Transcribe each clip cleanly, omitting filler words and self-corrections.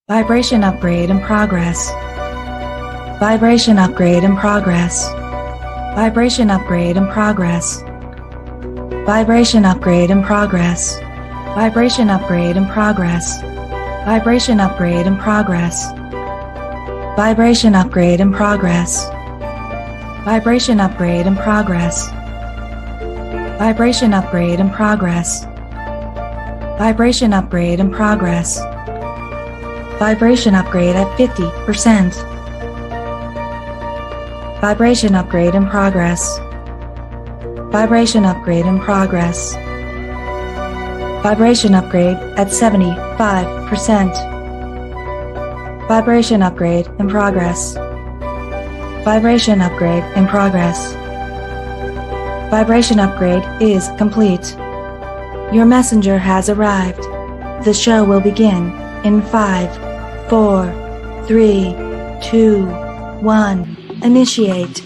Vibration upgrade in progress. Vibration upgrade in progress. Vibration upgrade in progress. Vibration upgrade in progress. Vibration upgrade in progress. Vibration upgrade in progress. Vibration upgrade in progress. Vibration upgrade in progress. Vibration upgrade in progress. Vibration upgrade in progress. Vibration upgrade at 50%. Vibration upgrade in progress. Vibration upgrade in progress. Vibration upgrade at 75%. Vibration upgrade in progress. Vibration upgrade in progress. Vibration upgrade is complete. Your messenger has arrived. The show will begin in 5, 4, 3, 2, 1. Initiate.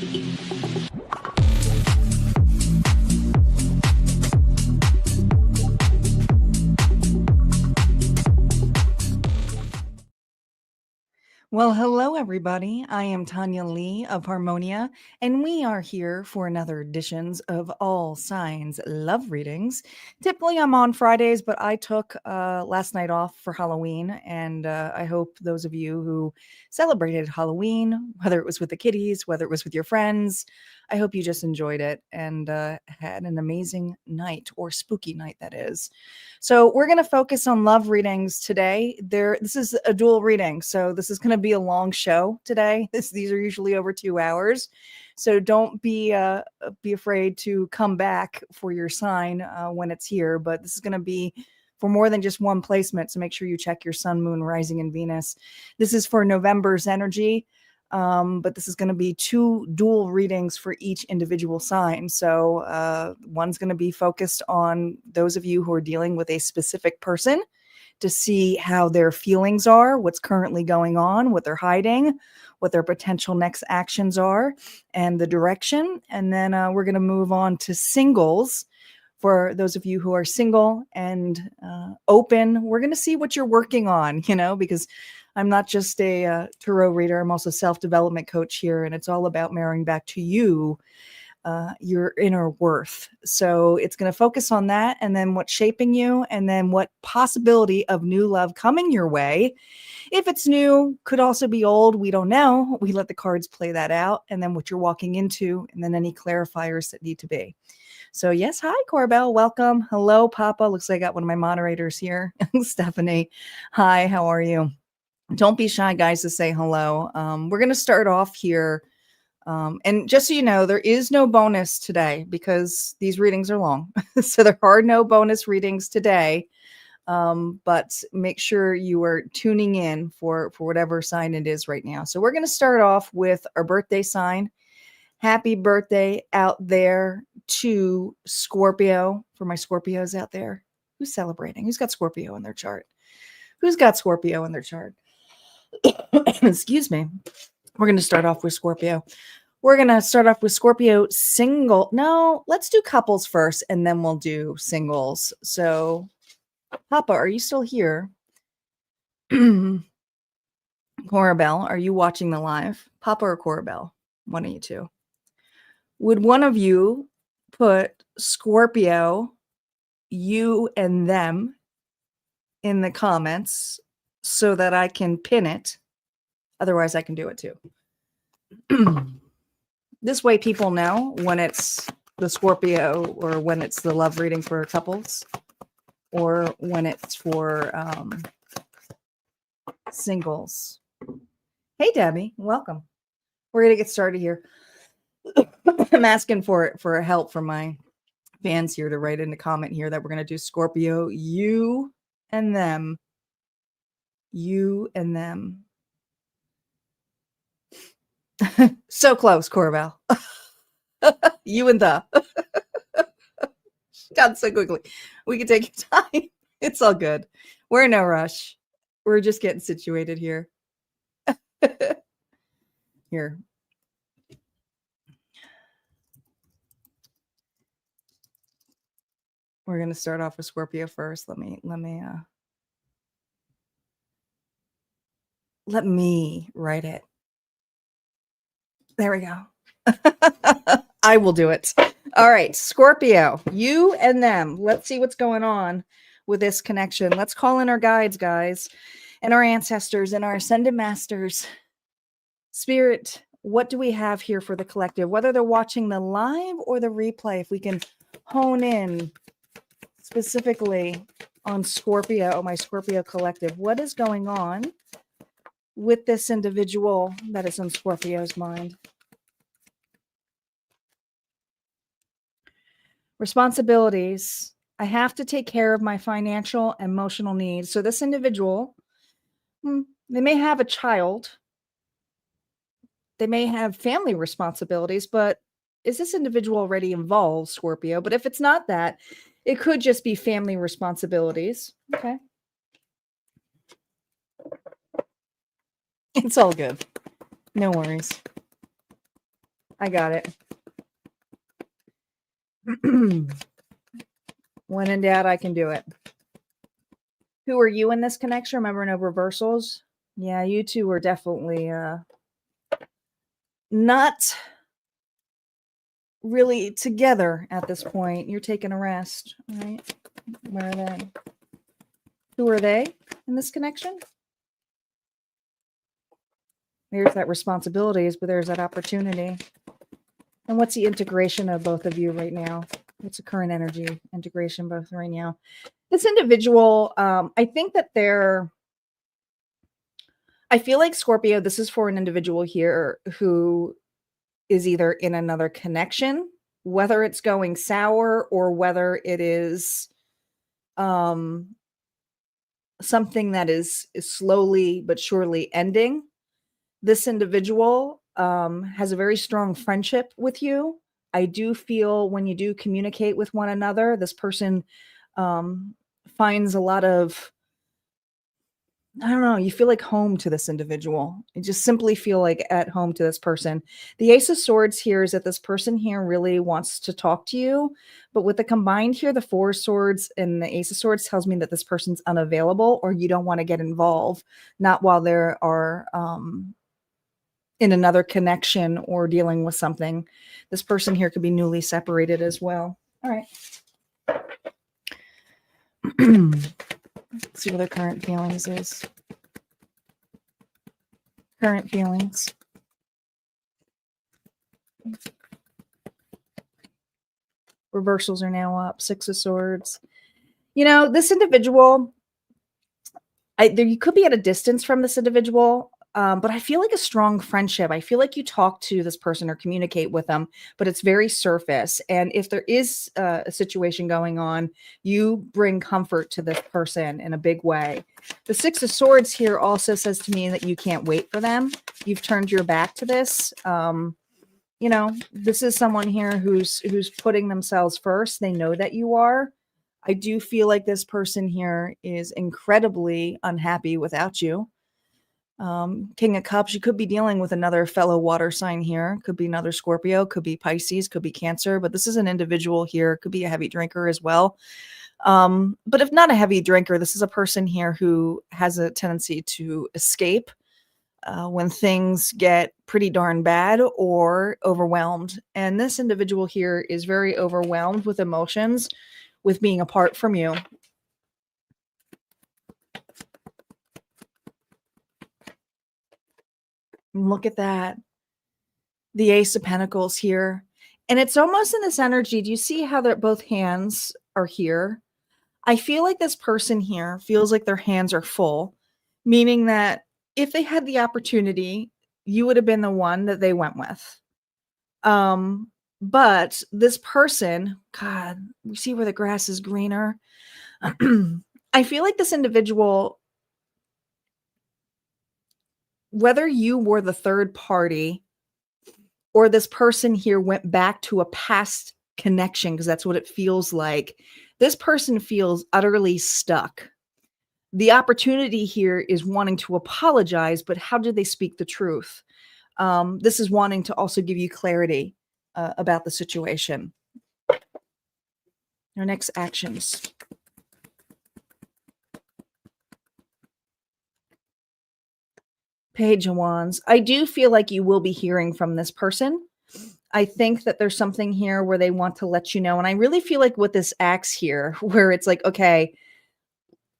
Well, hello, everybody. I am Tanya Lee of Harmonia, and we are here for another editions of All Signs Love Readings. Typically, I'm on Fridays, but I took last night off for Halloween, and I hope those of you who celebrated Halloween, whether it was with the kiddies, whether it was with your friends, I hope you just enjoyed it and had an amazing night, or spooky night, that is. So we're going to focus on love readings today. This is a dual reading, so this is going to be a long show today. These are usually over 2 hours, so don't be afraid to come back for your sign when it's here. But this is going to be for more than just one placement, so make sure you check your sun, moon, rising, and Venus. This is for November's energy. But this is going to be 2 dual readings for each individual sign. So one's going to be focused on those of you who are dealing with a specific person to see how their feelings are, what's currently going on, what they're hiding, what their potential next actions are, and the direction. And then we're going to move on to singles. For those of you who are single and open, we're going to see what you're working on, because I'm not just a tarot reader. I'm also a self-development coach here, and it's all about marrying back to you, your inner worth. So it's going to focus on that, and then what's shaping you, and then what possibility of new love coming your way. If it's new, could also be old. We don't know. We let the cards play that out, and then what you're walking into, and then any clarifiers that need to be. So yes, hi, Corbell, welcome. Hello, Papa. Looks like I got one of my moderators here. Stephanie, hi, how are you? Don't be shy, guys, to say hello. We're going to start off here. And just so you know, there is no bonus today because these readings are long. So there are no bonus readings today. But make sure you are tuning in for whatever sign it is right now. So we're going to start off with our birthday sign. Happy birthday out there to Scorpio. For my Scorpios out there, who's celebrating? Who's got Scorpio in their chart? Who's got Scorpio in their chart? Excuse me. We're going to start off with Scorpio. We're going to start off with Scorpio single. No, let's do couples first, and then we'll do singles. So, Papa, are you still here? Corabelle, are you watching the live? Papa or Corabelle? One of you two. Would one of you put Scorpio, you and them, in the comments so that I can pin it? Otherwise, I can do it too. This way people know when it's the Scorpio, or when it's the love reading for couples, or when it's for singles. Hey, Debbie, welcome. We're going to get started here. I'm asking for help from my fans here to write in the comment here that we're going to do Scorpio, you and them. You and them. So close, Corbell. You and the. Done so quickly. We can take your time. It's all good. We're in no rush. We're just getting situated here. Here. We're going to start off with Scorpio first. Let me Let me write it. There we go. I will do it. All right, Scorpio, you and them. Let's see what's going on with this connection. Let's call in our guides, guys, and our ancestors and our ascended masters. Spirit, what do we have here for the collective? Whether they're watching the live or the replay, if we can hone in specifically on Scorpio, my Scorpio collective. What is going on with this individual that is in Scorpio's mind? Responsibilities. I have to take care of my financial, emotional needs. So this individual, they may have a child. They may have family responsibilities, but is this individual already involved, Scorpio? But if it's not that, it could just be family responsibilities. Okay. It's all good. No worries. I got it. When in doubt, I can do it. Who are you in this connection? Remember, no reversals. Yeah, you two are definitely not really together at this point. You're taking a rest, right? Where are they? Who are they in this connection? There's that responsibilities, but there's that opportunity. And what's the integration of both of you right now? What's the current energy integration both right now? This individual, I think that I feel like Scorpio, this is for an individual here who is either in another connection, whether it's going sour or whether it is something that is slowly but surely ending. This individual has a very strong friendship with you. I do feel when you do communicate with one another, this person finds a lot of, I don't know, you feel like home to this individual. You just simply feel like at home to this person. The Ace of Swords here is that this person here really wants to talk to you. But with the combined here, the Four of Swords and the Ace of Swords tells me that this person's unavailable or you don't want to get involved, not while there are in another connection or dealing with something. This person here could be newly separated as well. All right. Let's see what their current feelings is. Current feelings. Reversals are now up. Six of Swords. You know, this individual, you could be at a distance from this individual, but I feel like a strong friendship. I feel like you talk to this person or communicate with them, but it's very surface. And if there is a situation going on, you bring comfort to this person in a big way. The Six of Swords here also says to me that you can't wait for them. You've turned your back to this. You know, this is someone here who's putting themselves first. They know that you are. I do feel like this person here is incredibly unhappy without you. King of Cups, you could be dealing with another fellow water sign here. Could be another Scorpio, could be Pisces, could be Cancer, but this is an individual here. Could be a heavy drinker as well. But if not a heavy drinker, this is a person here who has a tendency to escape when things get pretty darn bad or overwhelmed. And this individual here is very overwhelmed with emotions with being apart from you. Look at that. The Ace of Pentacles here. And it's almost in this energy. Do you see how both hands are here? I feel like this person here feels like their hands are full, meaning that if they had the opportunity, you would have been the one that they went with. But this person, God, you see where the grass is greener. I feel like this individual, whether you were the third party or this person here went back to a past connection, because that's what it feels like, this person feels utterly stuck. The opportunity here is wanting to apologize, but how did they speak the truth? This is wanting to also give you clarity about the situation. Our next actions. Page of Wands. I do feel like you will be hearing from this person. I think that there's something here where they want to let you know. And I really feel like with this axe here, where it's like, okay,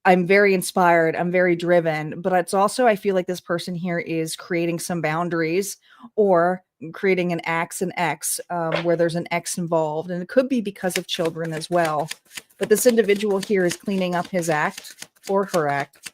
I'm very inspired, I'm very driven, but it's also, I feel like this person here is creating some boundaries or creating an axe and X where there's an X involved. And it could be because of children as well. But this individual here is cleaning up his act or her act.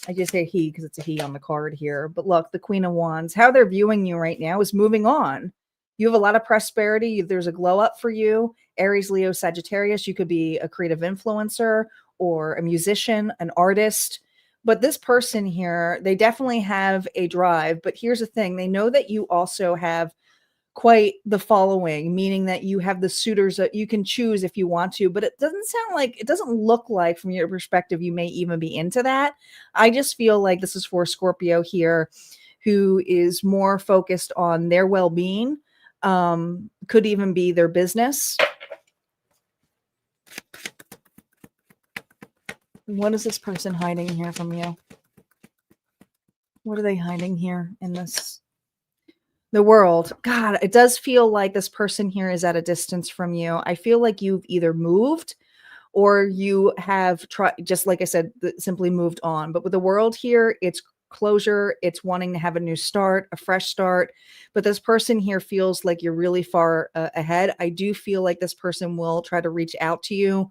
I just say he because it's a he on the card here. But look, the Queen of Wands, how they're viewing you right now is moving on. You have a lot of prosperity. There's a glow up for you. Aries, Leo, Sagittarius. You could be a creative influencer or a musician, an artist. But this person here, they definitely have a drive. But here's the thing. They know that you also have quite the following, meaning that you have the suitors that you can choose if you want to, but it doesn't look like from your perspective you may even be into that. I just feel like this is for Scorpio here who is more focused on their well-being, could even be their business. What is this person hiding here from you? What are they hiding here in this? The World. God, it does feel like this person here is at a distance from you. I feel like you've either moved or you have tried, just like I said, simply moved on. But with the World here, it's closure. It's wanting to have a new start, a fresh start. But this person here feels like you're really far ahead. I do feel like this person will try to reach out to you.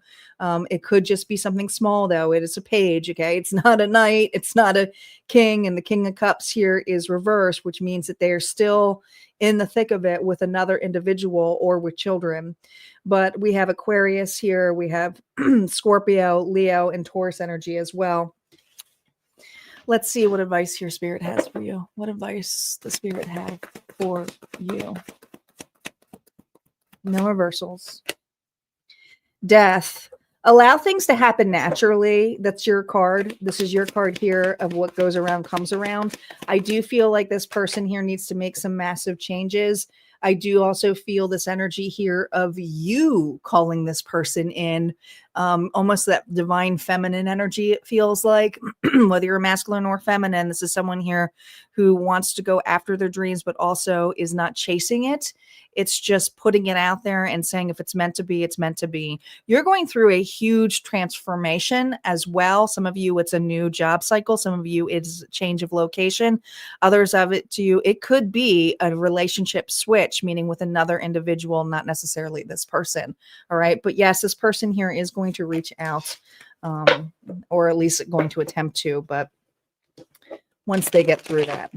It could just be something small, though. It is a page, okay? It's not a knight. It's not a king. And the King of Cups here is reversed, which means that they are still in the thick of it with another individual or with children. But we have Aquarius here. We have Scorpio, Leo, and Taurus energy as well. Let's see what advice your Spirit has for you. What advice the Spirit have for you? No reversals. Death. Allow things to happen naturally. That's your card. This is your card here of what goes around comes around. I do feel like this person here needs to make some massive changes. I do also feel this energy here of you calling this person in, almost that divine feminine energy, it feels like, whether you're masculine or feminine. This is someone here who wants to go after their dreams, but also is not chasing it. It's just putting it out there and saying, if it's meant to be, it's meant to be. You're going through a huge transformation as well. Some of you, it's a new job cycle. Some of you, it's a change of location. Others of it to you, it could be a relationship switch, meaning with another individual, not necessarily this person. All right. But yes, this person here is going to reach out, or at least going to attempt to, but once they get through that.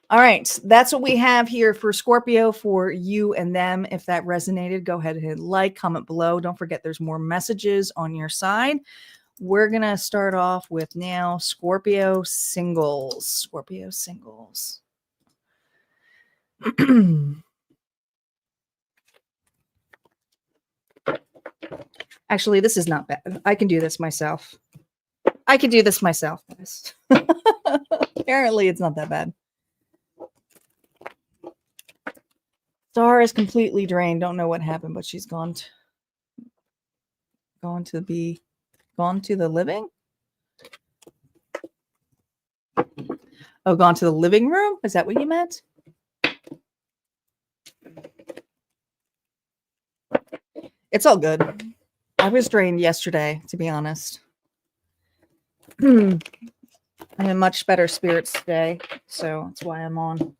All right, that's what we have here for Scorpio, for you and them. If that resonated, go ahead and hit like, comment below. Don't forget there's more messages on your side. We're going to start off with now Scorpio Singles. Scorpio Singles. Actually, this is not bad. I can do this myself. I can do this myself, guys. Apparently, it's not that bad. Star is completely drained. Don't know what happened, but she's gone to the living. Oh, gone to the living room? Is that what you meant? It's all good. I was drained yesterday, to be honest. I'm in much better spirits today, so that's why I'm on.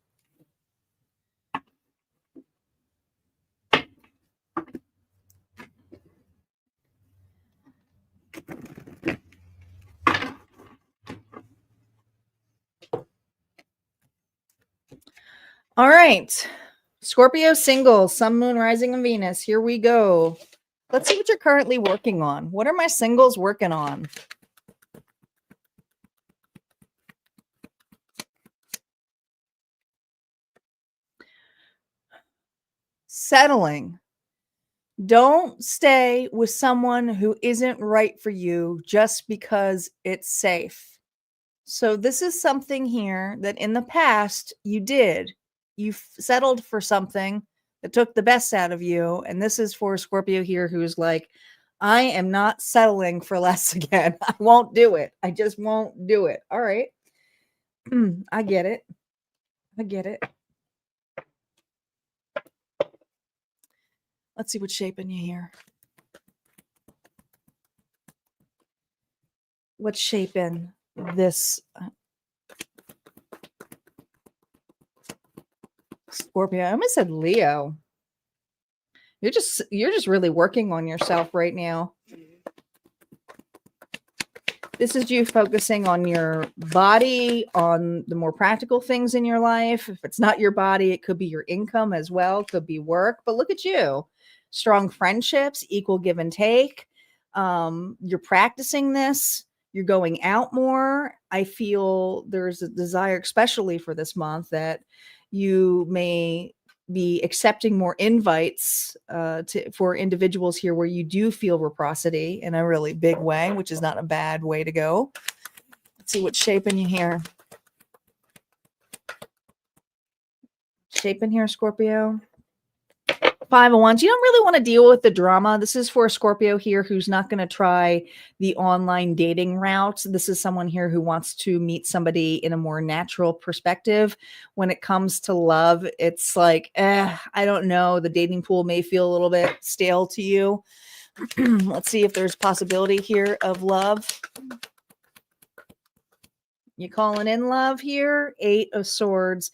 All right. Scorpio Singles, Sun, Moon, Rising, and Venus. Here we go. Let's see what you're currently working on. What are my singles working on? Settling. Don't stay with someone who isn't right for you just because it's safe. So this is something here that in the past you did. You settled for something that took the best out of you. And this is for Scorpio here who's like, I am not settling for less again. I won't do it. I just won't do it. All right. I get it. I get it. Let's see what's shaping you here. What's shaping this Scorpio? I almost said Leo. You're just really working on yourself right now. This is you focusing on your body, on the more practical things in your life. If it's not your body, it could be your income as well, it could be work. But look at you. Strong friendships, equal give and take. You're practicing this. You're going out more. I feel there's a desire, especially for this month, that you may be accepting more invites for individuals here where you do feel reciprocity in a really big way, which is not a bad way to go. Let's see what's shaping you here. Shaping here, Scorpio. 5 of Wands. You don't really want to deal with the drama. This is for a Scorpio here who's not going to try the online dating route. This is someone here who wants to meet somebody in a more natural perspective. When it comes to love, it's like, I don't know. The dating pool may feel a little bit stale to you. Let's see if there's possibility here of love. You calling in love here? 8 of Swords.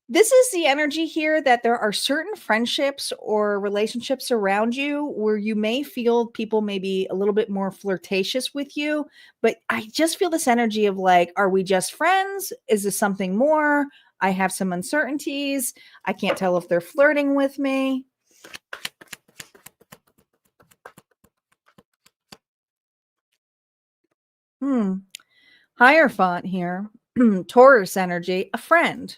This is the energy here that there are certain friendships or relationships around you where you may feel people may be a little bit more flirtatious with you, but I just feel this energy of like, are we just friends? Is this something more? I have some uncertainties. I can't tell if they're flirting with me. Hierophant here. Taurus energy, a friend.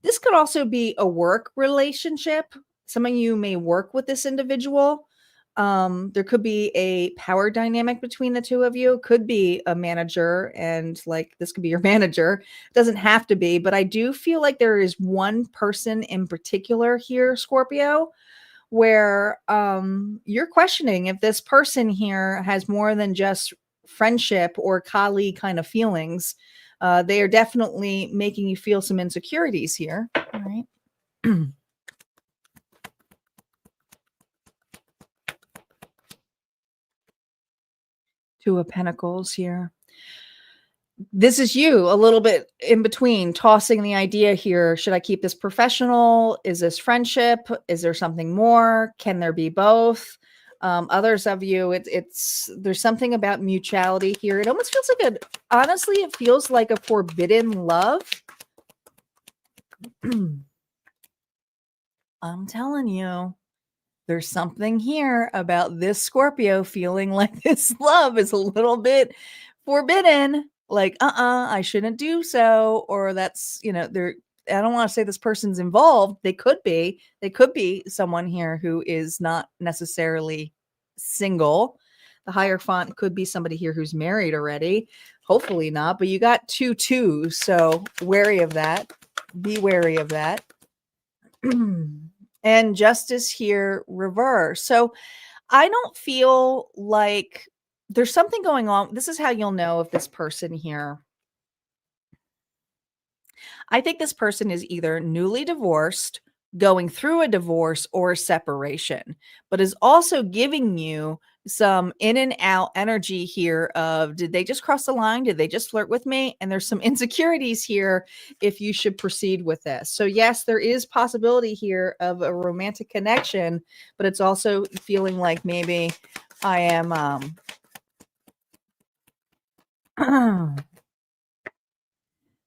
This could also be a work relationship. Some of you may work with this individual. There could be a power dynamic between the two of you. Could be a manager, and like this could be your manager. Doesn't have to be, but I do feel like there is one person in particular here, Scorpio, where you're questioning if this person here has more than just friendship or colleague kind of feelings. They are definitely making you feel some insecurities here. All right. 2 of Pentacles here. This is you a little bit in between, tossing the idea here. Should I keep this professional? Is this friendship? Is there something more? Can there be both? Others of you, it's there's something about mutuality here. It almost feels like honestly, it feels like a forbidden love. I'm telling you, there's something here about this Scorpio feeling like this love is a little bit forbidden. Like, I shouldn't do so. Or that's, I don't want to say this person's involved. They could be. They could be someone here who is not necessarily single. The Hierophant could be somebody here who's married already. Hopefully not, but you got 2 twos. So wary of that. Be wary of that. And Justice here, reverse. So I don't feel like there's something going on. This is how you'll know if this person here. I think this person is either newly divorced, going through a divorce, or a separation, but is also giving you some in and out energy here of, did they just cross the line? Did they just flirt with me? And there's some insecurities here if you should proceed with this. So yes, there is possibility here of a romantic connection, but it's also feeling like maybe I am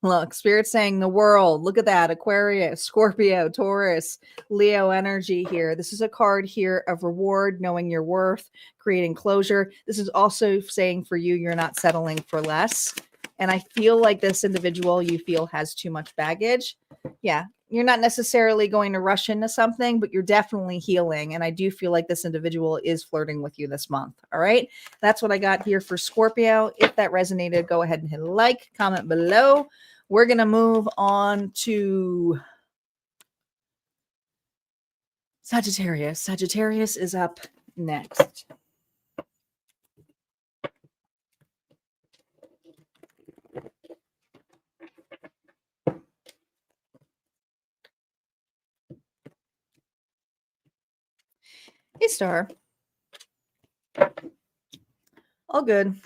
look, Spirit saying the world. Look at that. Aquarius, Scorpio, Taurus, Leo energy here. This is a card here of reward, knowing your worth, creating closure. This is also saying for you, you're not settling for less. And I feel like this individual you feel has too much baggage. Yeah, you're not necessarily going to rush into something, but you're definitely healing. And I do feel like this individual is flirting with you this month. All right. That's what I got here for Scorpio. If that resonated, go ahead and hit like, comment below. We're going to move on to Sagittarius. Sagittarius is up next. Hey, Star. All good.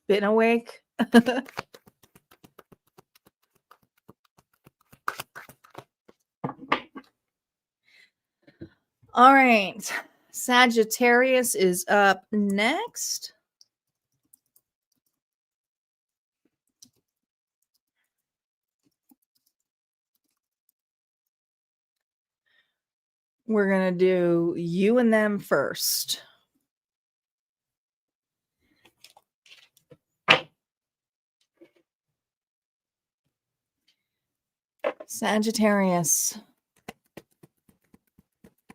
Been awake? All right. Sagittarius is up next. We're going to do you and them first. Sagittarius.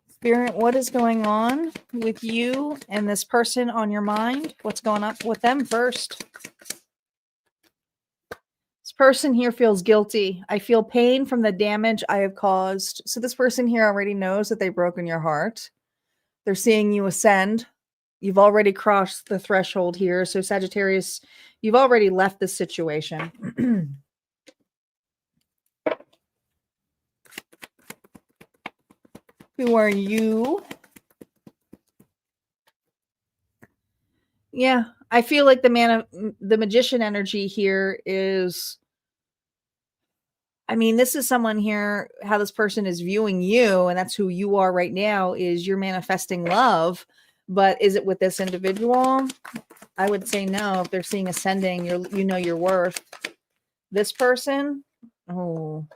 Spirit, what is going on with you and this person on your mind? What's going on with them first? This person here feels guilty. I feel pain from the damage I have caused. So this person here already knows that they've broken your heart. They're seeing you ascend. You've already crossed the threshold here. So Sagittarius, you've already left this situation. Who are you? Yeah, I feel like the magician energy here is, I mean, this is someone here, how this person is viewing you, and that's who you are right now, is you're manifesting love. But is it with this individual? I would say no. If they're seeing ascending, you know your worth. This person, oh,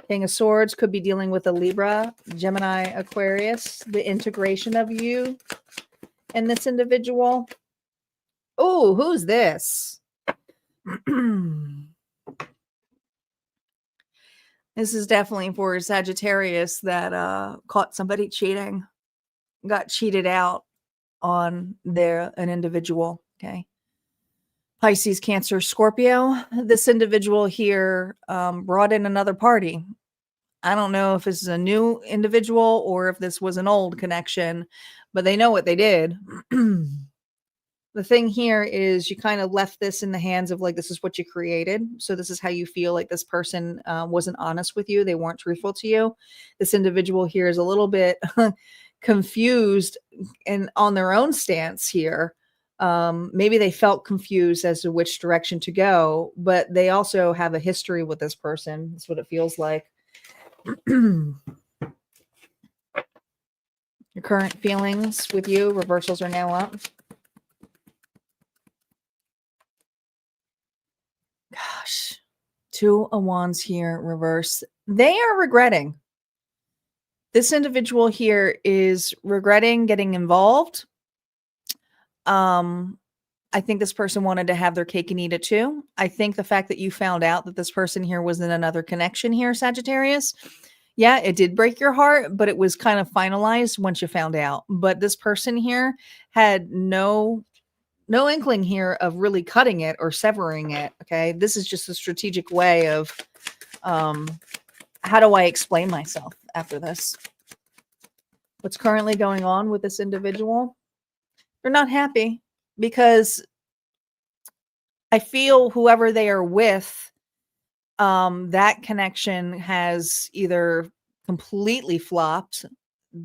King of Swords could be dealing with a Libra, Gemini, Aquarius, the integration of you and this individual. Oh, who's this? This is definitely for Sagittarius that caught somebody cheating, got cheated out on an individual. Okay. Pisces, Cancer, Scorpio. This individual here brought in another party. I don't know if this is a new individual or if this was an old connection, but they know what they did. The thing here is you kind of left this in the hands of like, this is what you created. So this is how you feel like this person wasn't honest with you. They weren't truthful to you. This individual here is a little bit confused and on their own stance here. Maybe they felt confused as to which direction to go, but they also have a history with this person. That's what it feels like. Your current feelings with you, reversals are now up. Gosh, 2 of Wands here, reverse. They are regretting. This individual here is regretting getting involved. I think this person wanted to have their cake and eat it too. I think the fact that you found out that this person here was in another connection here, Sagittarius, yeah, it did break your heart, but it was kind of finalized once you found out. But this person here had no inkling here of really cutting it or severing it. Okay. This is just a strategic way of, how do I explain myself after this? What's currently going on with this individual? They're not happy because I feel whoever they are with, that connection has either completely flopped.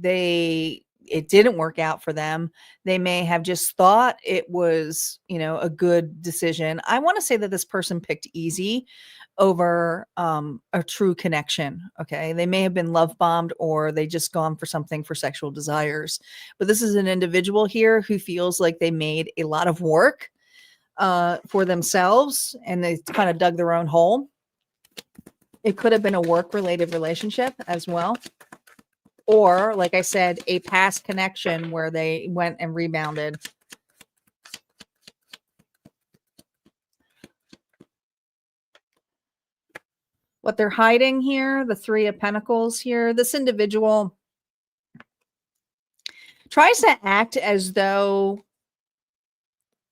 It didn't work out for them. They may have just thought it was, a good decision. I want to say that this person picked easy over a true connection. Okay. They may have been love bombed or they just gone for something for sexual desires. But this is an individual here who feels like they made a lot of work for themselves and they kind of dug their own hole. It could have been a work-related relationship as well. Or, like I said, a past connection where they went and rebounded. What they're hiding here, the 3 of Pentacles here, this individual tries to act as though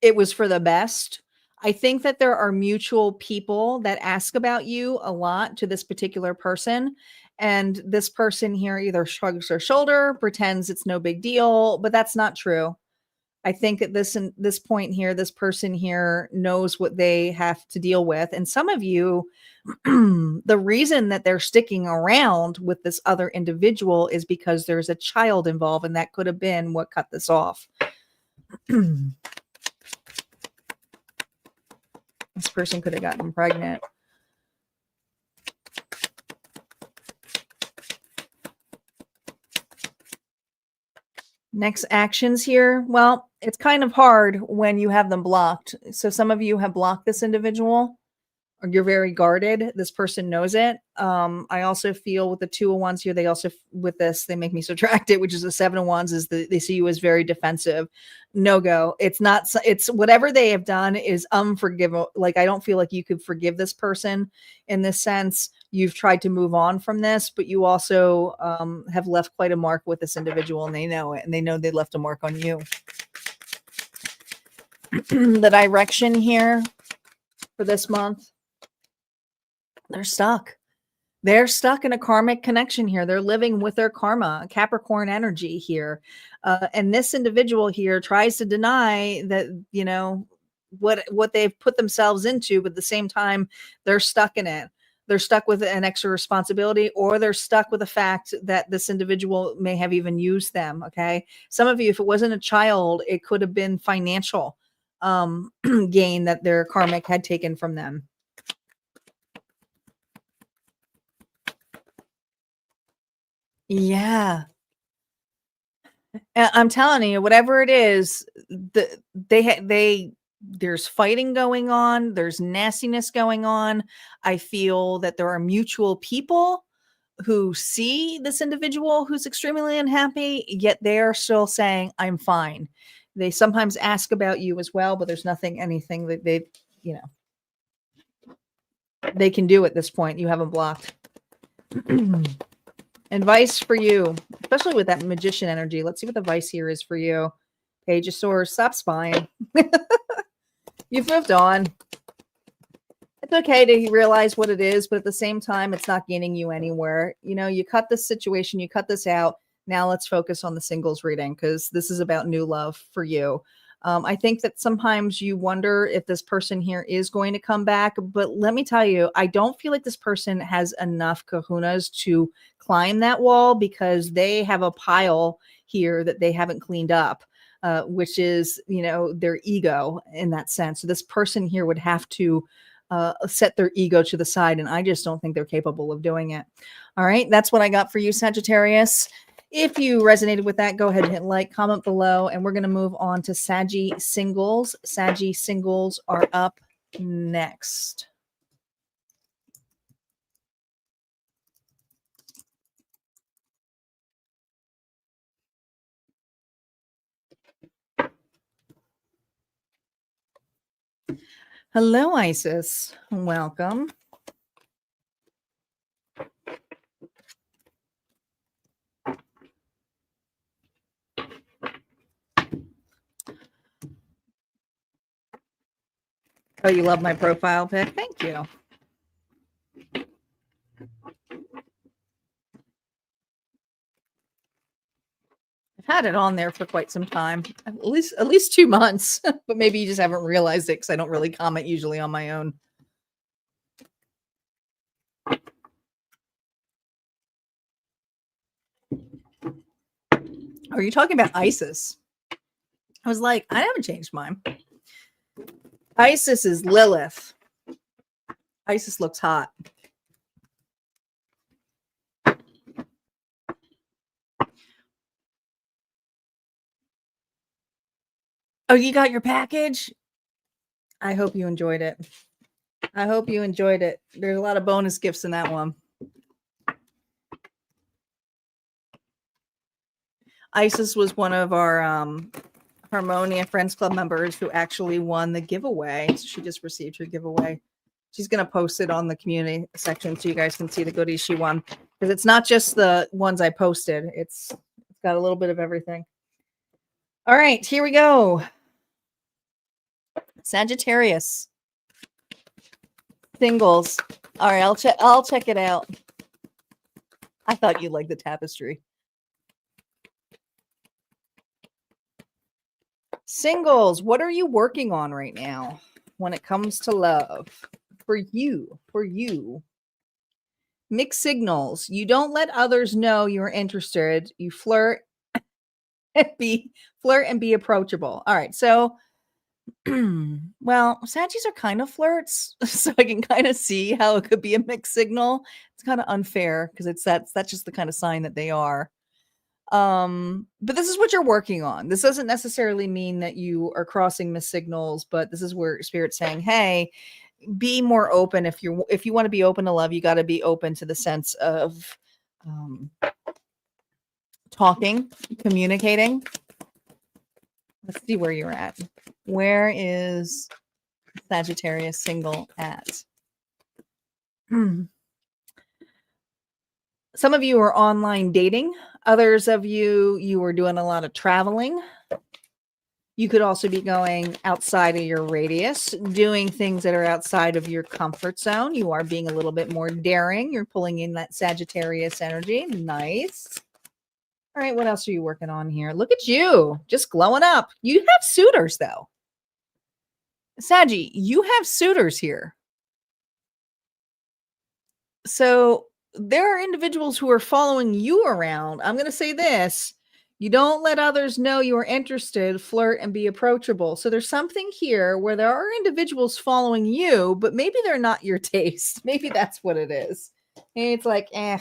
it was for the best. I think that there are mutual people that ask about you a lot to this particular person. And this person here either shrugs their shoulder, pretends it's no big deal, but that's not true. I think at this point here, this person here knows what they have to deal with. And some of you, the reason that they're sticking around with this other individual is because there's a child involved, and that could have been what cut this off. This person could have gotten pregnant. Next actions here. Well, it's kind of hard when you have them blocked. So some of you have blocked this individual, or you're very guarded. This person knows it. I also feel with the 2 of Wands here, they also, with this, they make me subtract it, which is the 7 of Wands, is they see you as very defensive. No go. It's not, it's whatever they have done is unforgivable. Like, I don't feel like you could forgive this person in this sense. You've tried to move on from this, but you also have left quite a mark with this individual, and they know it, and they know they left a mark on you. The direction here for this month, they're stuck. They're stuck in a karmic connection here. They're living with their karma, Capricorn energy here. And this individual here tries to deny that, you know, what they've put themselves into, but at the same time, they're stuck in it. They're stuck with an extra responsibility, or they're stuck with the fact that this individual may have even used them. Okay. Some of you, if it wasn't a child, it could have been financial gain that their karmic had taken from them. Yeah. I'm telling you, whatever it is, there's fighting going on, there's nastiness going on. I feel that there are mutual people who see this individual who's extremely unhappy, yet they're still saying, I'm fine. They sometimes ask about you as well, but there's anything that you know, they can do at this point. You haven't blocked. Advice for you, especially with that magician energy. Let's see what the advice here is for you. Page of Swords, stop spying. You've moved on. It's okay to realize what it is, but at the same time, it's not gaining you anywhere. You know, you cut this situation, you cut this out. Now let's focus on the singles reading, because this is about new love for you. I think that sometimes you wonder if this person here is going to come back, but let me tell you, I don't feel like this person has enough kahunas to climb that wall, because they have a pile here that they haven't cleaned up, which is, you know, their ego in that sense. So this person here would have to set their ego to the side, and I just don't think they're capable of doing it. All right, that's what I got for you, Sagittarius. If you resonated with that, go ahead and hit like, comment below, and we're going to move on to Saggy Singles. Saggy Singles are up next. Hello, Isis. Welcome. Oh, you love my profile pic? Thank you. I've had it on there for quite some time, at least 2 months, but maybe you just haven't realized it, because I don't really comment usually on my own. Are you talking about Isis? I was like, I haven't changed mine. Isis is Lilith. Isis looks hot. Oh, you got your package? I hope you enjoyed it. I hope you enjoyed it. There's a lot of bonus gifts in that one. Isis was one of our Harmonia Friends Club members who actually won the giveaway. So she just received her giveaway. She's going to post it on the community section so you guys can see the goodies she won. Because it's not just the ones I posted. It's got a little bit of everything. All right, here we go. Sagittarius Singles. All right, I'll check it out. I thought you liked the tapestry. Singles, what are you working on right now when it comes to love? For you. Mixed signals. You don't let others know you're interested. You flirt and be approachable. All right. So well, Saggies are kind of flirts, so I can kind of see how it could be a mixed signal. It's kind of unfair because that's just the kind of sign that they are. But this is what you're working on. This doesn't necessarily mean that you are crossing missed signals, but this is where Spirit's saying, hey, be more open. If you want to be open to love, you got to be open to the sense of talking, communicating. Let's see where you're at. Where is Sagittarius single at? Some of you are online dating. Others of you are doing a lot of traveling. You could also be going outside of your radius, doing things that are outside of your comfort zone. You are being a little bit more daring. You're pulling in that Sagittarius energy. Nice. All right, what else are you working on here? Look at you, just glowing up. You have suitors, though. Saggy, you have suitors here. So there are individuals who are following you around. I'm going to say this. You don't let others know you are interested, flirt, and be approachable. So there's something here where there are individuals following you, but maybe they're not your taste. Maybe that's what it is. And it's like, eh.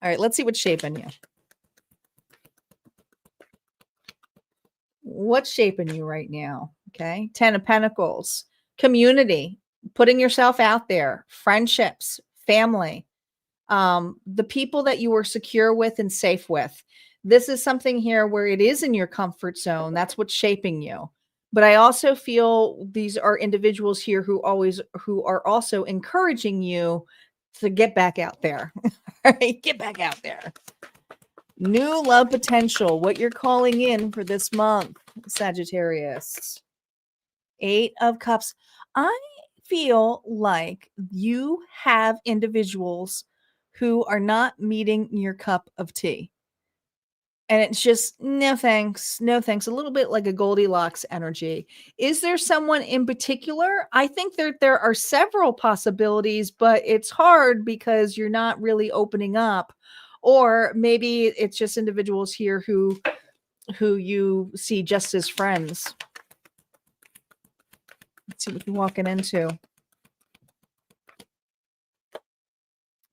All right, let's see what's shaping you. What's shaping you right now? Okay. 10 of Pentacles, community, putting yourself out there, friendships, family, the people that you are secure with and safe with. This is something here where it is in your comfort zone. That's what's shaping you. But I also feel these are individuals here who are also encouraging you to get back out there. All right, get back out there. New love potential, what you're calling in for this month, Sagittarius. 8 of Cups. I feel like you have individuals who are not meeting your cup of tea. And it's just, no thanks, no thanks. A little bit like a Goldilocks energy. Is there someone in particular? I think there are several possibilities, but it's hard because you're not really opening up. Or maybe it's just individuals here who you see just as friends. Let's see what you're walking into.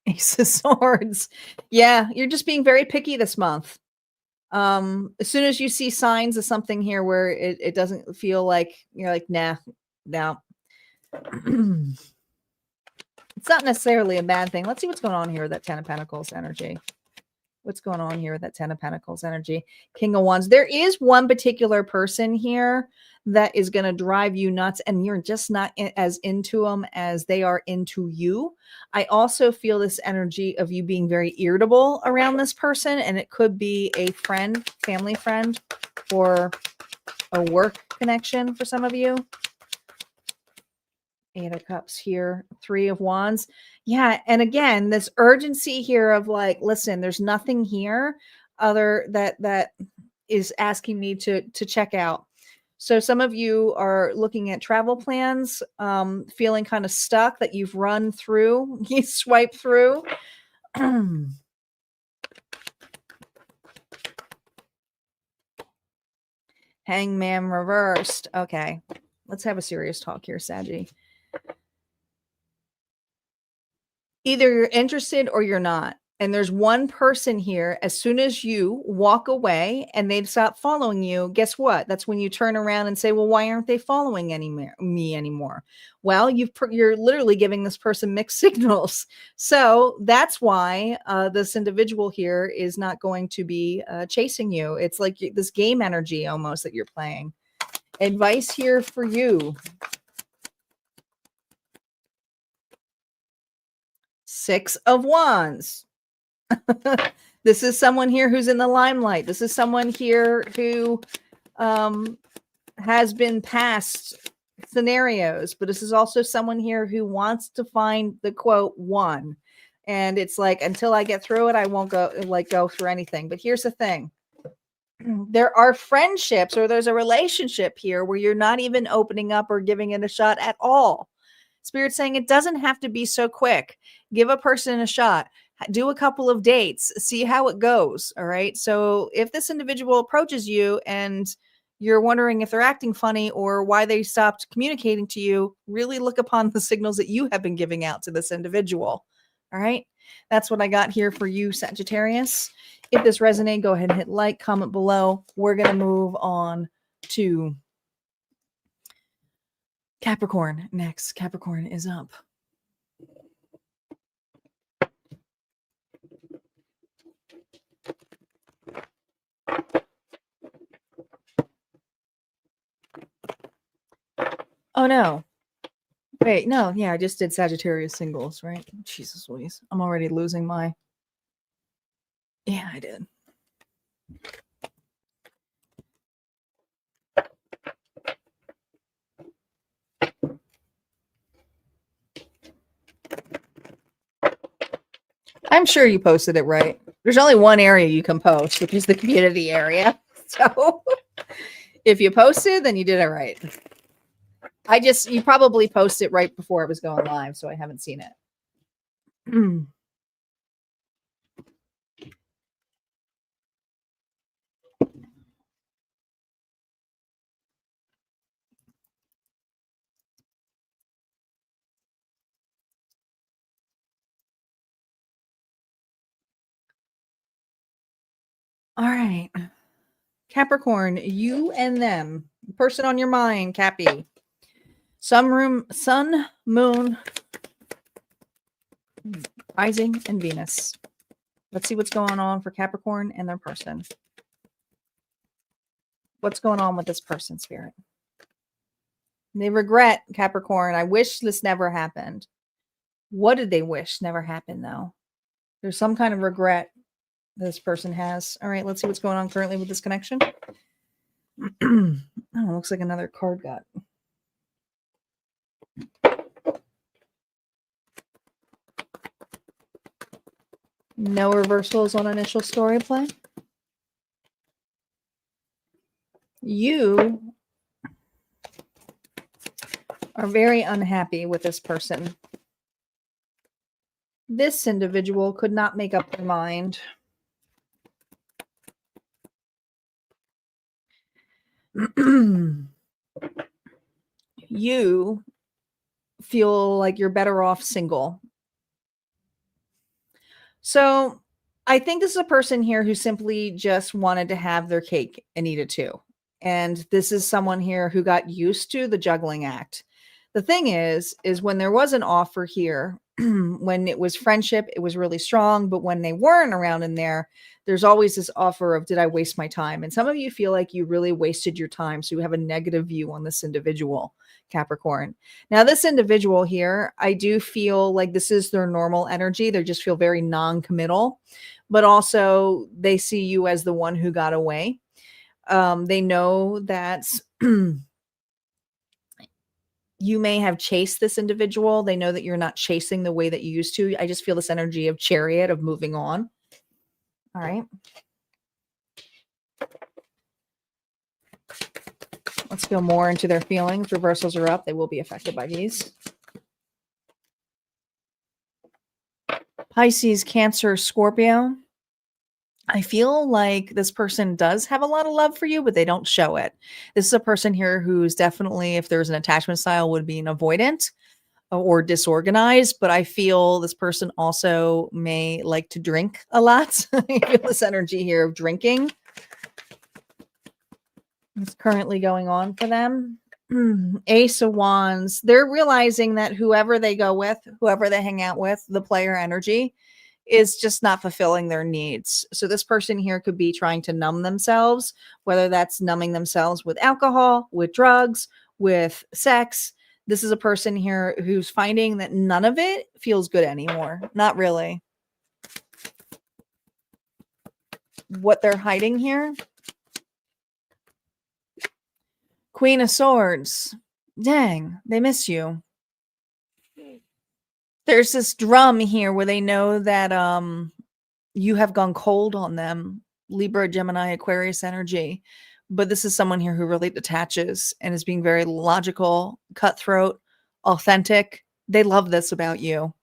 Ace of Swords. Yeah, you're just being very picky this month. As soon as you see signs of something here where it doesn't feel like you're like, nah, no. It's not necessarily a bad thing. Let's see what's going on here with that 10 of Pentacles energy. What's going on here with that 10 of Pentacles energy? King of Wands. There is one particular person here that is going to drive you nuts, and you're just not as into them as they are into you. I also feel this energy of you being very irritable around this person, and it could be a friend, family friend, or a work connection for some of you. 8 of Cups here, 3 of Wands. Yeah, and again, this urgency here of like, listen, there's nothing here other that is asking me to check out. So some of you are looking at travel plans, feeling kind of stuck that you've run through, you swipe through. Hangman reversed. Okay, let's have a serious talk here, Saggy. Either you're interested or you're not. And there's one person here, as soon as you walk away and they stop following you, guess what? That's when you turn around and say, well, why aren't they following me anymore? Well, you're literally giving this person mixed signals. So that's why this individual here is not going to be chasing you. It's like this game energy almost that you're playing. Advice here for you. 6 of Wands. This is someone here who's in the limelight. This is someone here who has been past scenarios, but this is also someone here who wants to find the quote one. And it's like, until I get through it, I won't go through anything. But here's the thing. There are friendships or there's a relationship here where you're not even opening up or giving it a shot at all. Spirit's saying it doesn't have to be so quick. Give a person a shot. Do a couple of dates. See how it goes. All right. So if this individual approaches you and you're wondering if they're acting funny or why they stopped communicating to you, really look upon the signals that you have been giving out to this individual. All right. That's what I got here for you, Sagittarius. If this resonates, go ahead and hit like, comment below. We're going to move on to Capricorn next. Capricorn is up. Oh, no. Wait, no. Yeah, I just did Sagittarius Singles, right? Jesus Louise. I'm already losing my... Yeah, I did. I'm sure you posted it right. There's only one area you can post, which is the community area. So if you posted, then you did it right. You probably posted it right before it was going live, so I haven't seen it. All right. Capricorn, you and them. Person on your mind, Cappy. Sun, moon, rising, and Venus. Let's see what's going on for Capricorn and their person. What's going on with this person, Spirit? They regret, Capricorn. I wish this never happened. What did they wish never happened, though? There's some kind of regret this person has. All right, let's see what's going on currently with this connection. Oh, looks like another card got. No reversals on initial story play. You are very unhappy with this person. This individual could not make up their mind. You feel like you're better off single. So I think this is a person here who simply just wanted to have their cake and eat it too. And this is someone here who got used to the juggling act. The thing is when there was an offer here, when it was friendship, it was really strong. But when they weren't around in there, there's always this offer of, did I waste my time? And some of you feel like you really wasted your time. So you have a negative view on this individual, Capricorn. Now, this individual here, I do feel like this is their normal energy. They just feel very non-committal, but also they see you as the one who got away. They know that you may have chased this individual. They know that you're not chasing the way that you used to. I just feel this energy of Chariot, of moving on. All right. Let's go more into their feelings. Reversals are up. They will be affected by these. Pisces, Cancer, Scorpio. I feel like this person does have a lot of love for you, but they don't show it. This is a person here who's definitely, if there's an attachment style, would be an avoidant or disorganized. But I feel this person also may like to drink a lot. I feel this energy here of drinking. It's currently going on for them. Ace of Wands. They're realizing that whoever they go with, whoever they hang out with, the player energy is just not fulfilling their needs. So this person here could be trying to numb themselves, whether that's numbing themselves with alcohol, with drugs, with sex. This is a person here who's finding that none of it feels good anymore. Not really. What they're hiding here. Queen of Swords. Dang, they miss you. There's this drum here where they know that you have gone cold on them. Libra, Gemini, Aquarius energy. But this is someone here who really detaches and is being very logical, cutthroat, authentic. They love this about you.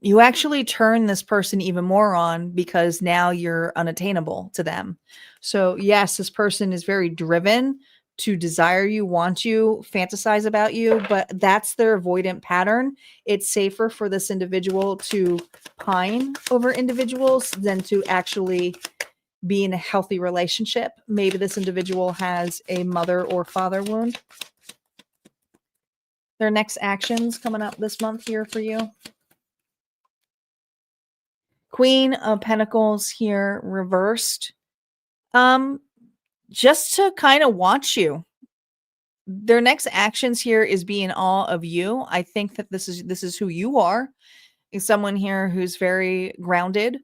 You actually turn this person even more on because now you're unattainable to them. So yes, this person is very driven to desire you, want you, fantasize about you, but that's their avoidant pattern. It's safer for this individual to pine over individuals than to actually be in a healthy relationship. Maybe this individual has a mother or father wound. Their next actions coming up this month here for you. Queen of Pentacles here reversed. Just to kind of watch you. Their next actions here is be in awe of you. I think that this is who you are. Is someone here who's very grounded.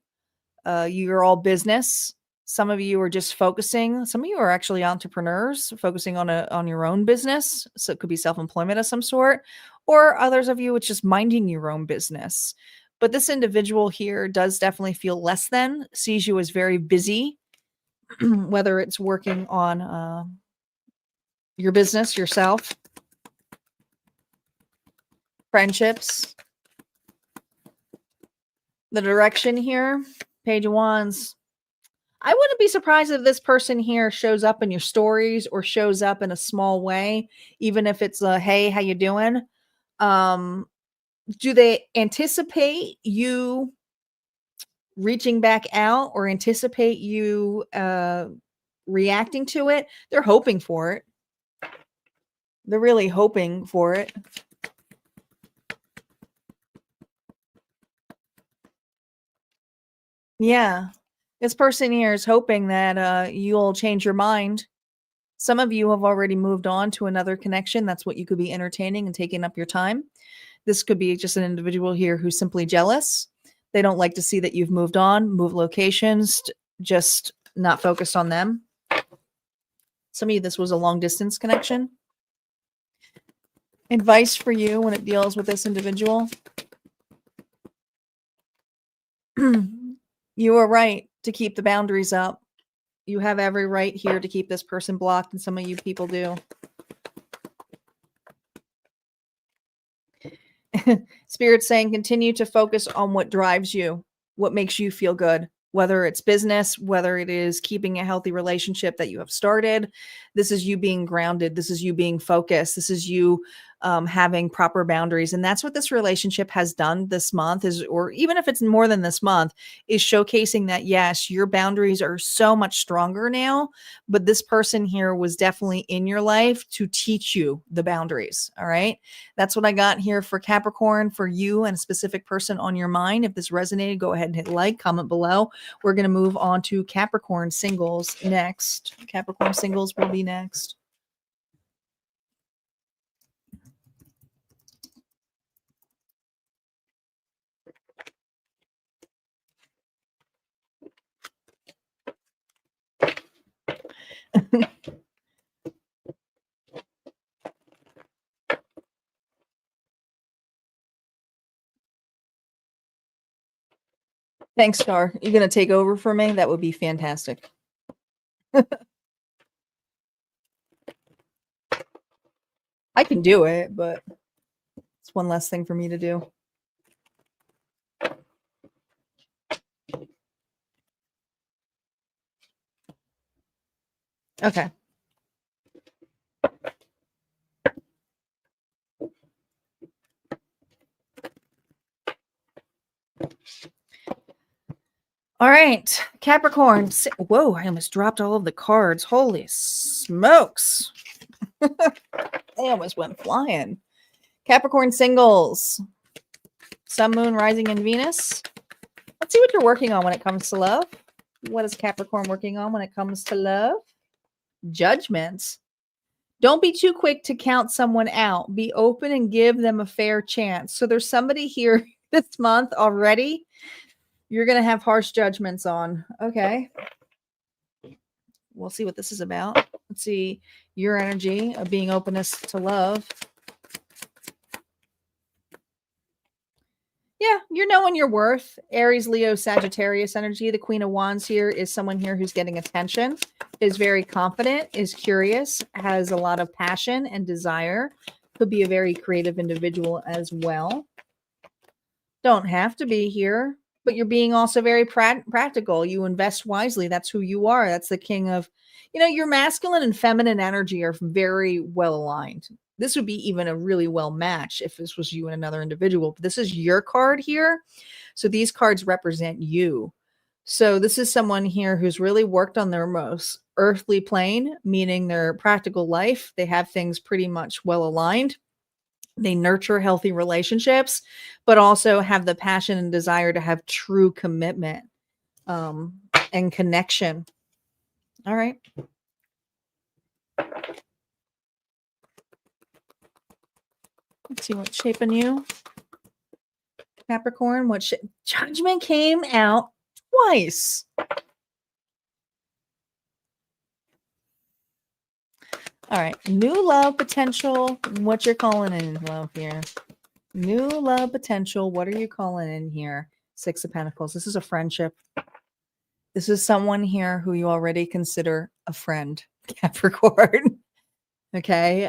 You're all business. Some of you are just focusing. Some of you are actually entrepreneurs focusing on your own business. So it could be self-employment of some sort, or others of you, it's just minding your own business. But this individual here does definitely feel less than, sees you as very busy, whether it's working on your business, yourself, friendships. The direction here, Page of Wands. I wouldn't be surprised if this person here shows up in your stories or shows up in a small way, even if it's a, hey, how you doing? Do they anticipate you reaching back out or anticipate you reacting to it? They're hoping for it. They're really hoping for it. Yeah. This person here is hoping that you'll change your mind. Some of you have already moved on to another connection. That's what you could be entertaining and taking up your time. This could be just an individual here who's simply jealous. They don't like to see that you've moved on, moved locations, just not focused on them. Some of you, this was a long distance connection. Advice for you when it deals with this individual. You are right to keep the boundaries up. You have every right here to keep this person blocked, and some of you people do. Spirit's saying continue to focus on what drives you, what makes you feel good, whether it's business, whether it is keeping a healthy relationship that you have started. This is you being grounded. This is you being focused. This is you having proper boundaries. And that's what this relationship has done this month is, or even if it's more than this month, is showcasing that, yes, your boundaries are so much stronger now, but this person here was definitely in your life to teach you the boundaries. All right. That's what I got here for Capricorn, for you and a specific person on your mind. If this resonated, go ahead and hit like, comment below. We're going to move on to Capricorn Singles next. Capricorn Singles will be next. Thanks, Star. You're going to take over for me? That would be fantastic. I can do it, but it's one less thing for me to do. Okay. All right, Capricorn. Whoa, I almost dropped all of the cards. Holy smokes. They almost went flying. Capricorn Singles. Sun, Moon, Rising, and Venus. Let's see what you're working on when it comes to love. What is Capricorn working on when it comes to love? Judgments. Don't be too quick to count someone out. Be open and give them a fair chance. So there's somebody here this month already you're going to have harsh judgments on. Okay. We'll see what this is about. Let's see your energy of being openness to love. Yeah, you're knowing your worth. Aries, Leo, Sagittarius energy. The Queen of Wands here is someone here who's getting attention, is very confident, is curious, has a lot of passion and desire. Could be a very creative individual as well. Don't have to be here, but you're being also very practical. You invest wisely. That's who you are. That's the king of, your masculine and feminine energy are very well aligned. This would be even a really well match if this was you and another individual. But this is your card here. So these cards represent you. So this is someone here who's really worked on their most earthly plane, meaning their practical life. They have things pretty much well aligned. They nurture healthy relationships, but also have the passion and desire to have true commitment and connection. All right. Let's see what's shaping you. Capricorn, Judgment came out twice. All right. New love potential. What you're calling in love here. New love potential. What are you calling in here? Six of Pentacles. This is a friendship. This is someone here who you already consider a friend, Capricorn. Okay.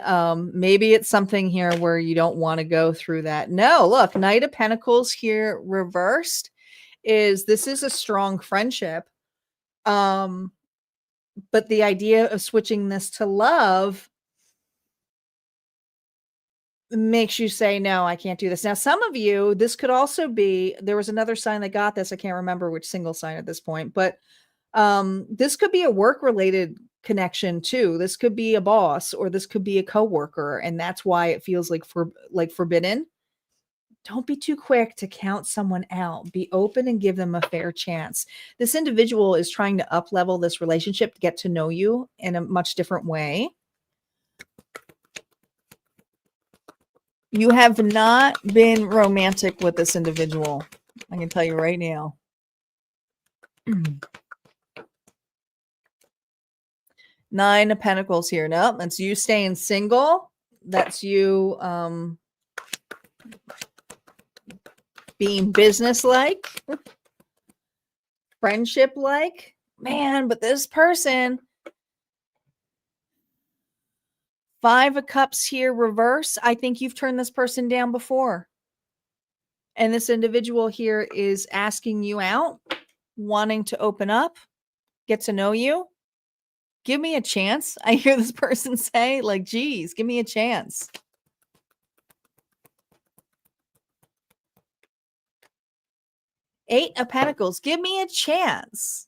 Maybe it's something here where you don't want to go through that. No, look, Knight of Pentacles here reversed this is a strong friendship. But the idea of switching this to love makes you say, no, I can't do this. Now, some of you, this could also be, there was another sign that got this. I can't remember which single sign at this point, but this could be a work-related connection too. This could be a boss, or this could be a coworker, and that's why it feels like forbidden. Don't be too quick to count someone out. Be open and give them a fair chance. This individual is trying to up-level this relationship to get to know you in a much different way. You have not been romantic with this individual. I can tell you right now. Nine of Pentacles here. No, that's you staying single. That's you being business-like, friendship-like. Man, but this person, Five of Cups here reverse. I think you've turned this person down before. And this individual here is asking you out, wanting to open up, get to know you. Give me a chance. I hear this person say, like, geez, give me a chance. Eight of Pentacles. Give me a chance.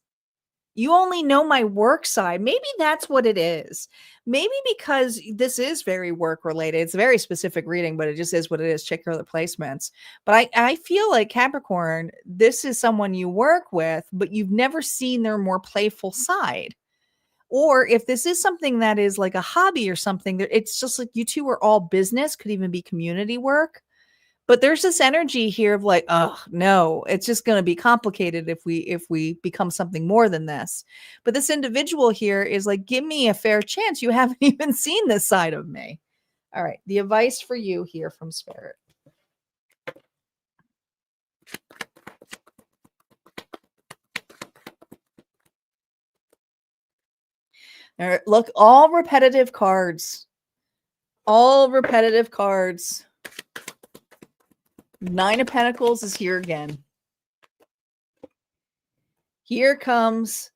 You only know my work side. Maybe that's what it is. Maybe because this is very work related. It's a very specific reading, but it just is what it is. Check your other placements. But I feel like Capricorn, this is someone you work with, but you've never seen their more playful side. Or if this is something that is like a hobby or something, it's just like you two are all business, could even be community work. But there's this energy here of like, oh no, it's just going to be complicated if we become something more than this. But this individual here is like, give me a fair chance. You haven't even seen this side of me. All right. The advice for you here from Spirit. All right, look, all repetitive cards. All repetitive cards. Nine of Pentacles is here again. Here comes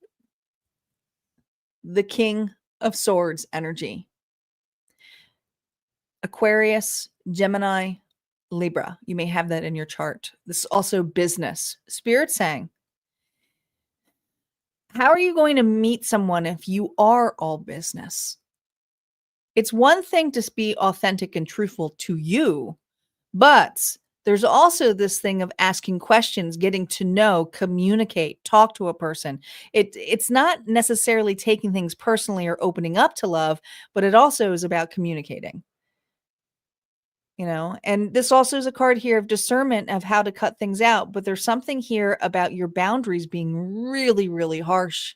the King of Swords energy. Aquarius, Gemini, Libra. You may have that in your chart. This is also business. Spirit saying, how are you going to meet someone if you are all business? It's one thing to be authentic and truthful to you, but there's also this thing of asking questions, getting to know, communicate, talk to a person. It's not necessarily taking things personally or opening up to love, but it also is about communicating. And this also is a card here of discernment of how to cut things out. But there's something here about your boundaries being really, really harsh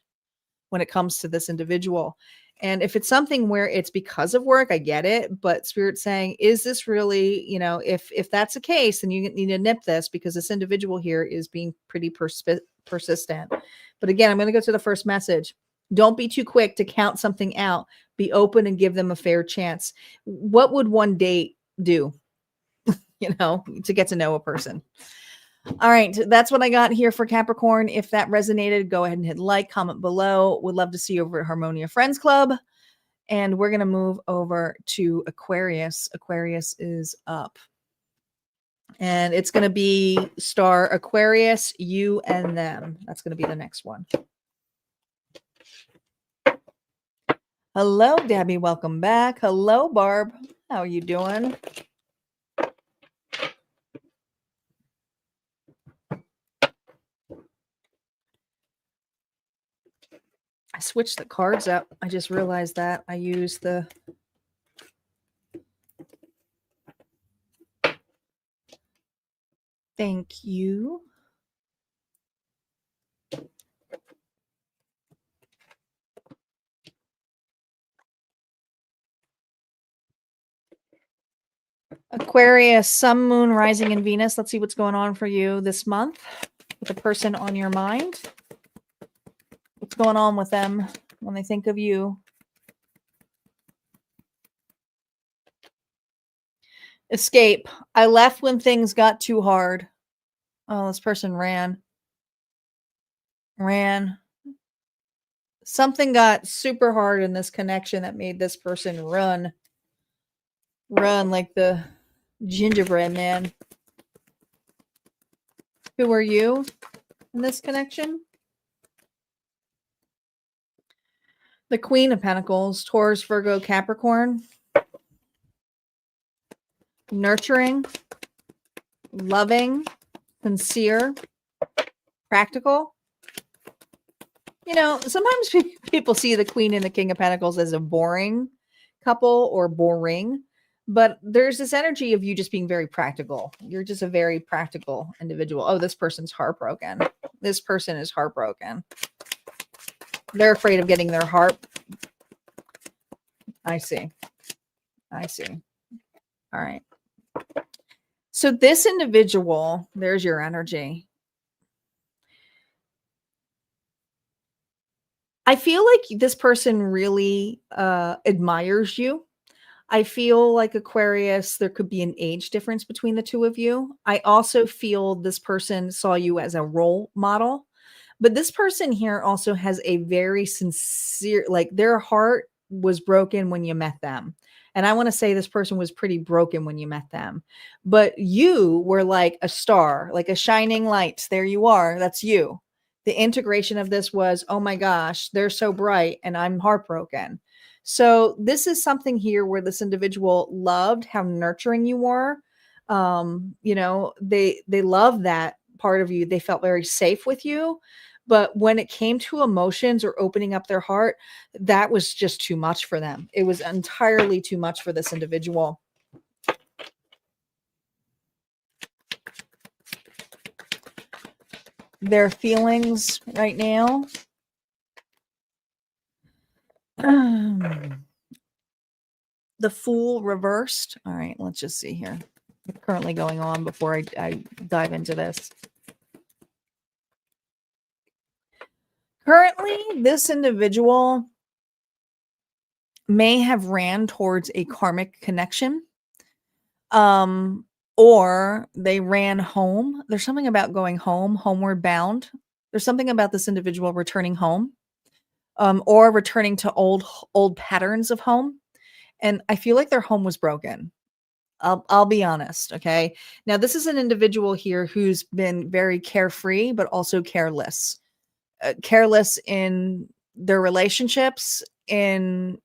when it comes to this individual. And if it's something where it's because of work, I get it. But Spirit's saying, is this really, if that's the case, then you need to nip this, because this individual here is being pretty persistent. But again, I'm going to go to the first message. Don't be too quick to count something out. Be open and give them a fair chance. What would one date do, to get to know a person? All right, that's what I got here for Capricorn. If that resonated, go ahead and hit like, comment below. Would love to see you over at Harmonia Friends Club. And we're going to move over to Aquarius. Aquarius is up. And it's going to be star Aquarius, you and them. That's going to be the next one. Hello, Debbie. Welcome back. Hello, Barb. How are you doing? I switched the cards up. I just realized that I used the... Thank you. Aquarius, Sun, Moon, Rising, and Venus. Let's see what's going on for you this month with the person on your mind. What's going on with them when they think of you? Escape. I left when things got too hard. Oh, this person ran. Something got super hard in this connection that made this person run like the gingerbread man. Who are you in this connection? The Queen of Pentacles, Taurus, Virgo, Capricorn. Nurturing, loving, sincere, practical. Sometimes people see the Queen and the King of Pentacles as a boring couple or boring, but there's this energy of you just being very practical. You're just a very practical individual. Oh, this person's heartbroken. This person is heartbroken. They're afraid of getting their heart. I see. All right. So this individual, there's your energy. I feel like this person really admires you. I feel like Aquarius, there could be an age difference between the two of you. I also feel this person saw you as a role model. But this person here also has a very sincere, like their heart was broken when you met them. And I want to say this person was pretty broken when you met them. But you were like a star, like a shining light. There you are. That's you. The integration of this was, oh my gosh, they're so bright and I'm heartbroken. So this is something here where this individual loved how nurturing you were. They love that part of you. They felt very safe with you. But when it came to emotions or opening up their heart, that was just too much for them. It was entirely too much for this individual. Their feelings right now. The Fool reversed. All right, let's just see here. What's currently going on before I dive into this. Currently, this individual may have ran towards a karmic connection, or they ran home. There's something about going home, homeward bound. There's something about this individual returning home, or returning to old patterns of home. And I feel like their home was broken. I'll be honest. Okay. Now, this is an individual here who's been very carefree, but also careless. Careless in their relationships, in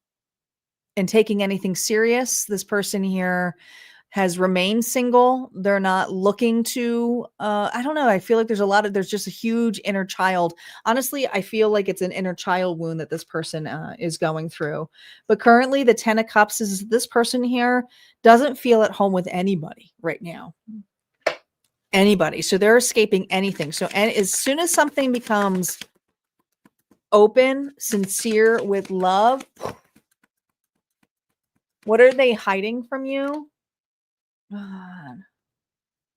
taking anything serious. This person here has remained single. They're not looking to, I don't know. I feel like there's just a huge inner child. Honestly, I feel like it's an inner child wound that this person is going through. But currently the 10 of Cups is this person here doesn't feel at home with anybody right now. Anybody. So they're escaping anything. So as soon as something becomes open, sincere, with love, What are they hiding from you? God.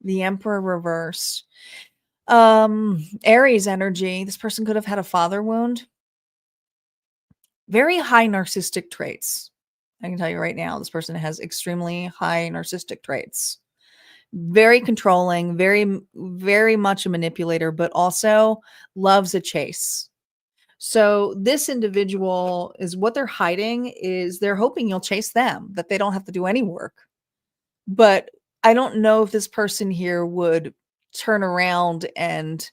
The Emperor reverse. Aries energy. This person could have had a father wound. Very high narcissistic traits. I can tell you right now, this person has extremely high narcissistic traits. Very controlling, very much a manipulator, but also loves a chase. So this individual is what they're hiding is they're hoping you'll chase them, that they don't have to do any work. But I don't know if this person here would turn around and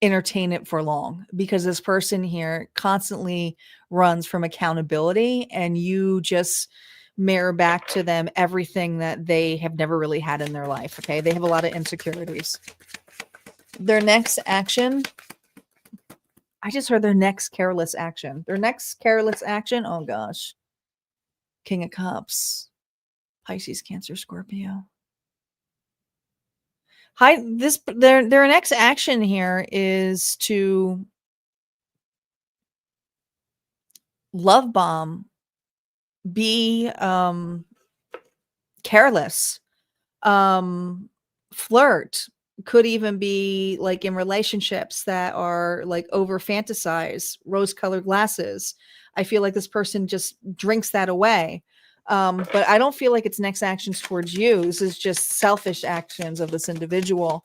entertain it for long, because this person here constantly runs from accountability, and you just mirror back to them everything that they have never really had in their life. Okay. They have a lot of insecurities. Their next action, I just heard their next careless action. Their next careless action. Oh gosh. King of Cups, Pisces, Cancer, Scorpio. Their next action here is to love bomb, be careless, flirt, could even be like in relationships that are like over fantasize, rose colored glasses. I feel like this person just drinks that away. But I don't feel like it's next actions towards you. This is just selfish actions of this individual.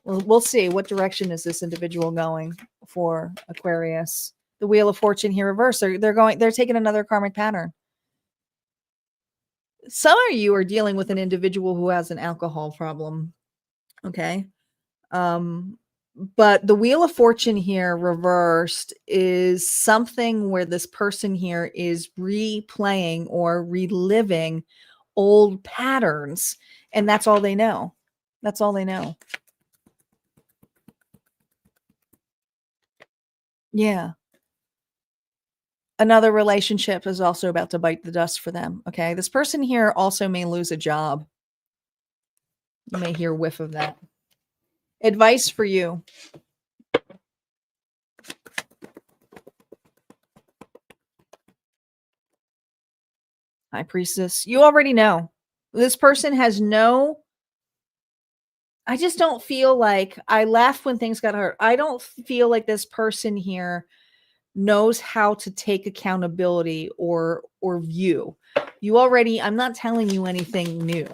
We'll see what direction is this individual going for Aquarius. The Wheel of Fortune here reverse. They're taking another karmic pattern. Some of you are dealing with an individual who has an alcohol problem. Okay. But the Wheel of Fortune here reversed is something where this person here is replaying or reliving old patterns, and that's all they know. That's all they know. Yeah. Another relationship is also about to bite the dust for them. Okay. This person here also may lose a job. You may hear a whiff of that. Advice for you. High Priestess. You already know. This person has I just don't feel like, I laughed when things got hurt. I don't feel like this person here knows how to take accountability or view. You already, I'm not telling you anything new.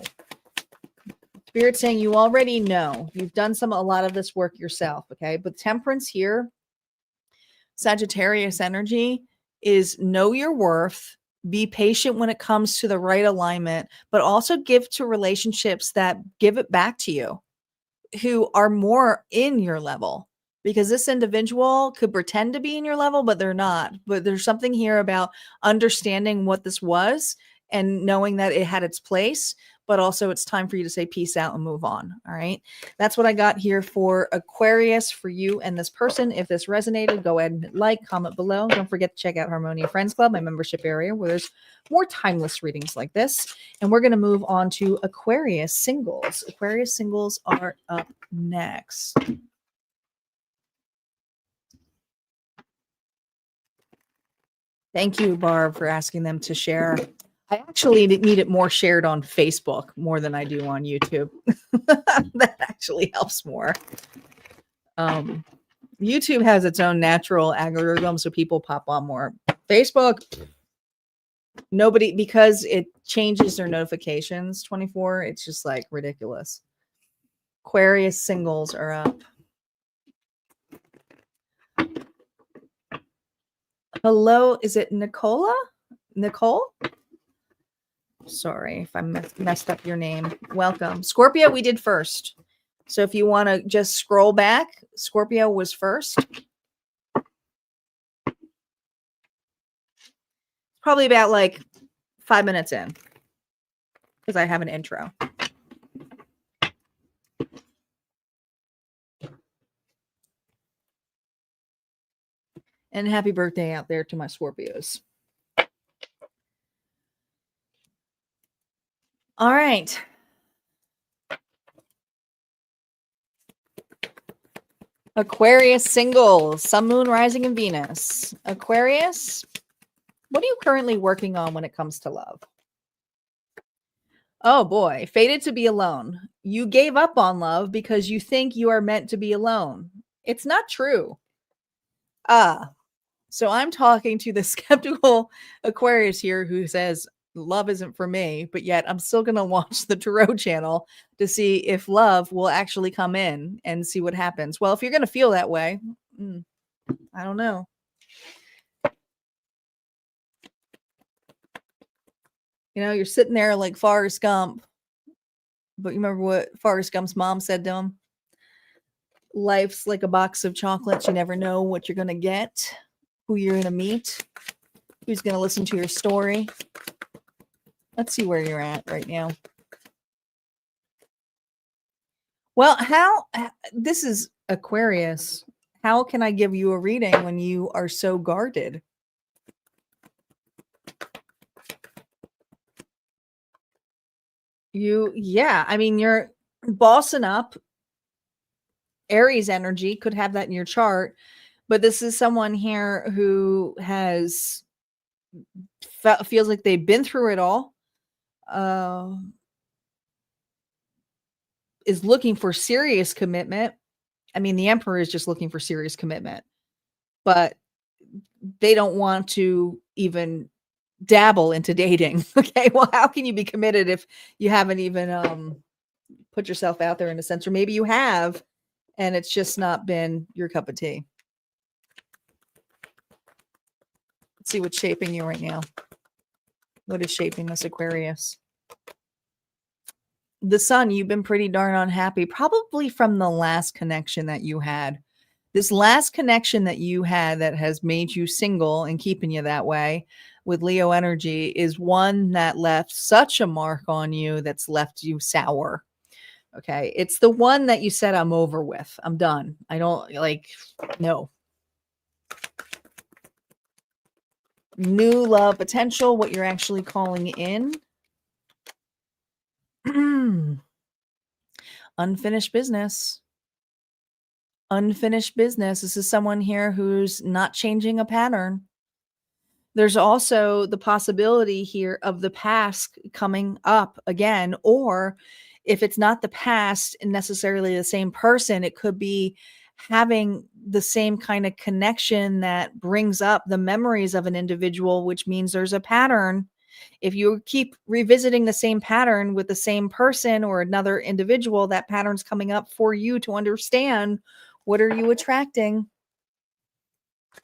Spirit saying you already know. You've done a lot of this work yourself, okay? But Temperance here, Sagittarius energy, is know your worth, be patient when it comes to the right alignment, but also give to relationships that give it back to you, who are more in your level, because this individual could pretend to be in your level, but they're not. But there's something here about understanding what this was and knowing that it had its place, but also it's time for you to say peace out and move on. All right. That's what I got here for Aquarius, for you and this person. If this resonated, go ahead and hit like, comment below. Don't forget to check out Harmonia Friends Club, my membership area, where there's more timeless readings like this. And we're going to move on to Aquarius Singles. Aquarius Singles are up next. Thank you, Barb, for asking them to share. I actually need it more shared on Facebook more than I do on YouTube. That actually helps more. YouTube has its own natural algorithm, so people pop on more. Facebook, nobody, because it changes their notifications 24. It's just like ridiculous. Aquarius Singles are up. Hello, is it Nicola? Nicole? Sorry if I messed up your name. Welcome. Scorpio, we did first. So if you want to just scroll back, Scorpio was first. Probably about like 5 minutes in, because I have an intro. And happy birthday out there to my Scorpios. All right. Aquarius Singles, Sun, Moon, Rising, and Venus. Aquarius, what are you currently working on when it comes to love? Oh boy, fated to be alone. You gave up on love because you think you are meant to be alone. It's not true. Ah, so I'm talking to the skeptical Aquarius here who says love isn't for me, but yet I'm still going to watch the Tarot channel to see if love will actually come in and see what happens. Well, if you're going to feel that way, I don't know. You know, you're sitting there like Forrest Gump, but you remember what Forrest Gump's mom said to him? Life's like a box of chocolates. You never know what you're going to get, who you're going to meet, who's going to listen to your story. Let's see where you're at right now. Well, this is Aquarius. How can I give you a reading when you are so guarded? I mean, you're bossing up. Aries energy could have that in your chart, but this is someone here who has feels like they've been through it all. Is looking for serious commitment. I mean, the Emperor is just looking for serious commitment, but they don't want to even dabble into dating. Okay, well, how can you be committed if you haven't even put yourself out there in a sense, or maybe you have, and it's just not been your cup of tea. Let's see what's shaping you right now. What is shaping this Aquarius? The Sun, you've been pretty darn unhappy, probably from the last connection that you had. This last connection that you had that has made you single and keeping you that way with Leo energy is one that left such a mark on you that's left you sour. Okay. It's the one that you said, I'm over with. I'm done. I don't no. New love potential, what you're actually calling in. Unfinished business. Unfinished business. This is someone here who's not changing a pattern. There's also the possibility here of the past coming up again, or if it's not the past and necessarily the same person, it could be having the same kind of connection that brings up the memories of an individual, which means there's a pattern. If you keep revisiting the same pattern with the same person or another individual, that pattern's coming up for you to understand. What are you attracting?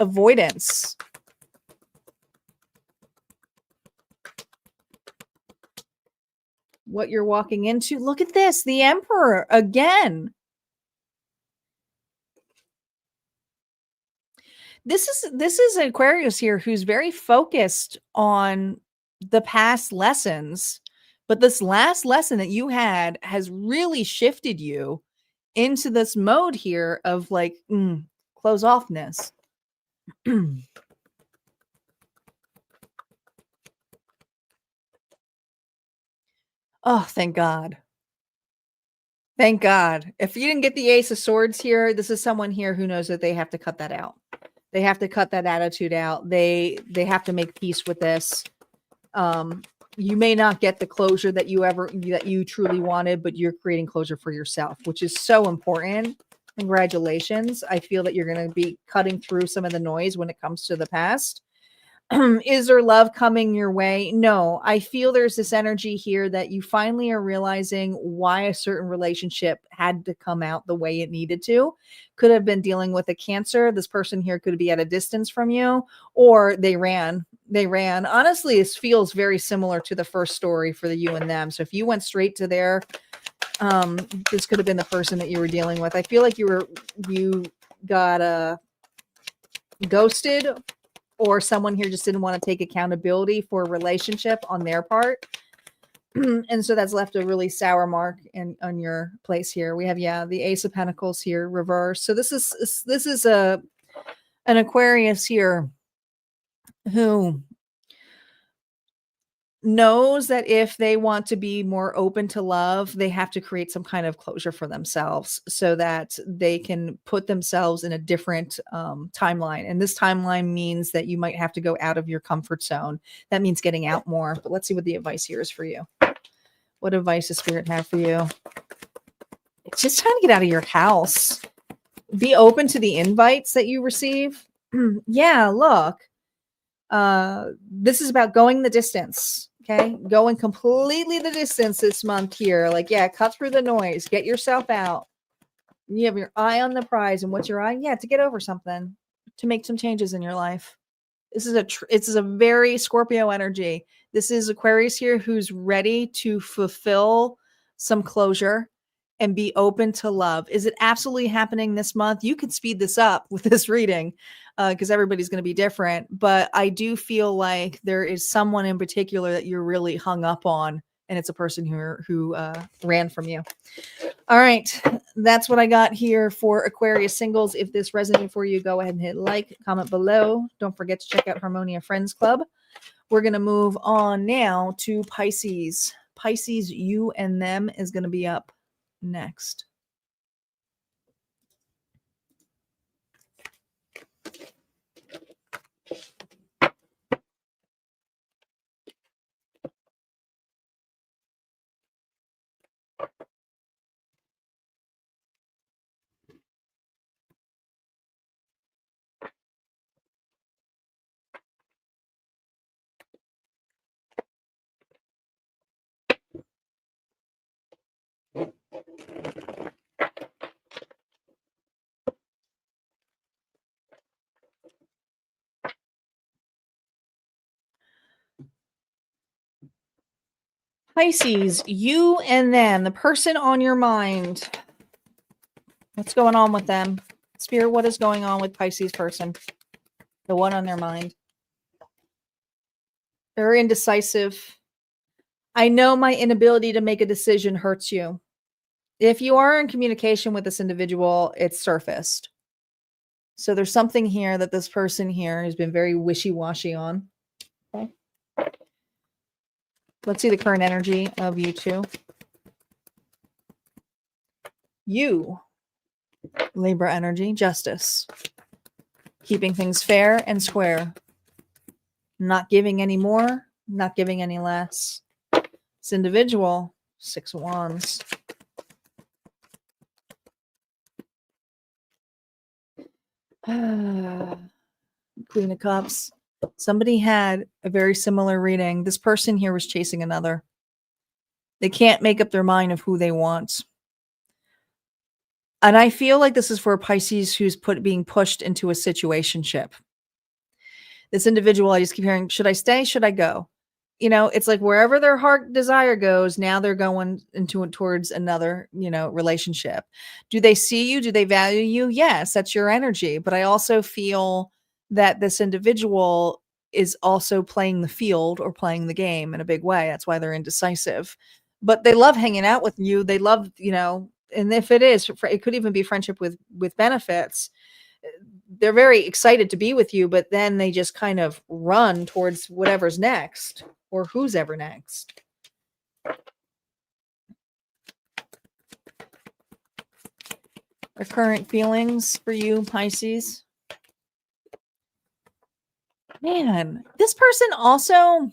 Avoidance. What you're walking into. Look at this, the Emperor again. This is Aquarius here who's very focused on the past lessons, but this last lesson that you had has really shifted you into this mode here of like close offness. Oh, thank God. Thank God. If you didn't get the Ace of Swords here, this is someone here who knows that they have to cut that out. They have to cut that attitude out. They have to make peace with this. You may not get the closure that you truly wanted, but you're creating closure for yourself, which is so important. Congratulations. I feel that you're going to be cutting through some of the noise when it comes to the past. Is there love coming your way? No, I feel there's this energy here that you finally are realizing why a certain relationship had to come out the way it needed to. Could have been dealing with a Cancer. This person here could be at a distance from you, or they ran. Honestly, this feels very similar to the first story for the you and them. So if you went straight to there, this could have been the person that you were dealing with. I feel like you got ghosted, or someone here just didn't want to take accountability for a relationship on their part. And so that's left a really sour mark on your place here. We have, the Ace of Pentacles here reverse. So this is an Aquarius here who knows that if they want to be more open to love, they have to create some kind of closure for themselves so that they can put themselves in a different timeline. And this timeline means that you might have to go out of your comfort zone. That means getting out more. But let's see what the advice here is for you. What advice does Spirit have for you? It's just time to get out of your house. Be open to the invites that you receive. Yeah, look. This is about going the distance. Okay. Going completely the distance this month here. Like, yeah, cut through the noise. Get yourself out. You have your eye on the prize. And what's your eye? Yeah, to get over something, to make some changes in your life. This is a very Scorpio energy. This is Aquarius here who's ready to fulfill some closure and be open to love. Is it absolutely happening this month? You could speed this up with this reading because everybody's going to be different. But I do feel like there is someone in particular that you're really hung up on, and it's a person who ran from you. All right, that's what I got here for Aquarius Singles. If this resonated for you, go ahead and hit like, comment below. Don't forget to check out Harmonia Friends Club. We're going to move on now to Pisces. Pisces, you and them is going to be up next. Pisces, you and them, the person on your mind. What's going on with them? Spirit, what is going on with Pisces person? The one on their mind. They're indecisive. I know my inability to make a decision hurts you. If you are in communication with this individual, it's surfaced. So there's something here that this person here has been very wishy-washy on. Okay. Let's see the current energy of you two. You, Libra energy, justice. Keeping things fair and square. Not giving any more, not giving any less. This individual, 6 of Wands. Queen of Cups. Somebody had a very similar reading. This person here was chasing another. They can't make up their mind of who they want. And I feel like this is for a Pisces who's being pushed into a situationship. This individual, I just keep hearing, should I stay? Should I go? You know, it's like wherever their heart desire goes, now they're going towards another, relationship. Do they see you? Do they value you? Yes, that's your energy. But I also feel that this individual is also playing the field or playing the game in a big way. That's why they're indecisive. But they love hanging out with you. They love, and if it is, it could even be friendship with benefits. They're very excited to be with you, but then they just kind of run towards whatever's next or who's ever next. Our current feelings for you, Pisces. Man, this person also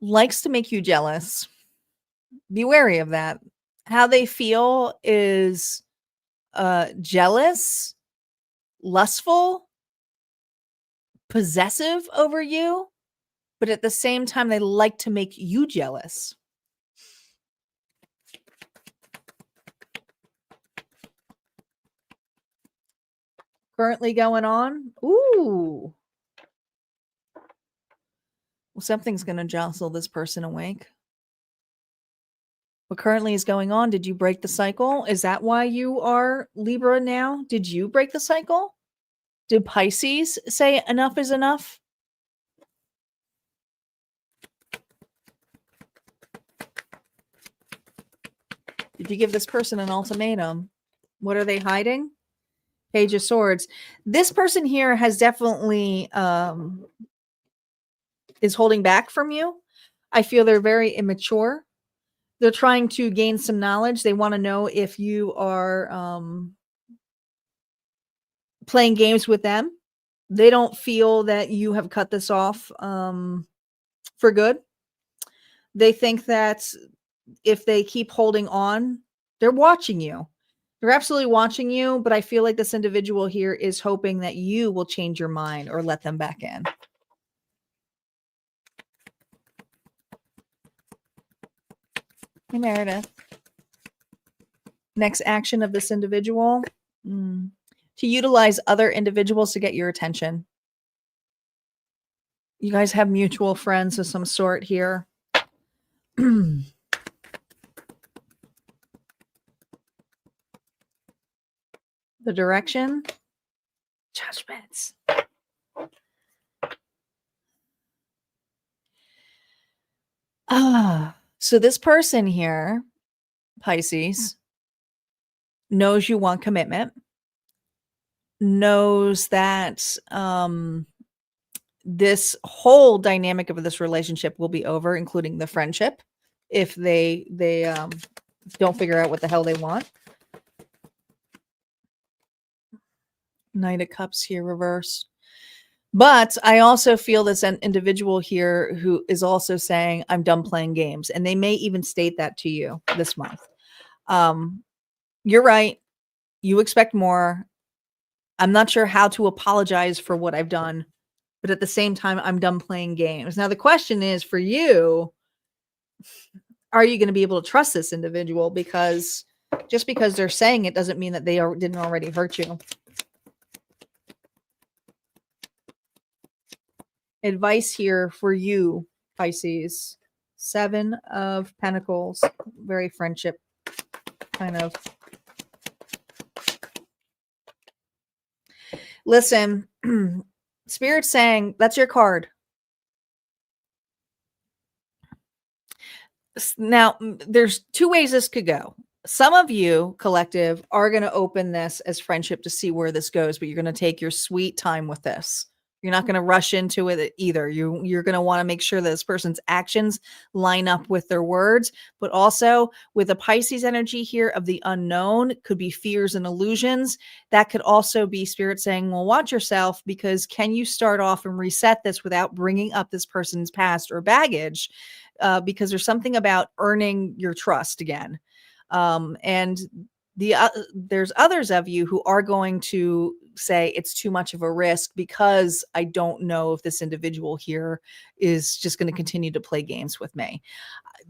likes to make you jealous. Be wary of that. How they feel is jealous, lustful, possessive over you, but at the same time, they like to make you jealous. Currently going on. Ooh. Well, something's going to jostle this person awake. What currently is going on? Did you break the cycle? Is that why you are Libra now? Did you break the cycle? Did Pisces say enough is enough? Did you give this person an ultimatum? What are they hiding? Page of Swords. This person here has definitely is holding back from you. I feel they're very immature. They're trying to gain some knowledge. They want to know if you are playing games with them. They don't feel that you have cut this off for good. They think that if they keep holding on, they're watching you. They're absolutely watching you, but I feel like this individual here is hoping that you will change your mind or let them back in. Hey, Meredith. Next action of this individual, to utilize other individuals to get your attention. You guys have mutual friends of some sort here. The direction, judgments. So this person here, Pisces, knows you want commitment, knows that this whole dynamic of this relationship will be over, including the friendship, if they don't figure out what the hell they want. Knight of Cups here reversed. But I also feel this an individual here who is also saying, I'm done playing games. And they may even state that to you this month. You're right. You expect more. I'm not sure how to apologize for what I've done. But at the same time, I'm done playing games. Now, the question is for you, are you going to be able to trust this individual? Because just because they're saying it doesn't mean that they didn't already hurt you. Advice here for you, Pisces. 7 of Pentacles. Very friendship kind of. Listen, Spirit's saying that's your card. Now, there's 2 ways this could go. Some of you, collective, are going to open this as friendship to see where this goes, but you're going to take your sweet time with this. You're not going to rush into it either. You're going to want to make sure that this person's actions line up with their words, but also with the Pisces energy here of the unknown, could be fears and illusions. That could also be Spirit saying, well, watch yourself, because can you start off and reset this without bringing up this person's past or baggage? Because there's something about earning your trust again. And there's others of you who are going to say it's too much of a risk because I don't know if this individual here is just going to continue to play games with me.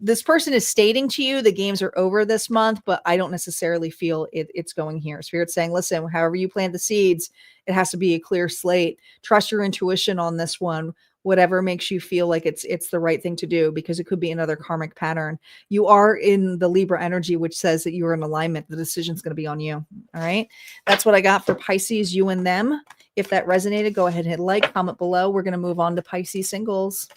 This person is stating to you the games are over this month, but I don't necessarily feel it's going here. Spirit's saying, listen, however you plant the seeds, it has to be a clear slate. Trust your intuition on this one. Whatever makes you feel like it's the right thing to do, because it could be another karmic pattern. You are in the Libra energy, which says that you are in alignment. The decision's going to be on you. All right. That's what I got for Pisces, you and them. If that resonated, go ahead and hit like, comment below. We're going to move on to Pisces Singles.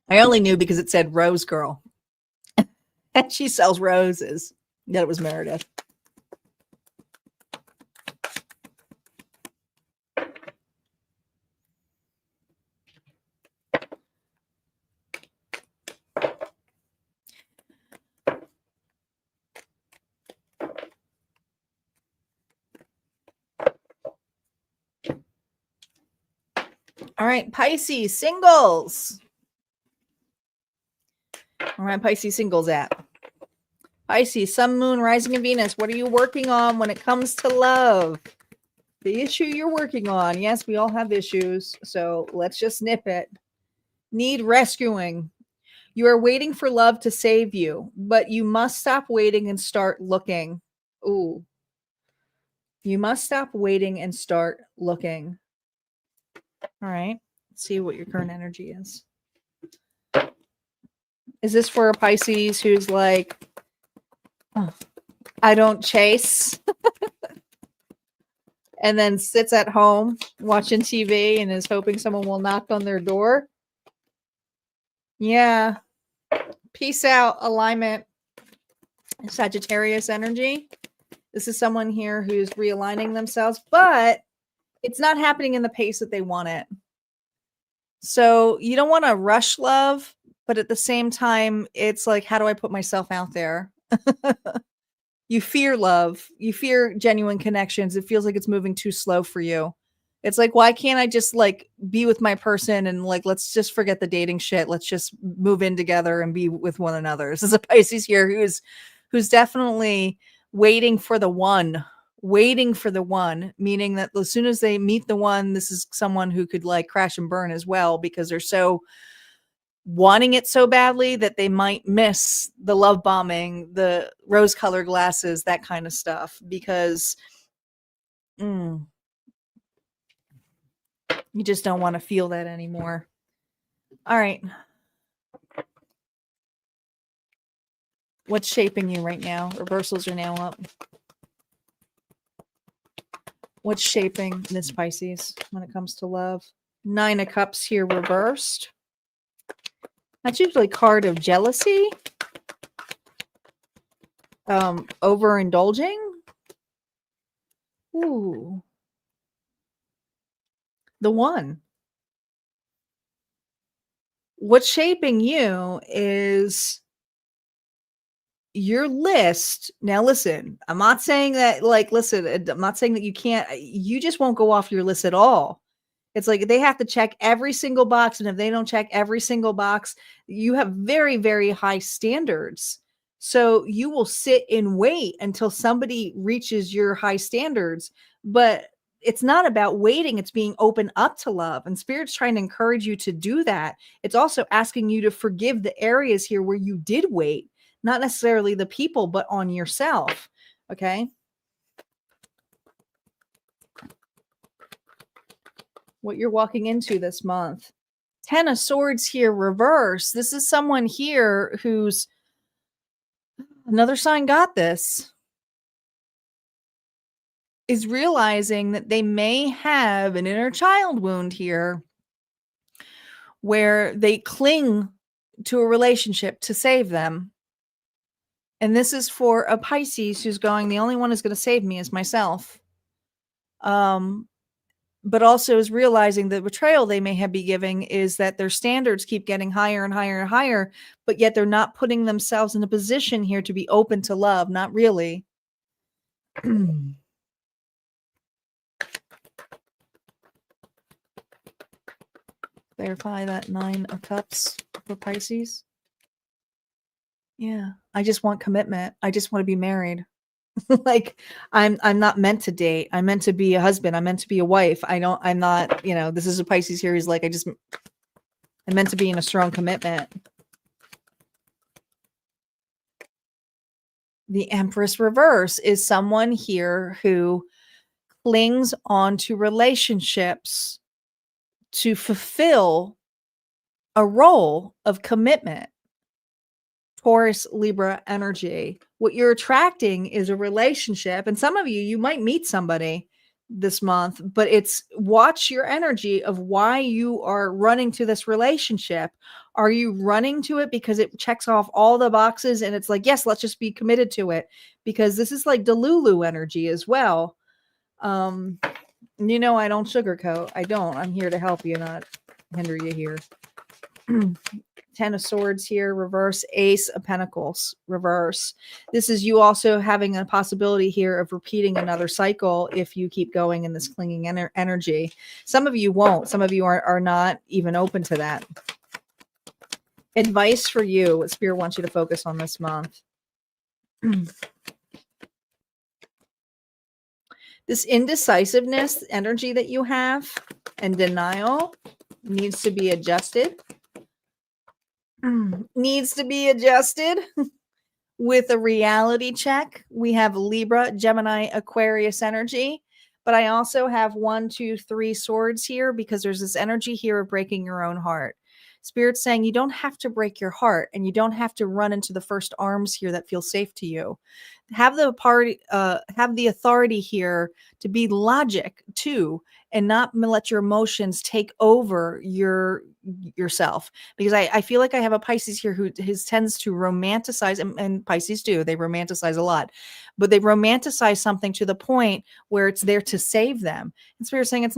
I only knew because it said Rose Girl. And she sells roses. That it was Meredith. All right, Pisces Singles. All right, Pisces Singles at. Pisces, Sun, Moon, Rising, and Venus. What are you working on when it comes to love? The issue you're working on. Yes, we all have issues, so let's just nip it. Need rescuing. You are waiting for love to save you, but you must stop waiting and start looking. Ooh. You must stop waiting and start looking. All right. Let's see what your current energy is. Is this for a Pisces who's like, oh, I don't chase and then sits at home watching TV and is hoping someone will knock on their door. Yeah. Peace out, alignment, Sagittarius energy. This is someone here who's realigning themselves, but it's not happening in the pace that they want it. So you don't want to rush love, but at the same time, it's like, how do I put myself out there? You fear love. You fear genuine connections. It feels like it's moving too slow for you. It's like, why can't I just like be with my person and like, let's just forget the dating shit. Let's just move in together and be with one another. This is a Pisces here who's definitely waiting for the one, meaning that as soon as they meet the one, this is someone who could like crash and burn as well, because they're so wanting it so badly that they might miss the love bombing, the rose colored glasses, that kind of stuff, because you just don't want to feel that anymore. All right. What's shaping you right now? Reversals are now up. What's shaping Miss Pisces when it comes to love? 9 of Cups here reversed. That's usually a card of jealousy. Overindulging. Ooh. The one. What's shaping you is your list. Now listen, I'm not saying that I'm not saying that you can't, you just won't go off your list at all. It's like they have to check every single box. And if they don't check every single box, you have very, very high standards. So you will sit and wait until somebody reaches your high standards. But it's not about waiting. It's being open up to love. And Spirit's trying to encourage you to do that. It's also asking you to forgive the areas here where you did wait, not necessarily the people, but on yourself. Okay. What you're walking into this month. 10 of Swords here reverse. This is someone here who's another sign got this, is realizing that they may have an inner child wound here where they cling to a relationship to save them. And this is for a Pisces who's going, the only one who's going to save me is myself. But also is realizing the betrayal they may have be giving is that their standards keep getting higher and higher and higher, but yet they're not putting themselves in a position here to be open to love. Not really. Clarify that 9 of Cups for Pisces. Yeah. I just want commitment. I just want to be married. Like I'm not meant to date. I'm meant to be a husband. I'm meant to be a wife. I'm not, this is a Pisces here. He's like, I'm meant to be in a strong commitment. The Empress reverse is someone here who clings on to relationships to fulfill a role of commitment. Taurus, Libra energy. What you're attracting is a relationship. And some of you might meet somebody this month, but it's watch your energy of why you are running to this relationship. Are you running to it because it checks off all the boxes and it's like, yes, let's just be committed to it? Because this is like Delulu energy as well. I don't sugarcoat. I don't. I'm here to help you, not hinder you here. 10 of Swords here, reverse. Ace of Pentacles, reverse. This is you also having a possibility here of repeating another cycle if you keep going in this clinging energy. Some of you won't. Some of you are not even open to that. Advice for you, what Spirit wants you to focus on this month. This indecisiveness energy that you have and denial needs to be adjusted. Needs to be adjusted with a reality check. We have Libra, Gemini, Aquarius energy, but I also have 1, 2, 3 swords here because there's this energy here of breaking your own heart. Spirit's saying you don't have to break your heart and you don't have to run into the first arms here that feel safe to you. have the authority here to be logic too, and not let your emotions take over yourself. Because I feel like I have a Pisces here who tends to romanticize, and Pisces do, they romanticize a lot, but they romanticize something to the point where it's there to save them. And Spirit's saying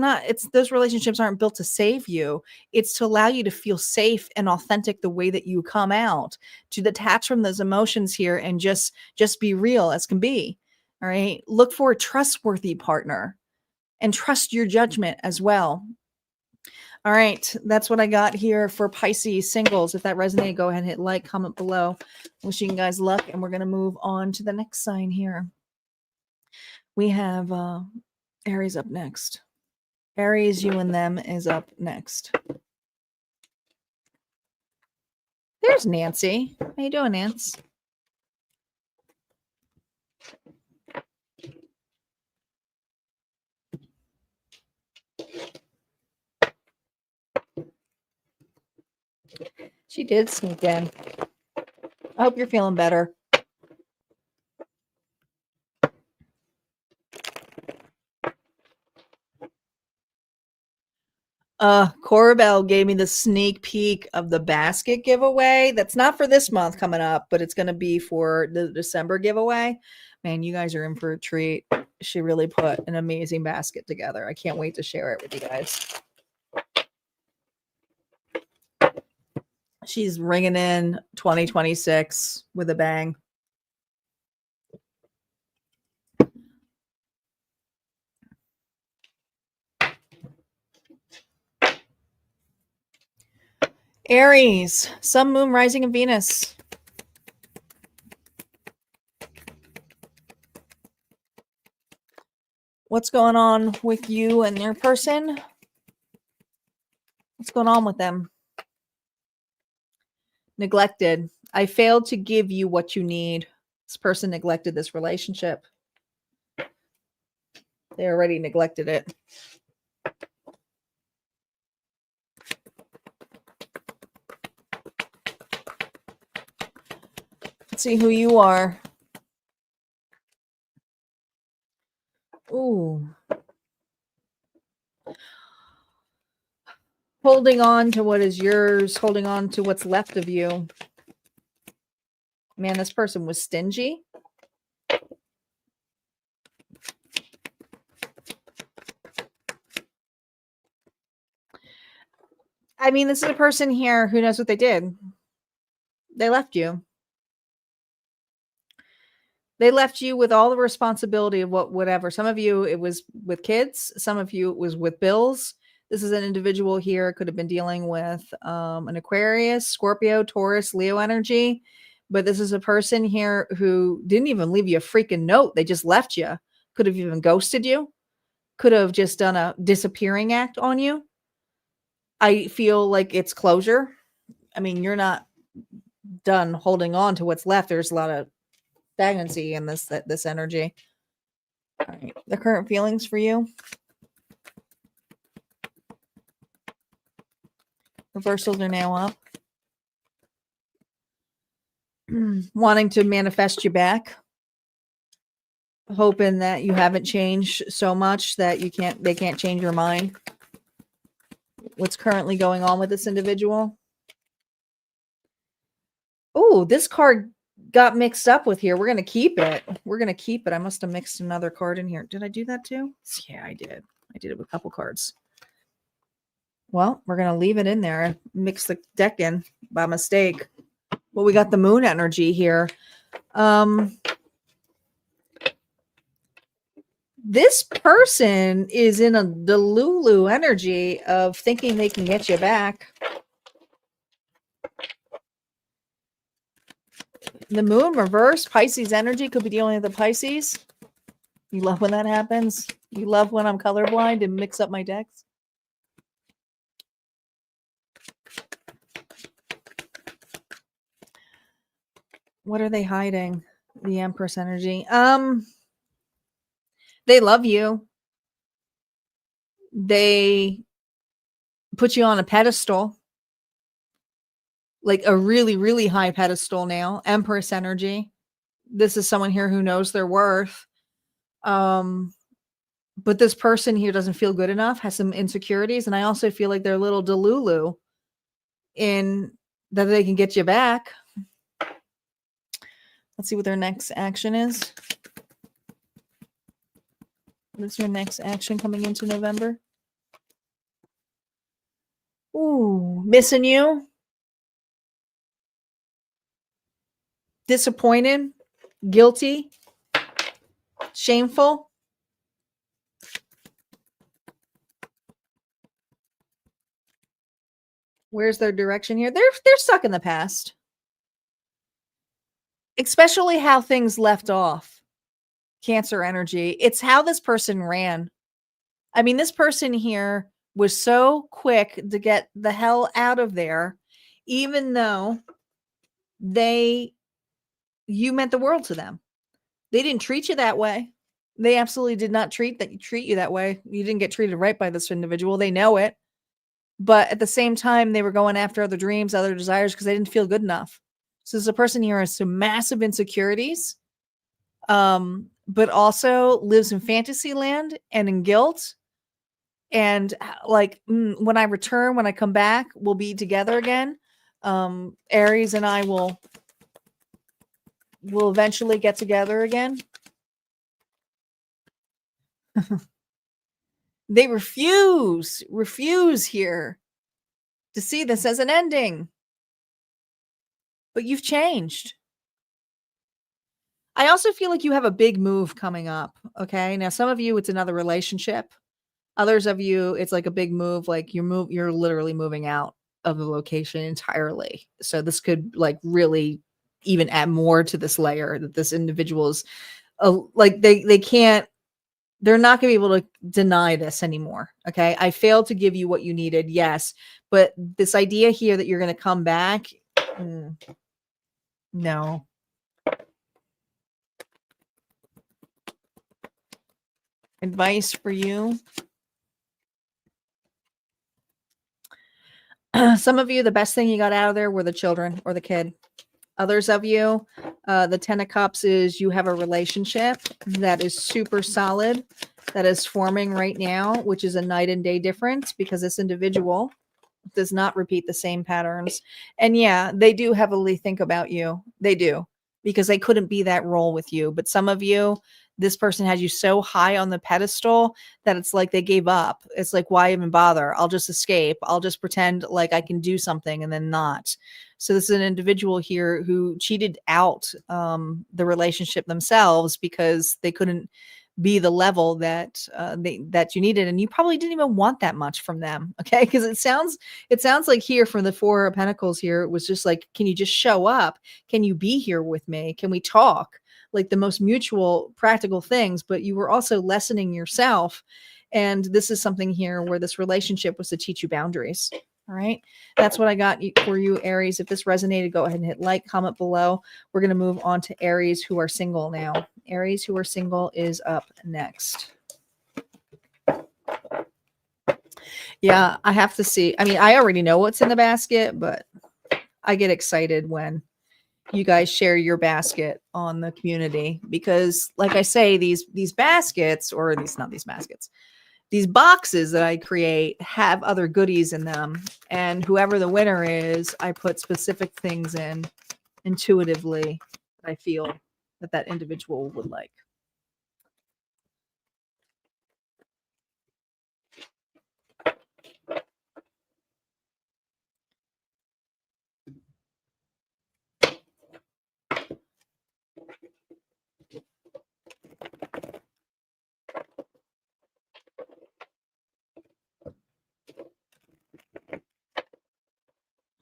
those relationships aren't built to save you. It's to allow you to feel safe and authentic the way that you come out, to detach from those emotions here and just be real as can be. All right. Look for a trustworthy partner and trust your judgment as well. All right. That's what I got here for Pisces singles. If that resonated, go ahead and hit like, comment below. Wishing you guys luck. And we're going to move on to the next sign here. We have Aries up next. Aries, you and them is up next. There's Nancy. How you doing, Nance? She did sneak in. I hope you're feeling better. Corbell gave me the sneak peek of the basket giveaway. That's not for this month coming up, but it's going to be for the December giveaway. Man, you guys are in for a treat. She really put an amazing basket together. I can't wait to share it with you guys. She's ringing in 2026 with a bang. Aries, Sun, Moon, Rising, and Venus. What's going on with you and your person? What's going on with them? Neglected. I failed to give you what you need. This person neglected this relationship. They already neglected it. Let's see who you are. Ooh. Holding on to what is yours, holding on to what's left of you. Man, this person was stingy. I mean, this is a person here who knows what they did. They left you. They left you with all the responsibility of whatever. Some of you, it was with kids. Some of you, it was with bills. This is an individual here, could have been dealing with an Aquarius, Scorpio, Taurus, Leo energy. But this is a person here who didn't even leave you a freaking note. They just left you. Could have even ghosted you. Could have just done a disappearing act on you. I feel like it's closure. I mean, you're not done holding on to what's left. There's a lot of stagnancy in this energy. All right, the current feelings for you. Reversals are now up. Wanting to manifest you back. Hoping that you haven't changed so much that they can't change your mind. What's currently going on with this individual? Oh, this card got mixed up with here. We're going to keep it. We're going to keep it. I must have mixed another card in here. Did I do that too? Yeah, I did. I did it with a couple cards. Well, we're going to leave it in there. Mix the deck in by mistake. Well, we got the moon energy here. This person is in a delulu energy of thinking they can get you back. The moon reverse, Pisces energy, could be dealing with the Pisces. You love when that happens. You love when I'm colorblind and mix up my decks. What are they hiding? The Empress energy. They love you. They put you on a pedestal. Like a really, really high pedestal now. Empress energy. This is someone here who knows their worth. But this person here doesn't feel good enough, has some insecurities. And I also feel like they're a little delulu in that they can get you back. Let's see what their next action is. What is your next action coming into November? Ooh, missing you. Disappointed. Guilty. Shameful. Where's their direction here? They're stuck in the past. Especially how things left off. Cancer energy. It's how this person ran. I mean, this person here was so quick to get the hell out of there, even though you meant the world to them. They didn't treat you that way. They absolutely did not treat you that way. You didn't get treated right by this individual. They know it. But at the same time, they were going after other dreams, other desires, because they didn't feel good enough. So there's a person here has some massive insecurities, but also lives in fantasy land and in guilt. And like when I return, when I come back, we'll be together again. Aries and I will eventually get together again. They refuse here to see this as an ending. But you've changed. I also feel like you have a big move coming up. Okay. Now, some of you, it's another relationship. Others of you, it's like a big move. Like you're literally moving out of the location entirely. So this could like really even add more to this layer that this individual is like they can't. They're not going to be able to deny this anymore. Okay. I failed to give you what you needed. Yes. But this idea here that you're going to come back. No. Advice for you. Some of you, the best thing you got out of there were the children or the kid. Others of you, the 10 of Cups is you have a relationship that is super solid, that is forming right now, which is a night and day difference because this individual does not repeat the same patterns. And yeah, they do heavily think about you. They do, because they couldn't be that role with you. But some of you, this person has you so high on the pedestal that it's like they gave up. It's like, why even bother? I'll just escape. I'll just pretend like I can do something and then not. So this is an individual here who cheated out the relationship themselves because they couldn't be the level that that you needed, and you probably didn't even want that much from them. Okay, because it sounds like here from the Four of Pentacles here, it was just like, can you just show up? Can you be here with me? Can we talk? Like the most mutual, practical things. But you were also lessening yourself, and this is something here where this relationship was to teach you boundaries. All right. That's what I got for you, Aries. If this resonated, go ahead and hit like, comment below. We're going to move on to Aries who are single now. Aries who are single is up next. Yeah, I have to see. I mean, I already know what's in the basket, but I get excited when you guys share your basket on the community because, like I say, these baskets, or not these baskets, these boxes that I create have other goodies in them. And whoever the winner is, I put specific things in intuitively that I feel that individual would like.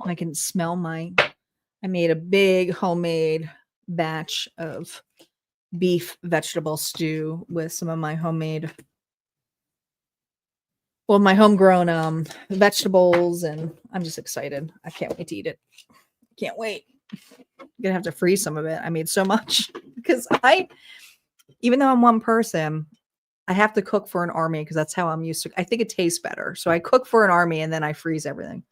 I can smell I made a big homemade batch of beef vegetable stew with some of my homemade, my homegrown vegetables, and I'm just excited. I can't wait to eat it. Can't wait. I'm gonna have to freeze some of it. I made so much because even though I'm one person, I have to cook for an army because that's how I'm used to. I think it tastes better. So I cook for an army and then I freeze everything.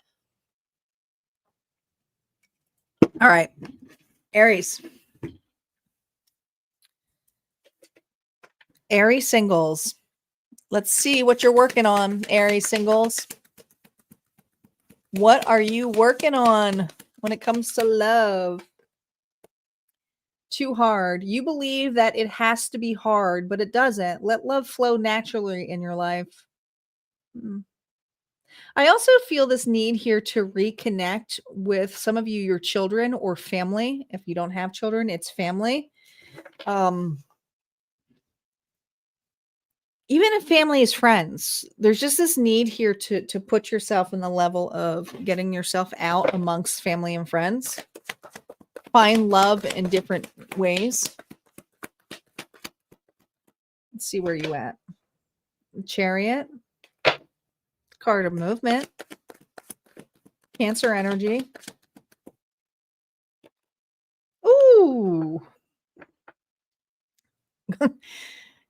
All right, Aries. Aries Singles. Let's see what you're working on, Aries Singles. What are you working on when it comes to love? Too hard. You believe that it has to be hard, but it doesn't. Let love flow naturally in your life. I also feel this need here to reconnect with some of you, your children or family. If you don't have children, it's family. Even if family is friends, there's just this need here to put yourself in the level of getting yourself out amongst family and friends. Find love in different ways. Let's see where you at. Chariot. Card of movement. Cancer energy. Ooh.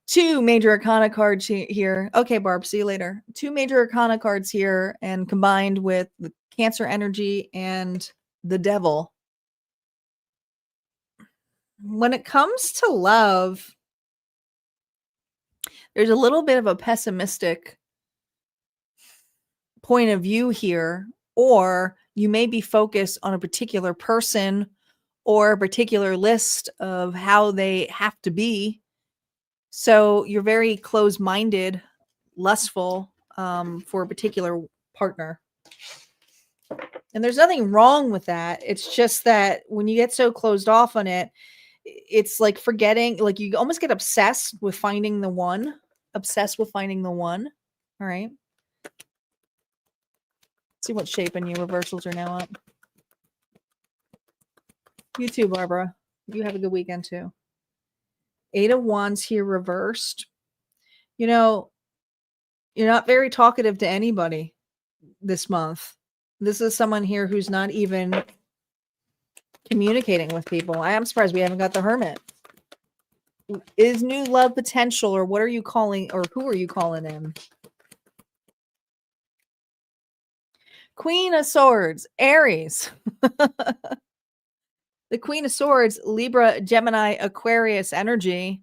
Two major arcana cards here. Okay, Barb, see you later. Two major arcana cards here, and combined with the Cancer energy and the Devil. When it comes to love, there's a little bit of a pessimistic point of view here, or you may be focused on a particular person or a particular list of how they have to be. So you're very closed-minded, lustful for a particular partner. And there's nothing wrong with that. It's just that when you get so closed off on it, it's like forgetting, like you almost get obsessed with finding the one. All right. See what shape in you. Reversals are now up. You too, Barbara. You have a good weekend too. 8 of Wands here reversed. You know, you're not very talkative to anybody this month. This is someone here who's not even communicating with people. I am surprised we haven't got the Hermit. Is new love potential, or what are you calling, or who are you calling in? Queen of Swords, Aries. The Queen of Swords, Libra, Gemini, Aquarius energy.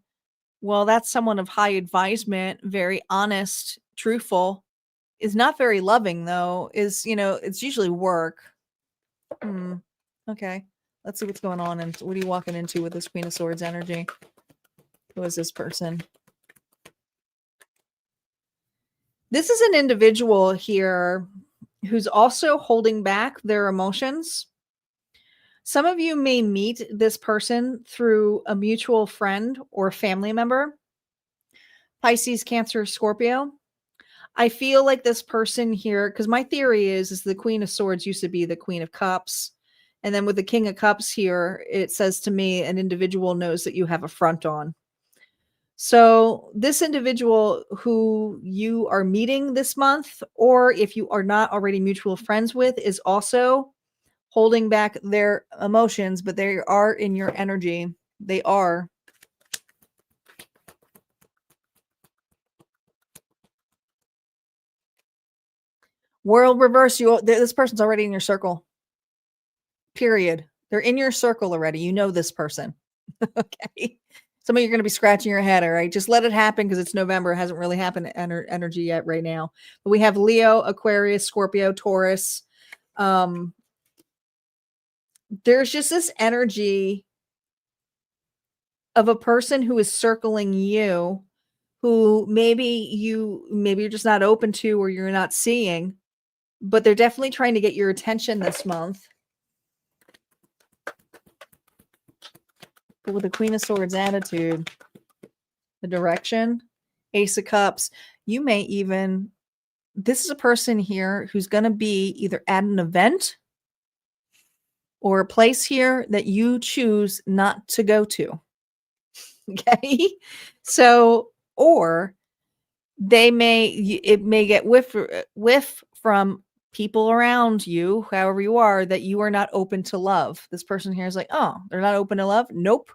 Well, that's someone of high advisement, very honest, truthful. Is not very loving, though. Is, it's usually work. Okay. Let's see what's going on and what are you walking into with this Queen of Swords energy? Who is this person? This is an individual here who's also holding back their emotions. Some of you may meet this person through a mutual friend or family member. Pisces, Cancer, Scorpio. I feel like this person here, because my theory is the Queen of Swords used to be the Queen of Cups. And then with the King of Cups here, it says to me, an individual knows that you have a front on. So this individual who you are meeting this month, or if you are not already mutual friends with, is also holding back their emotions, but they are in your energy. They are. World reverse. This person's already in your circle. Period. They're in your circle already. You know this person. Okay. Some of you are going to be scratching your head. All right. Just let it happen because it's November. It hasn't really happened energy yet right now. But we have Leo, Aquarius, Scorpio, Taurus. There's just this energy of a person who is circling you, who maybe you're just not open to, or you're not seeing, but they're definitely trying to get your attention this month. But with the Queen of Swords attitude, the direction, Ace of Cups, you may even, this is a person here who's going to be either at an event or a place here that you choose not to go to. Okay. So, or it may get whiff from people around you, however you are, that you are not open to love. This person here is like, oh, they're not open to love. Nope.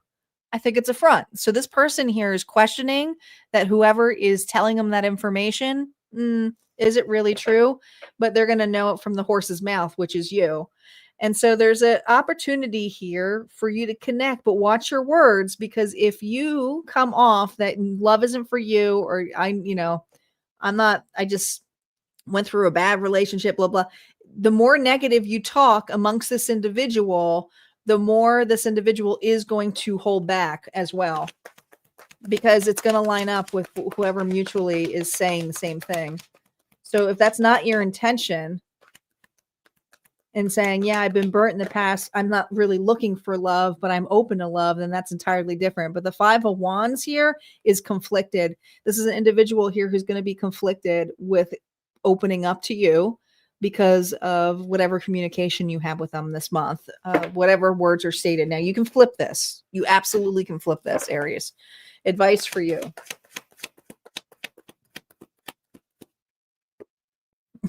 I think it's a front. So this person here is questioning that whoever is telling them that information, is it really true? But they're going to know it from the horse's mouth, which is you. And so there's an opportunity here for you to connect, but watch your words, because if you come off that love isn't for you, or I just went through a bad relationship, blah, blah. The more negative you talk amongst this individual, the more this individual is going to hold back as well, because it's going to line up with whoever mutually is saying the same thing. So if that's not your intention, and saying, yeah, I've been burnt in the past, I'm not really looking for love, but I'm open to love, then that's entirely different. But the Five of Wands here is conflicted. This is an individual here who's going to be conflicted with opening up to you because of whatever communication you have with them this month, whatever words are stated. Now, you can flip this. You absolutely can flip this, Aries. Advice for you.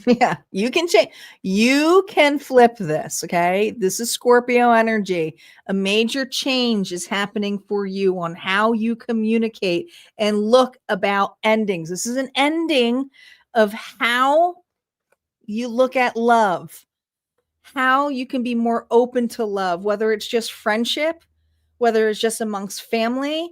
Yeah, you can change. You can flip this. Okay. This is Scorpio energy. A major change is happening for you on how you communicate and look about endings. This is an ending of how you look at love, how you can be more open to love, whether it's just friendship, whether it's just amongst family.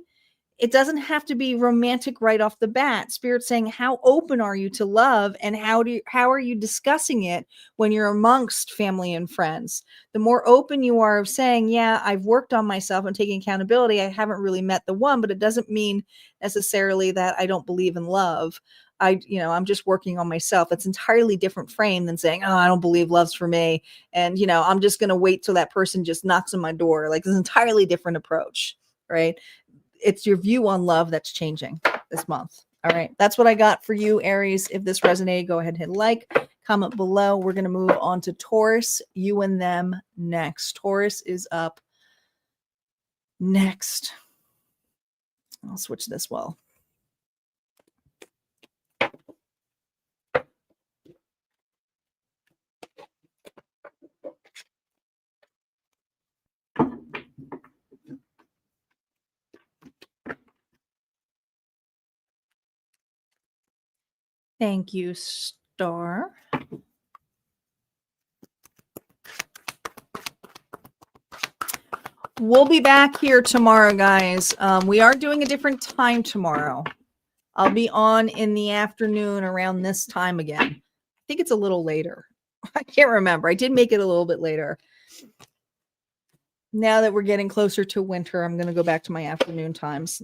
It doesn't have to be romantic right off the bat. Spirit's saying, how open are you to love, and how are you discussing it when you're amongst family and friends? The more open you are of saying, yeah, I've worked on myself and taking accountability. I haven't really met the one, but it doesn't mean necessarily that I don't believe in love. I'm just working on myself. It's entirely different frame than saying, oh, I don't believe love's for me. And, I'm just going to wait till that person just knocks on my door. Like, it's an entirely different approach, right? It's your view on love that's changing this month. All right. That's what I got for you, Aries. If this resonated, go ahead and hit like, comment below. We're going to move on to Taurus, you and them next. Taurus is up next. I'll switch this well. Thank you, Star. We'll be back here tomorrow, guys. We are doing a different time tomorrow. I'll be on in the afternoon around this time again. I think it's a little later. I can't remember. I did make it a little bit later. Now that we're getting closer to winter, I'm going to go back to my afternoon times.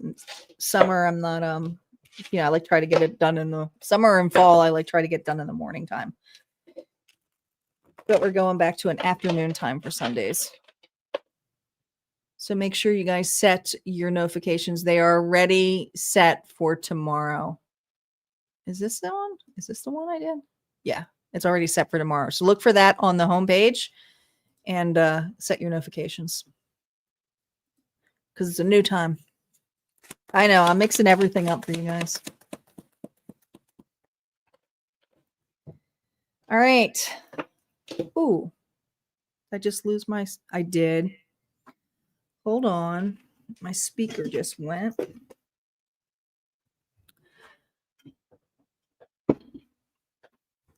Summer, I'm not, I like try to get it done in the summer and fall. I like try to get done in the morning time. But we're going back to an afternoon time for Sundays. So make sure you guys set your notifications. They are already set for tomorrow. Is this the one? Is this the one I did? Yeah, it's already set for tomorrow. So look for that on the homepage and set your notifications, because it's a new time. I know, I'm mixing everything up for you guys. All right. Ooh, I just lose my, I did. Hold on. My speaker just went.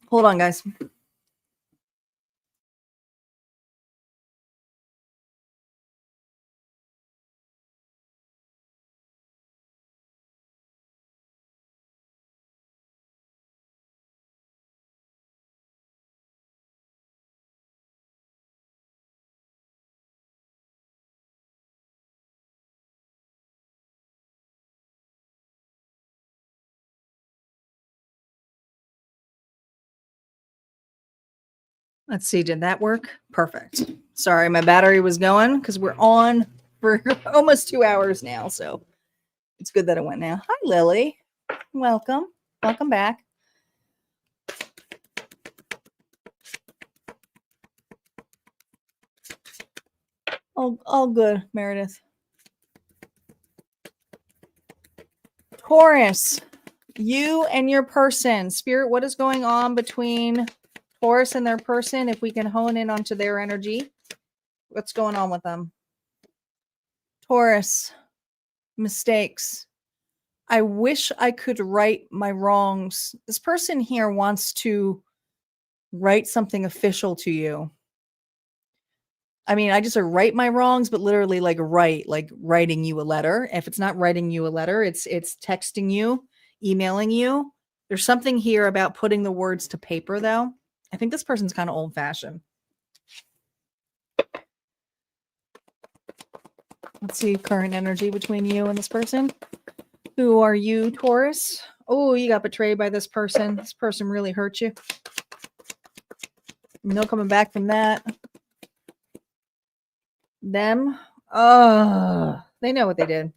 Hold on, guys. Let's see, did that work? Perfect. Sorry, my battery was going because we're on for almost 2 hours now. So it's good that it went now. Hi, Lily. Welcome. Welcome back. All good, Meredith. Taurus, you and your person. Spirit, what is going on between Taurus and their person? If we can hone in onto their energy, what's going on with them? Taurus, mistakes. I wish I could right my wrongs. This person here wants to write something official to you. I mean, I just say right my wrongs, but literally like writing you a letter. If it's not writing you a letter, it's texting you, emailing you. There's something here about putting the words to paper though. I think this person's kind of old fashioned. Let's see current energy between you and this person. Who are you, Taurus? Oh, you got betrayed by this person. This person really hurt you. No coming back from that. Them. Oh, they know what they did.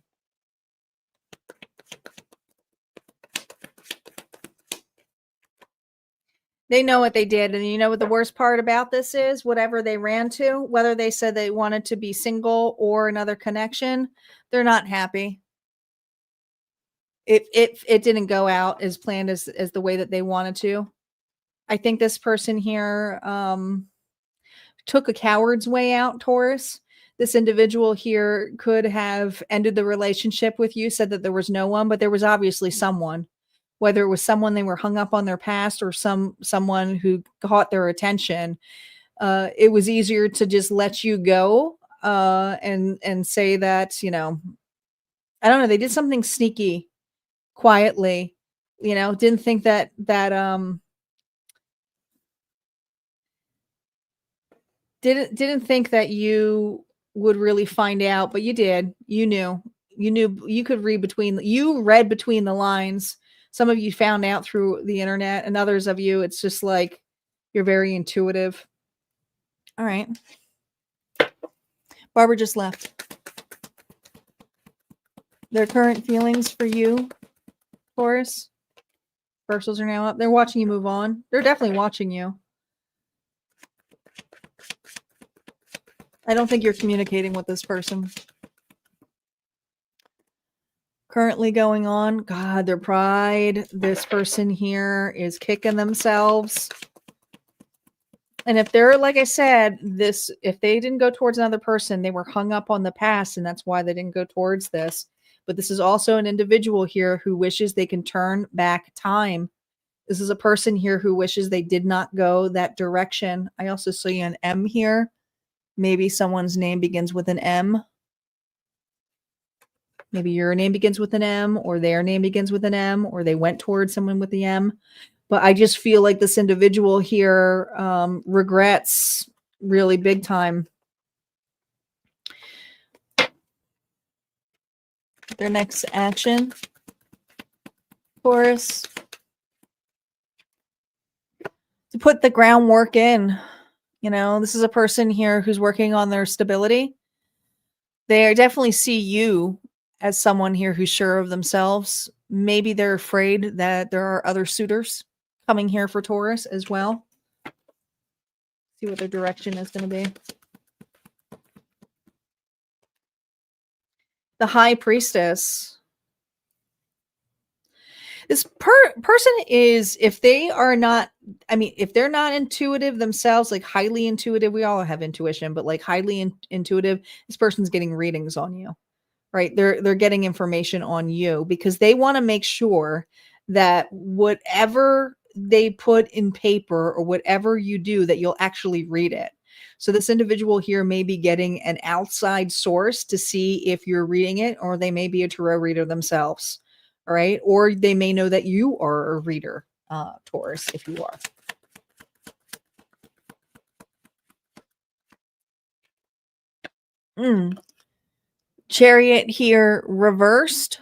They know what they did. And you know what the worst part about this is? Whatever they ran to, whether they said they wanted to be single or another connection, they're not happy. It didn't go out as planned as the way that they wanted to. I think this person here took a coward's way out, Taurus. This individual here could have ended the relationship with you, said that there was no one, but there was obviously someone. Whether it was someone they were hung up on their past or someone who caught their attention, it was easier to just let you go and say that, you know, I don't know, they did something sneaky, quietly, you know, didn't think that didn't think that you would really find out, but you did. You knew. You could read between the lines. Some of you found out through the internet, and others of you, it's just like you're very intuitive. All right. Barbara just left. Their current feelings for you, Taurus. Reversals are now up. They're watching you move on. They're definitely watching you. I don't think you're communicating with this person. Currently going on. God, their pride. This person here is kicking themselves. And if they're, like I said, if they didn't go towards another person, they were hung up on the past, and that's why they didn't go towards this. But this is also an individual here who wishes they can turn back time. This is a person here who wishes they did not go that direction. I also see an M here. Maybe someone's name begins with an M. Maybe your name begins with an M, or their name begins with an M, or they went towards someone with the M. But I just feel like this individual here regrets really big time. Their next action, Taurus, to put the groundwork in. You know, this is a person here who's working on their stability. They definitely see you as someone here who's sure of themselves. Maybe they're afraid that there are other suitors coming here for Taurus as well. See what their direction is going to be. The High Priestess. This person is, if they are not, I mean, if they're not intuitive themselves, like highly intuitive, we all have intuition, but like highly intuitive, this person's getting readings on you, right? They're getting information on you because they want to make sure that whatever they put in paper or whatever you do, that you'll actually read it. So this individual here may be getting an outside source to see if you're reading it, or they may be a tarot reader themselves. All right. Or they may know that you are a reader, Taurus, if you are. Chariot here reversed.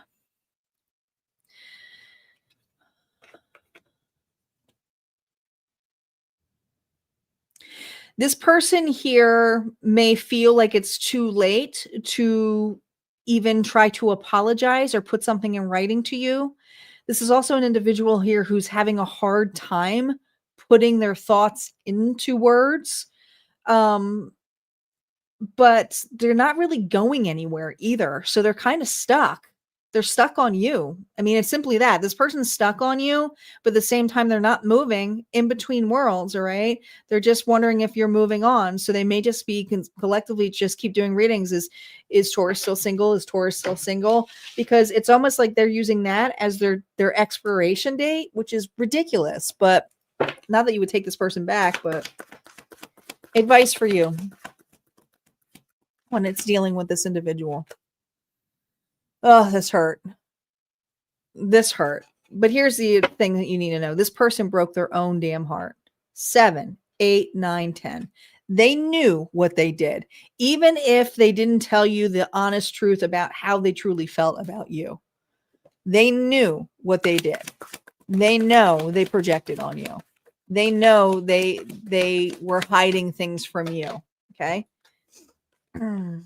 This person here may feel like it's too late to even try to apologize or put something in writing to you. This is also an individual here who's having a hard time putting their thoughts into words. But they're not really going anywhere either. So they're kind of stuck. They're stuck on you. I mean, it's simply that. This person's stuck on you, but at the same time, they're not moving in between worlds, all right? They're just wondering if you're moving on. So they may just be collectively just keep doing readings. Is Taurus still single? Is Taurus still single? Because it's almost like they're using that as their expiration date, which is ridiculous. But not that you would take this person back, but advice for you. when it's dealing with this individual. Oh, this hurt. This hurt. But here's the thing that you need to know. This person broke their own damn heart. 7, 8, 9, 10. They knew what they did, even if they didn't tell you the honest truth about how they truly felt about you. They knew what they did. They know they projected on you. They know they were hiding things from you. Okay. But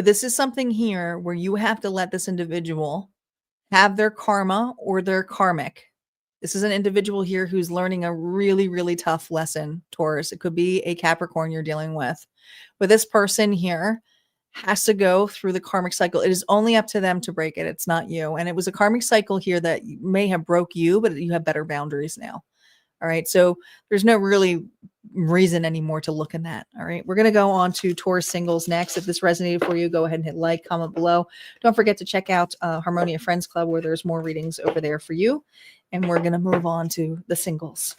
this is something here where you have to let this individual have their karma or their karmic. This is an individual here who's learning a really, really tough lesson, Taurus. It could be a Capricorn you're dealing with. But this person here has to go through the karmic cycle. It is only up to them to break it. It's not you. And it was a karmic cycle here that may have broke you, but you have better boundaries now. All right. So there's no really reason anymore to look in that. All right. We're going to go on to Taurus Singles next. If this resonated for you, go ahead and hit like, comment below. Don't forget to check out Harmonia Friends Club, where there's more readings over there for you. And we're going to move on to the singles.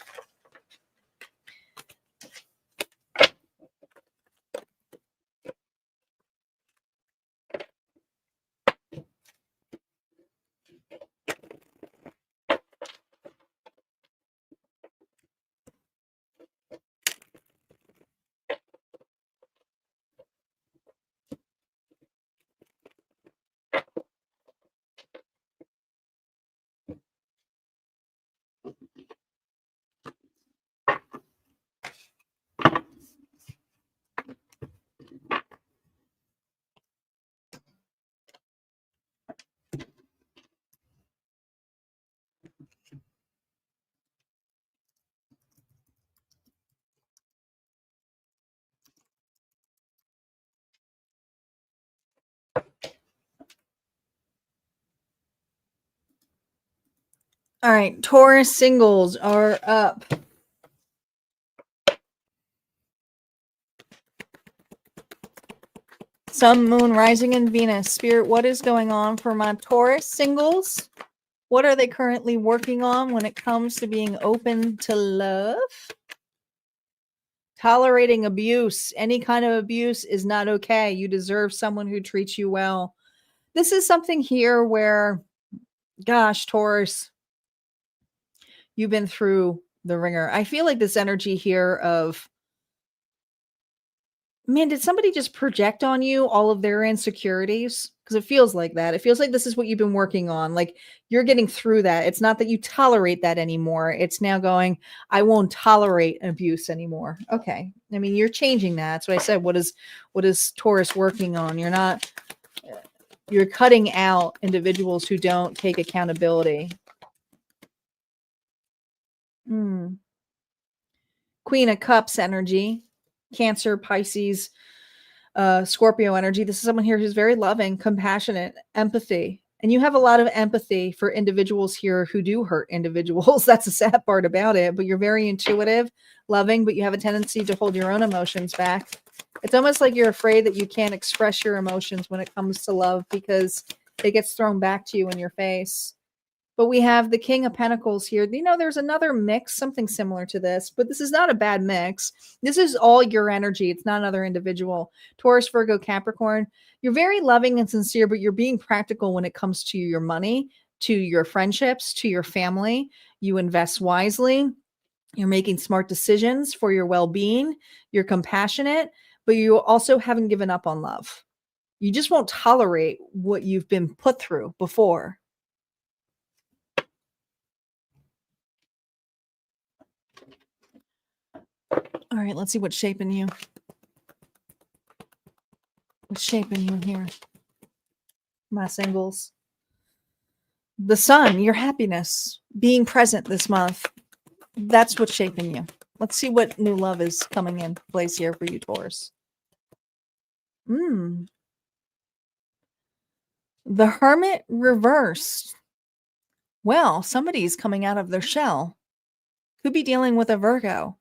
All right, Taurus Singles are up. Sun, Moon, Rising, and Venus. Spirit, what is going on for my Taurus Singles? What are they currently working on when it comes to being open to love? Tolerating abuse. Any kind of abuse is not okay. You deserve someone who treats you well. This is something here where, gosh, Taurus, you've been through the ringer. I feel like this energy here of, man, did somebody just project on you all of their insecurities? Because it feels like that. It feels like this is what you've been working on. Like you're getting through that. It's not that you tolerate that anymore. It's now going, I won't tolerate abuse anymore. Okay. I mean, you're changing that. That's what I said. What is Taurus working on? You're cutting out individuals who don't take accountability. Queen of Cups energy. Cancer, Pisces, Scorpio energy. This is someone here who's very loving, compassionate, empathy. And you have a lot of empathy for individuals here who do hurt individuals. That's the sad part about it. But you're very intuitive, loving, but you have a tendency to hold your own emotions back. It's almost like you're afraid that you can't express your emotions when it comes to love because it gets thrown back to you in your face. But we have the King of Pentacles here. You know, there's another mix, something similar to this, but this is not a bad mix. This is all your energy. It's not another individual. Taurus, Virgo, Capricorn. You're very loving and sincere, but you're being practical when it comes to your money, to your friendships, to your family. You invest wisely. You're making smart decisions for your well-being. You're compassionate, but you also haven't given up on love. You just won't tolerate what you've been put through before. All right, let's see what's shaping you. What's shaping you here? My singles. The sun, your happiness, being present this month. That's what's shaping you. Let's see what new love is coming in place here for you, Taurus. The Hermit reversed. Well, somebody's coming out of their shell. Could be dealing with a Virgo.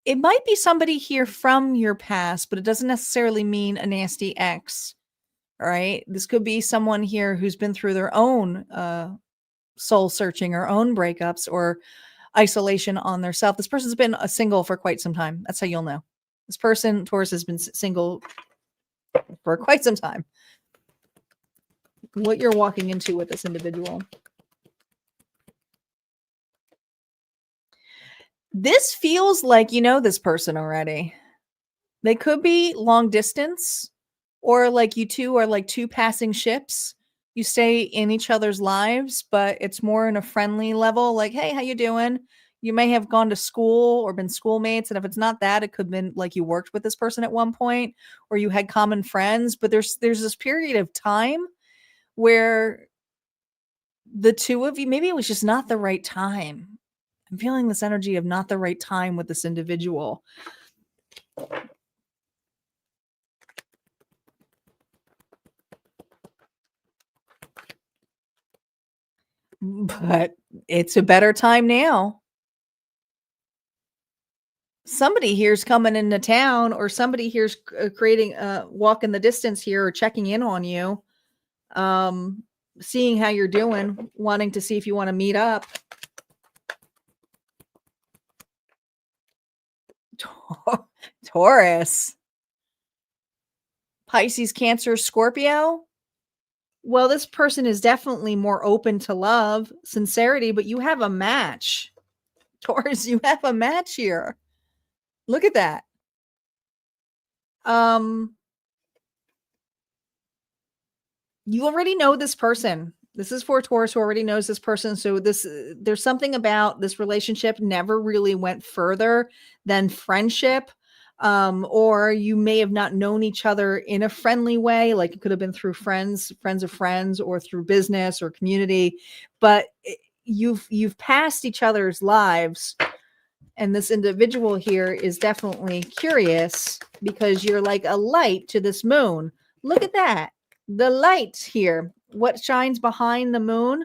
It might be somebody here from your past, but it doesn't necessarily mean a nasty ex. All right. This could be someone here who's been through their own soul searching or own breakups or isolation on their self. This person's been a single for quite some time. That's how you'll know. This person, Taurus, has been single for quite some time. What you're walking into with this individual. This feels like you know this person already. They could be long distance, or like you two are like two passing ships. You stay in each other's lives, but it's more in a friendly level. Like, hey, how you doing? You may have gone to school or been schoolmates, and if it's not that, it could have been like you worked with this person at one point, or you had common friends. But there's this period of time where the two of you, maybe it was just not the right time. I'm feeling this energy of not the right time with this individual. But it's a better time now. Somebody here's coming into town, or somebody here's creating walking the distance here, or checking in on you, seeing how you're doing, wanting to see if you want to meet up. Taurus, Pisces, Cancer, Scorpio. Well, this person is definitely more open to love, sincerity, but you have a match. Taurus, you have a match here. Look at that. You already know this person. This is for Taurus who already knows this person. So there's something about this relationship never really went further than friendship. Or you may have not known each other in a friendly way. Like it could have been through friends of friends, or through business or community, but you've passed each other's lives. And this individual here is definitely curious, because you're like a light to this moon. Look at that. The light here. What shines behind the moon?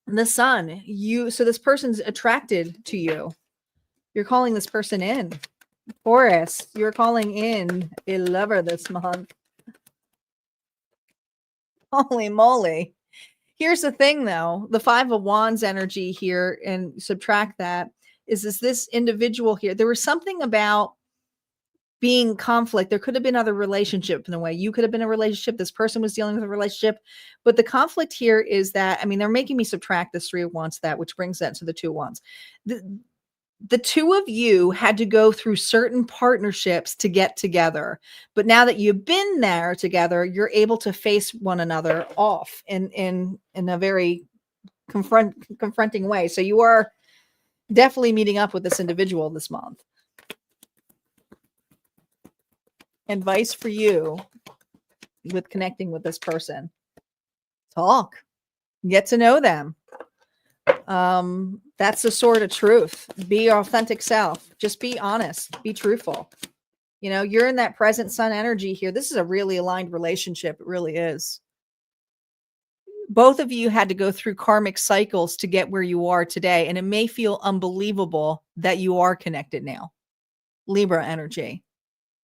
The sun. So this person's attracted to you. You're calling this person in. Taurus, you're calling in a lover this month. Holy moly. Here's the thing though, the 5 of Wands energy here, and subtract that, is this individual here. There was something about being conflict. There could have been other relationship in a way. You could have been a relationship. This person was dealing with a relationship. But the conflict here is that, I mean, they're making me subtract this 3 of Wands, that, which brings that to the 2 of Wands. The two of you had to go through certain partnerships to get together. But now that you've been there together, you're able to face one another off in a very confronting way. So you are definitely meeting up with this individual this month. Advice for you with connecting with this person: talk, get to know them. That's the sort of truth. Be your authentic self. Just be honest, be truthful. You know, you're in that present sun energy here. This is a really aligned relationship. It really is. Both of you had to go through karmic cycles to get where you are today. And it may feel unbelievable that you are connected now. Libra energy.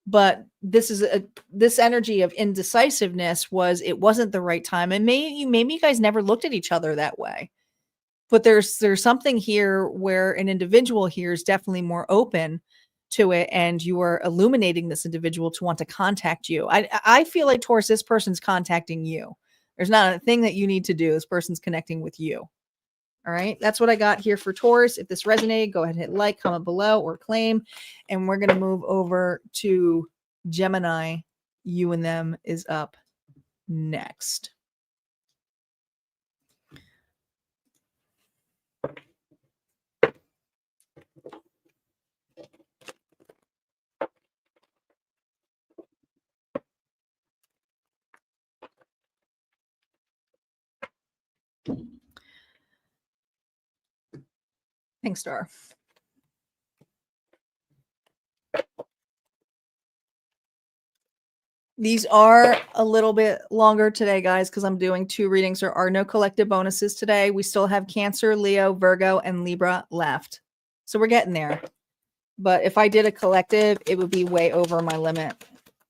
But this energy of indecisiveness it wasn't the right time. And maybe you guys never looked at each other that way. But there's something here where an individual here is definitely more open to it, and you are illuminating this individual to want to contact you. I feel like, Taurus, this person's contacting you. There's not a thing that you need to do. This person's connecting with you. All right. That's what I got here for Taurus. If this resonated, go ahead and hit like, comment below, or claim. And we're going to move over to Gemini. You and them is up next. Pink star. These are a little bit longer today, guys, because I'm doing 2 readings. There are no collective bonuses today. We still have Cancer, Leo, Virgo, and Libra left. So we're getting there. But if I did a collective, it would be way over my limit.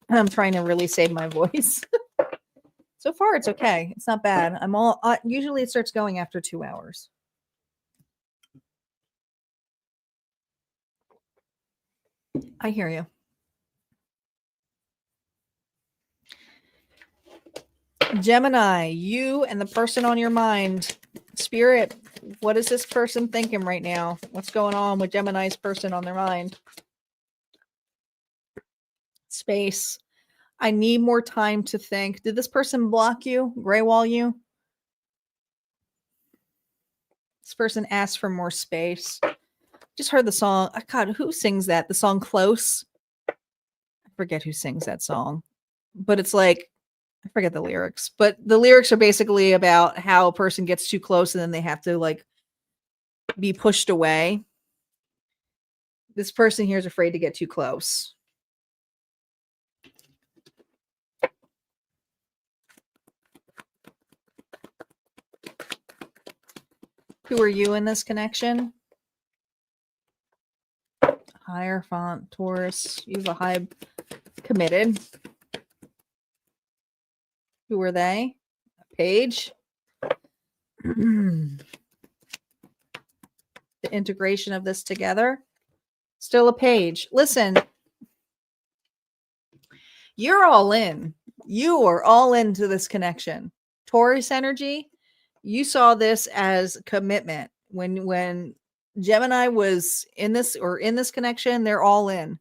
I'm trying to really save my voice. So far, it's okay. It's not bad. Usually it starts going after 2 hours. I hear you. Gemini, you and the person on your mind. Spirit, what is this person thinking right now? What's going on with Gemini's person on their mind? Space. I need more time to think. Did this person block you? Gray wall you? This person asked for more space. Just heard the song. God, who sings that? The song Close? I forget who sings that song. But it's like, I forget the lyrics. But the lyrics are basically about how a person gets too close and then they have to like be pushed away. This person here is afraid to get too close. Who are you in this connection? Hierophant, Taurus. You have a high committed. Who are they? A page. The integration of this together. Still a page. Listen, you're all in. You are all into this connection. Taurus energy. You saw this as commitment. When Gemini was in this connection, they're all in.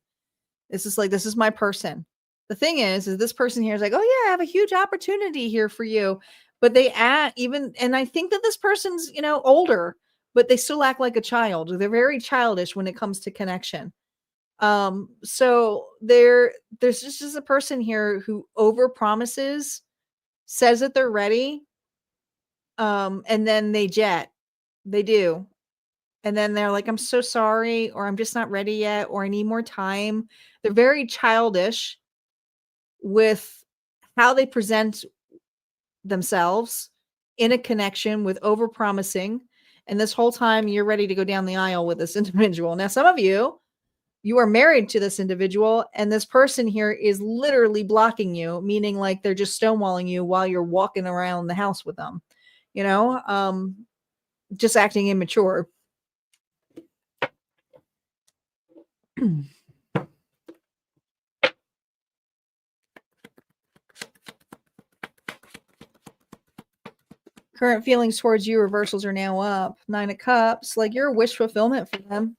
This is like, this is my person. The thing is this person here is like, oh yeah, I have a huge opportunity here for you. But they act even, and I think that this person's, older, but they still act like a child. They're very childish when it comes to connection. So there's just a person here who over promises, says that they're ready, and then they do. And then they're like, I'm so sorry, or I'm just not ready yet, or I need more time. They're very childish with how they present themselves in a connection with over promising. And this whole time you're ready to go down the aisle with this individual. Now, some of you are married to this individual, and this person here is literally blocking you, meaning like they're just stonewalling you while you're walking around the house with them, just acting immature. Current feelings towards you, reversals are now up. 9 of Cups, like you're a wish fulfillment for them.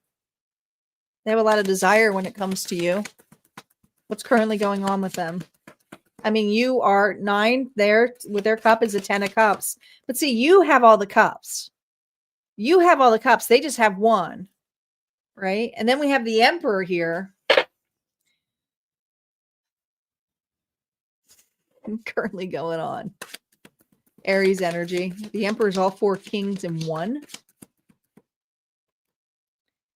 They have a lot of desire when it comes to you. What's currently going on with them? I mean, you are 9 there with their cup is a 10 of Cups. But see, you have all the cups. You have all the cups. They just have one, right? And then we have the Emperor here. Currently going on. Aries energy. The Emperor is all 4 kings in one.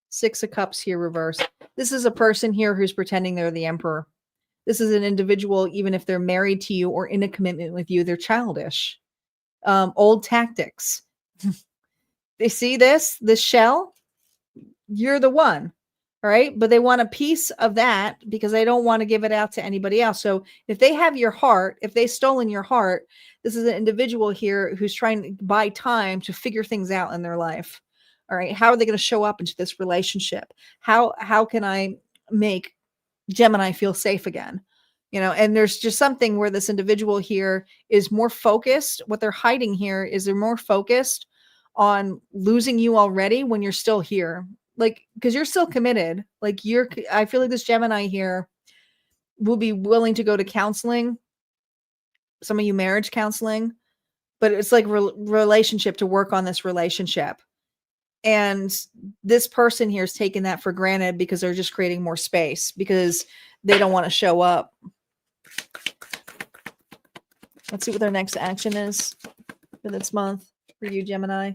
6 of Cups here reversed. This is a person here who's pretending they're the Emperor. This is an individual, even if they're married to you or in a commitment with you, they're childish. Old tactics. They see this shell. You're the one. All right. But they want a piece of that because they don't want to give it out to anybody else. So if they have your heart, if they've stolen your heart, this is an individual here who's trying to buy time to figure things out in their life. All right. How are they going to show up into this relationship? How can I make Gemini feel safe again? And there's just something where this individual here is more focused. What they're hiding here is they're more focused on losing you already when you're still here. Like, because you're still committed. Like I feel like this Gemini here will be willing to go to counseling. Some of you marriage counseling, but it's like relationship to work on this relationship. And this person here is taking that for granted because they're just creating more space because they don't want to show up. Let's see what their next action is for this month for you, Gemini.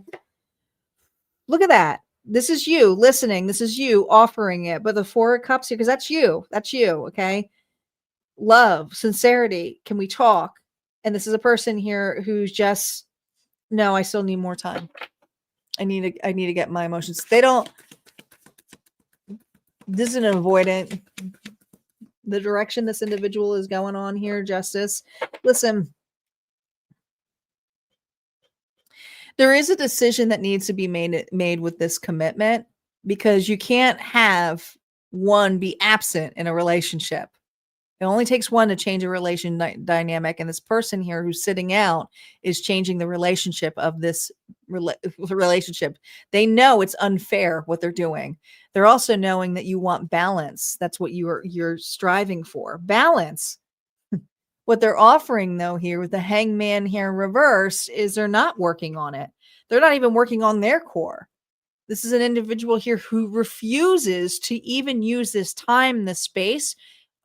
Look at that. This is you listening. This is you offering it. But the 4 of Cups here, because that's you. That's you. Okay. Love, sincerity. Can we talk? And this is a person here who's just, no, I still need more time. I need to get my emotions. This is an avoidant. The direction this individual is going on here, Justice. Listen, there is a decision that needs to be made with this commitment because you can't have one be absent in a relationship. It only takes one to change a dynamic. And this person here who's sitting out is changing the relationship of this relationship. They know it's unfair what they're doing. They're also knowing that you want balance. That's what you're striving for. Balance. What they're offering, though, here with the hangman here in reverse is they're not working on it. They're not even working on their core. This is an individual here who refuses to even use this time, this space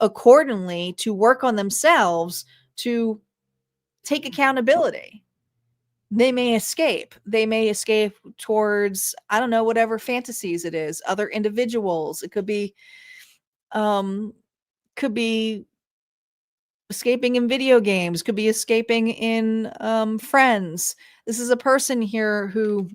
accordingly to work on themselves, to take accountability. They may escape. They may escape towards, I don't know, whatever fantasies it is, other individuals. It could be escaping in video games, could be escaping in friends. This is a person here who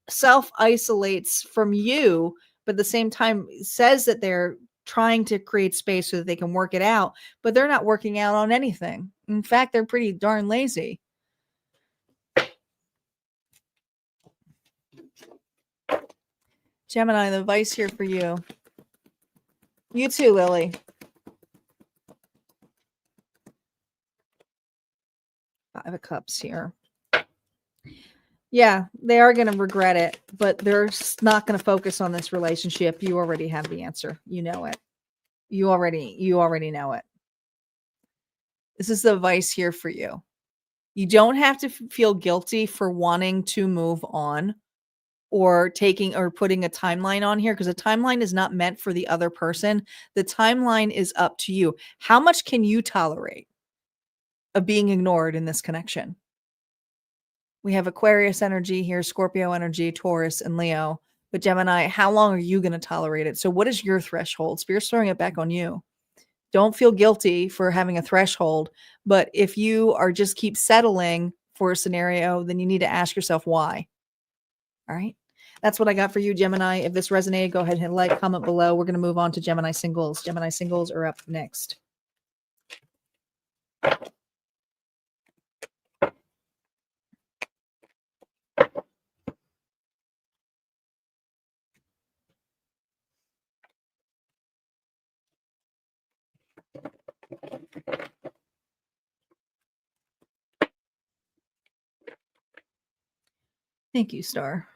self-isolates from you, but at the same time says that they're trying to create space so that they can work it out, but they're not working out on anything. In fact, they're pretty darn lazy. Gemini, the advice here for you. You too, Lily. Five of Cups here. Yeah, they are going to regret it, but they're not going to focus on this relationship. You already have the answer. You know it. You already know it. This is the advice here for you. You don't have to feel guilty for wanting to move on or taking or putting a timeline on here, because a timeline is not meant for the other person. The timeline is up to you. How much can you tolerate of being ignored in this connection? We have Aquarius energy here, Scorpio energy, Taurus, and Leo. But Gemini, how long are you going to tolerate it? So what is your threshold? Spirit's throwing it back on you. Don't feel guilty for having a threshold. But if you are just keep settling for a scenario, then you need to ask yourself why. All right. That's what I got for you, Gemini. If this resonated, go ahead and hit like, comment below. We're going to move on to Gemini Singles. Gemini Singles are up next. Thank you, Star.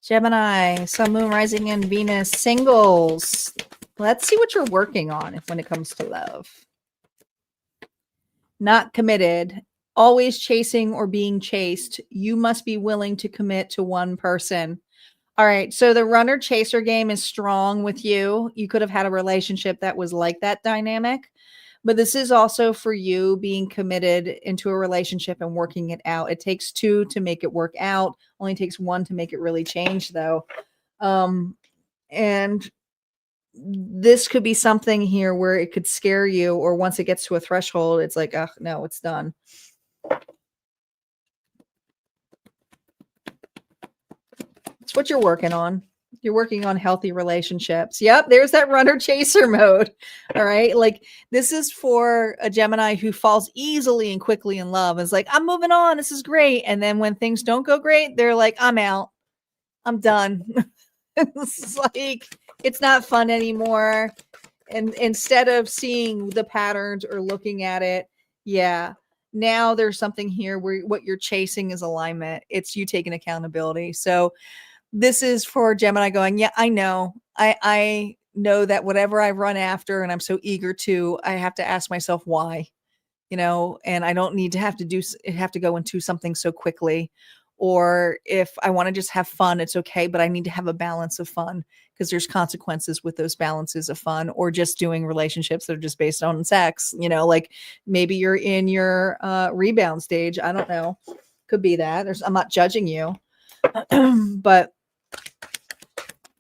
Gemini, Sun, Moon, Rising, and Venus Singles. Let's see what you're working on when it comes to love. Not committed, always chasing or being chased. You must be willing to commit to one person. All right. So the runner chaser game is strong with you. You could have had a relationship that was like that dynamic, but this is also for you being committed into a relationship and working it out. It takes two to make it work out. Only takes one to make it really change, though. And this could be something here where it could scare you, or once it gets to a threshold, it's like, oh, no, it's done. It's what you're working on. You're working on healthy relationships. Yep, there's that runner chaser mode. All right. Like, this is for a Gemini who falls easily and quickly in love. It's like, I'm moving on. This is great. And then when things don't go great, they're like, I'm out. I'm done. It's like, it's not fun anymore. And instead of seeing the patterns or looking at it, yeah, now there's something here where what you're chasing is alignment. It's you taking accountability. So this is for Gemini going, yeah, I know. I know that whatever I run after and I'm so eager to, I have to ask myself why, and I don't need to have to go into something so quickly. Or if I want to just have fun, it's okay, but I need to have a balance of fun, because there's consequences with those balances of fun, or just doing relationships that are just based on sex, like maybe you're in your rebound stage. I don't know. Could be that. I'm not judging you, but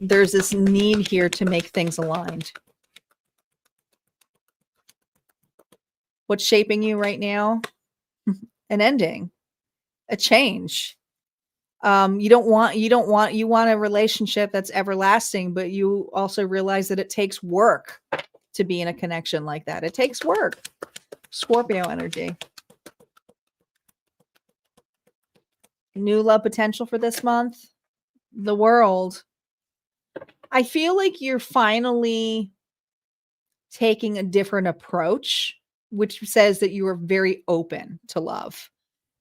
there's this need here to make things aligned. What's shaping you right now? An ending, a change. You want a relationship that's everlasting, but you also realize that it takes work to be in a connection like that. It takes work. Scorpio energy. New love potential for this month. The World. I feel like you're finally taking a different approach, which says that you are very open to love.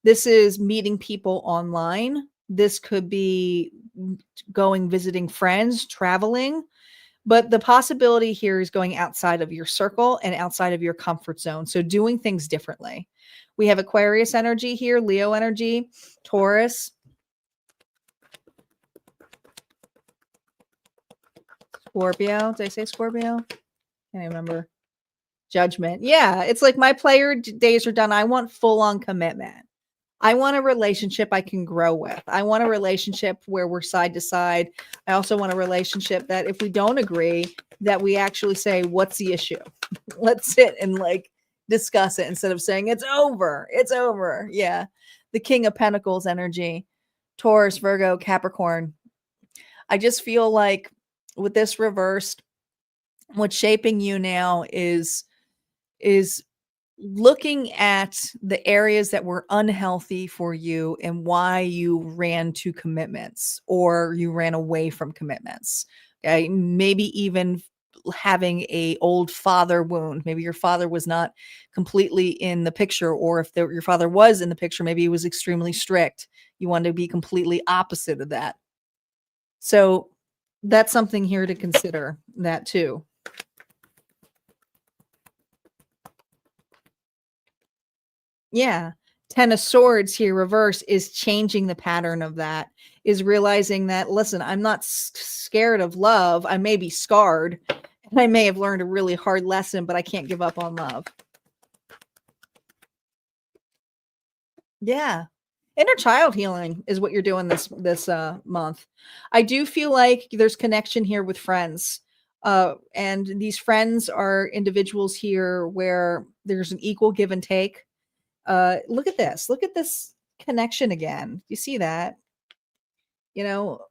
This is meeting people online. This could be going visiting friends, traveling. But the possibility here is going outside of your circle and outside of your comfort zone. So doing things differently. We have Aquarius energy here, Leo energy, Taurus, Scorpio. Did I say Scorpio? Can't remember. Judgment. Yeah, it's like my player days are done. I want full-on commitment. I want a relationship I can grow with. I want a relationship where we're side to side. I also want a relationship that if we don't agree, that we actually say, what's the issue? Let's sit and like discuss it instead of saying it's over. It's over. Yeah. The King of Pentacles energy, Taurus, Virgo, Capricorn. I just feel like with this reversed, what's shaping you now is looking at the areas that were unhealthy for you and why you ran to commitments or you ran away from commitments. Okay. Maybe even having a old father wound. Maybe your father was not completely in the picture, or if your father was in the picture, maybe he was extremely strict. You wanted to be completely opposite of that. So that's something here to consider, that too. Yeah. 10 of Swords here, reverse, is changing the pattern of that, is realizing that, listen, I'm not scared of love. I may be scarred, and I may have learned a really hard lesson, but I can't give up on love. Yeah. Inner child healing is what you're doing this month. I do feel like there's connection here with friends. And these friends are individuals here where there's an equal give and take. Look at this. Look at this connection again. You see that? You know,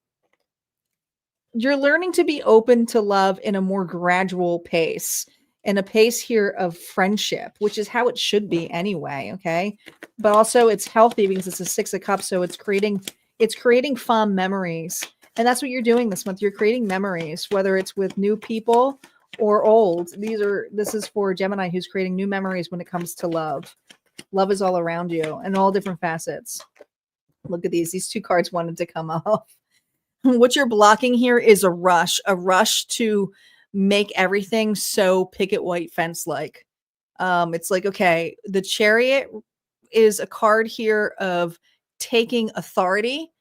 you're learning to be open to love in a more gradual pace, and a pace here of friendship, which is how it should be anyway. Okay. But also it's healthy because it's a 6 of Cups. So it's creating fond memories. And that's what you're doing this month. You're creating memories, whether it's with new people or old. This is for Gemini, who's creating new memories when it comes to love. Love is all around you in all different facets. Look at these. These two cards wanted to come off. What you're blocking here is a rush to make everything so picket white fence like. It's like, okay, the Chariot is a card here of taking authority,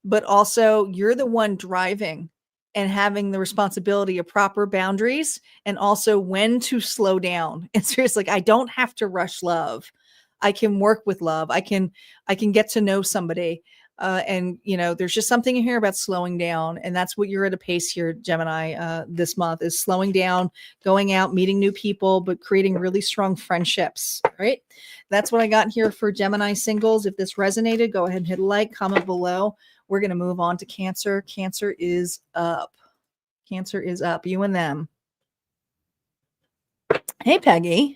but also you're the one driving and having the responsibility of proper boundaries and also when to slow down. It's just like, I don't have to rush love. I can work with love. I can get to know somebody. And there's just something in here about slowing down, and that's what you're at a pace here, Gemini, this month, is slowing down, going out, meeting new people, but creating really strong friendships. Right? That's what I got here for Gemini singles. If this resonated, go ahead and hit like, comment below. We're going to move on to Cancer. Cancer is up. Cancer is up. You and them. Hey, Peggy.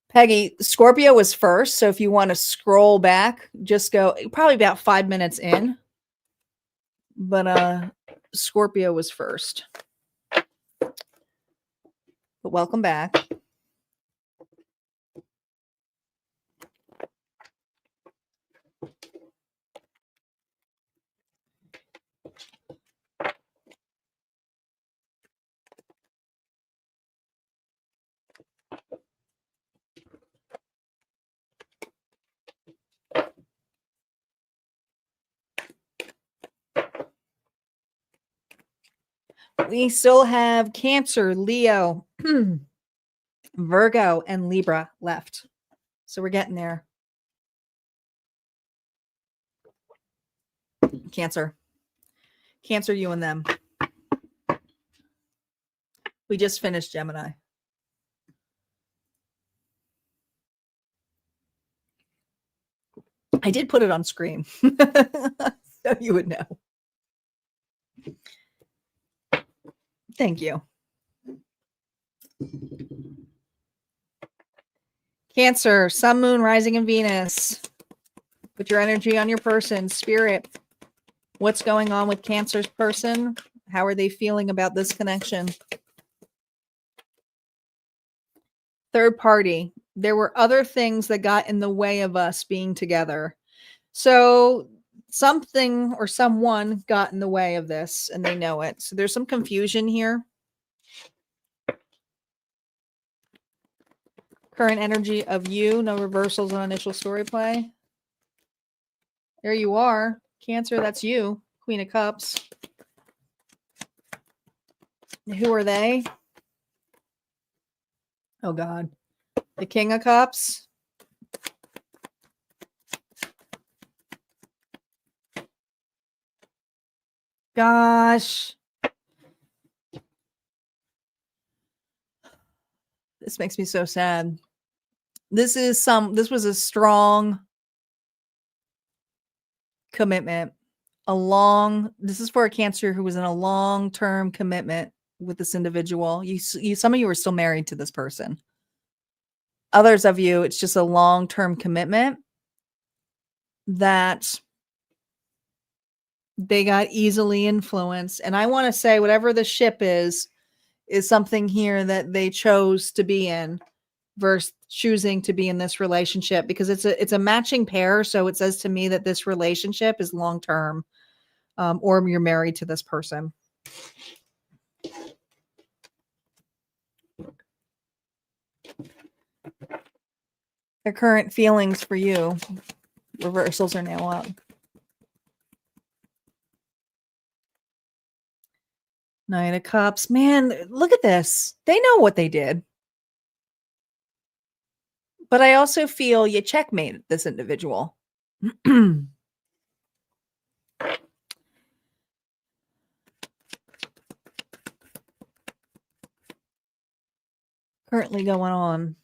Peggy, Scorpio was first. So if you want to scroll back, just go probably about 5 minutes in. But Scorpio was first. But welcome back. We still have Cancer, Leo, Virgo, and Libra left. So we're getting there. Cancer, you and them. We just finished Gemini. I did put it on screen so you would know. Thank you. Cancer, Sun, Moon, Rising, and Venus. Put your energy on your person, spirit. What's going on with Cancer's person? How are they feeling about this connection? Third party. There were other things that got in the way of us being together. So something or someone got in the way of this and they know it. So there's some confusion here. Current energy of you. No reversals on initial story play. There you are. Cancer, that's you. Queen of Cups. Who are they? Oh, God. The King of Cups. Gosh. This makes me so sad. This was a strong commitment. This is for a Cancer who was in a long-term commitment with this individual. Some of you are still married to this person. Others of you, it's just a long-term commitment that they got easily influenced. And I want to say whatever the ship is something here that they chose to be in versus choosing to be in this relationship, because it's a matching pair. So it says to me that this relationship is long-term, or you're married to this person. Their current feelings for you. Reversals are now up. Knight of Cups. Man, look at this. They know what they did. But I also feel you checkmated this individual. Currently going on.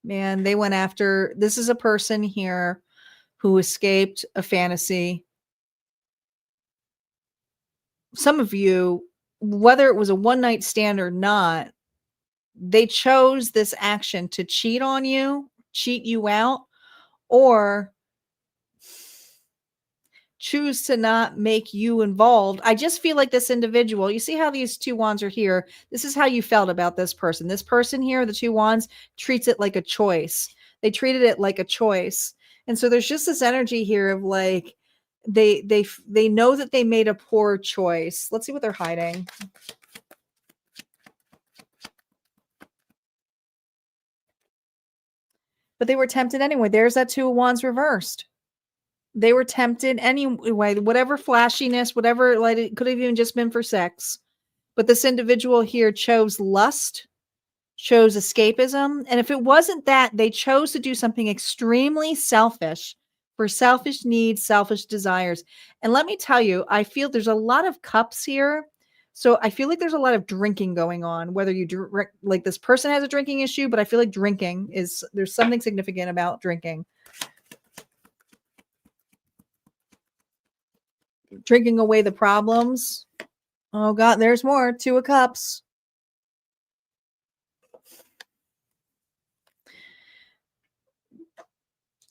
Man, they went after, this is a person here who escaped a fantasy. Some of you, whether it was a one-night stand or not, they chose this action to cheat on you, cheat you out, or choose to not make you involved. I just feel like this individual, you see how these two wands are here? This is how you felt about this person. This person here, the two wands, treats it like a choice. They treated it like a choice. And so there's just this energy here of like, they know that they made a poor choice. Let's see what they're hiding. But they were tempted anyway. There's that two of wands reversed. They were tempted anyway, whatever flashiness, whatever, like it could have even just been for sex. But this individual here chose lust, chose escapism. And if it wasn't that, they chose to do something extremely selfish for selfish needs, selfish desires. And let me tell you, I feel there's a lot of cups here. So I feel like there's a lot of drinking going on, whether you drink, like this person has a drinking issue, but I feel like there's something significant about drinking. Drinking away the problems. Oh God, there's more. Two of Cups.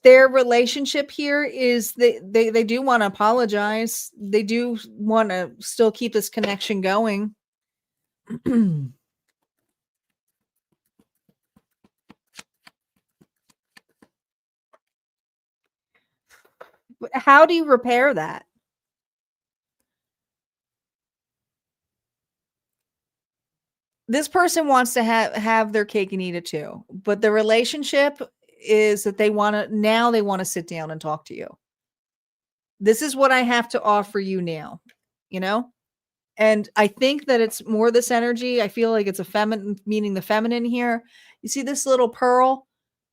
Their relationship here is they do want to apologize. They do want to still keep this connection going. How do you repair that? This person wants to have their cake and eat it too, but the relationship is that they want to sit down and talk to you. This is what I have to offer you now, you know? And I think that it's more this energy. I feel like it's a feminine, meaning the feminine here. You see this little pearl?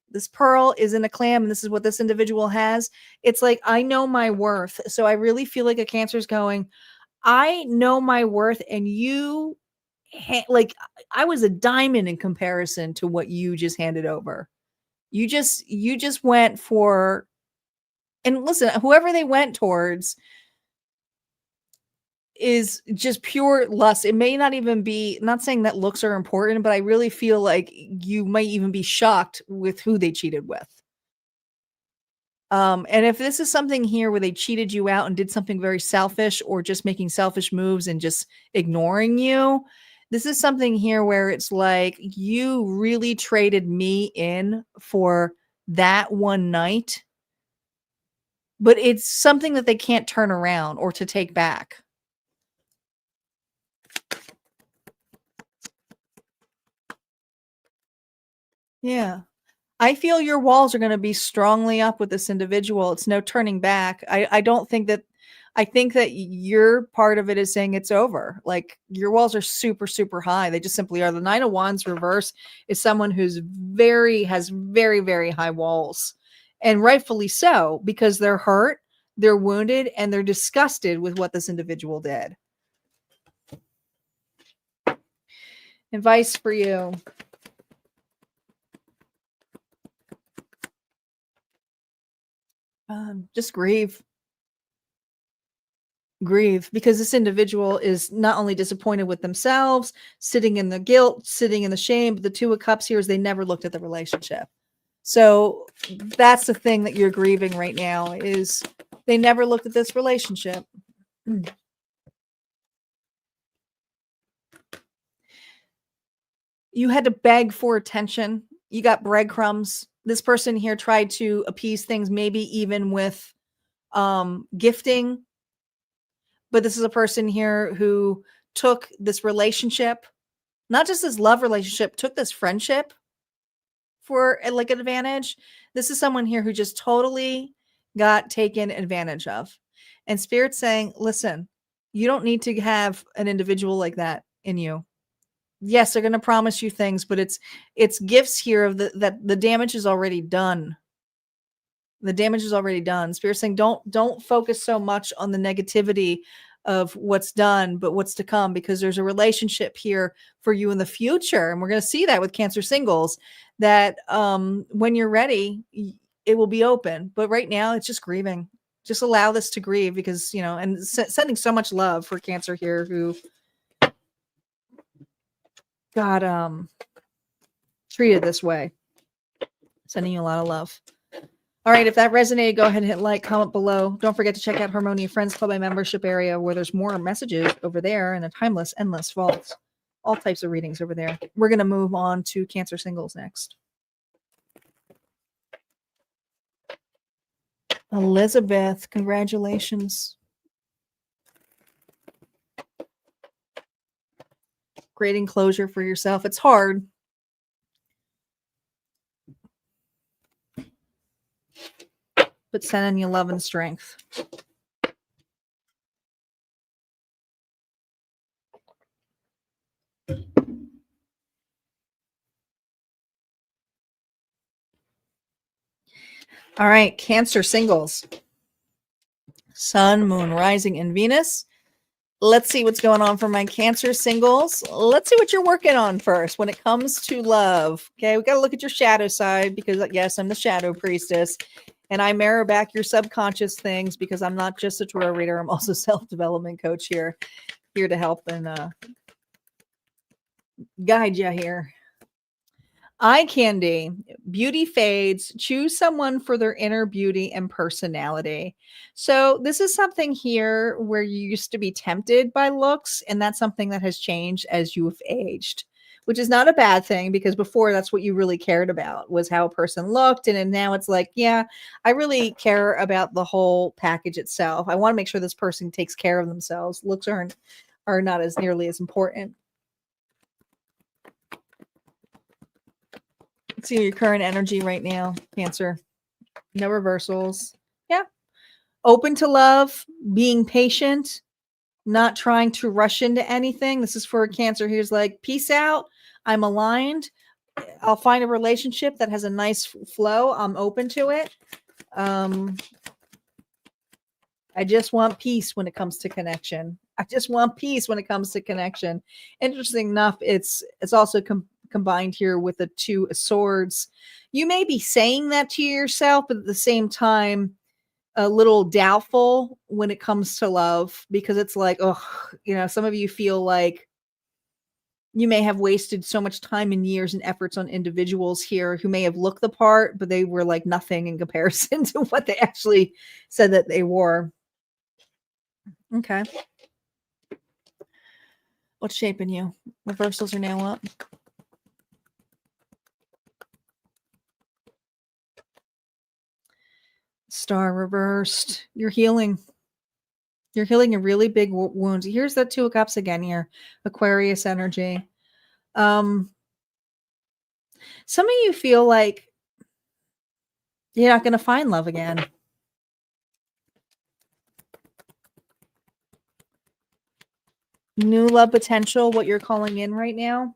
This pearl is in a clam, and this is what this individual has. It's like, I know my worth. So I really feel like a Cancer's going, I know my worth, and you like I was a diamond in comparison to what you just handed over. You just went for And listen, whoever they went towards is just pure lust. It may not even be, not saying that looks are important, but I really feel like you might even be shocked with who they cheated with. And if this is something here where they cheated you out and did something very selfish or just making selfish moves and just ignoring you, this is something here where it's like you really traded me in for that one night, but it's something that they can't turn around or to take back. Yeah. I feel your walls are going to be strongly up with this individual. It's no turning back. I don't think that, I think that your part of it is saying it's over. Like your walls are super, super high. They just simply are. The Nine of Wands reverse is someone who's has very, very high walls, and rightfully so, because they're hurt, they're wounded, and they're disgusted with what this individual did. Advice for you. Just grieve. Grieve, because this individual is not only disappointed with themselves, sitting in the guilt, sitting in the shame, but the Two of Cups here is they never looked at the relationship. So that's the thing that you're grieving right now, is they never looked at this relationship. You had to beg for attention. You got breadcrumbs. This person here tried to appease things, maybe even with gifting. But this is a person here who took this relationship, not just this love relationship, took this friendship for like an advantage. This is someone here who just totally got taken advantage of. And Spirit's saying, listen, you don't need to have an individual like that in you. Yes, they're going to promise you things, but it's gifts here of that the damage is already done. The damage is already done. Spirit's saying don't focus so much on the negativity of what's done, but what's to come, because there's a relationship here for you in the future. And we're going to see that with Cancer Singles, that when you're ready, it will be open. But right now it's just grieving. Just allow this to grieve, because, you know, and sending so much love for Cancer here who got treated this way. Sending you a lot of love. All right, if that resonated, go ahead and hit like, comment below. Don't forget to check out Harmonia Friends Club, my membership area, where there's more messages over there and a timeless, endless vault. All types of readings over there. We're going to move on to Cancer Singles next. Elizabeth, congratulations. Creating closure for yourself. It's hard. But sending you love and strength. All right, Cancer Singles. Sun, Moon, Rising, and Venus. Let's see what's going on for my Cancer Singles. Let's see what you're working on first when it comes to love. Okay, we got to look at your shadow side, because yes, I'm the shadow priestess, and I mirror back your subconscious things, because I'm not just a tarot reader. I'm also self-development coach here to help and guide you here. Eye candy, beauty fades, choose someone for their inner beauty and personality. So this is something here where you used to be tempted by looks, and that's something that has changed as you've aged, which is not a bad thing, because before that's what you really cared about, was how a person looked. And now it's like, yeah, I really care about the whole package itself. I want to make sure this person takes care of themselves. Looks are not as nearly as important. See your current energy right now, Cancer. No reversals. Yeah. Open to love, being patient, not trying to rush into anything. This is for a Cancer who's like, peace out. I'm aligned. I'll find a relationship that has a nice flow. I'm open to it. I just want peace when it comes to connection. I just want peace when it comes to connection. Interesting enough, it's also combined here with the Two of Swords. You may be saying that to yourself, but at the same time, a little doubtful when it comes to love because it's like, oh, some of you feel like you may have wasted so much time and years and efforts on individuals here who may have looked the part, but they were like nothing in comparison to what they actually said that they were. Okay. What's shaping you? Reversals are now up. Star reversed. You're healing. You're healing a really big wound. Here's that Two of Cups again here. Aquarius energy. Some of you feel like you're not going to find love again. New love potential, what you're calling in right now.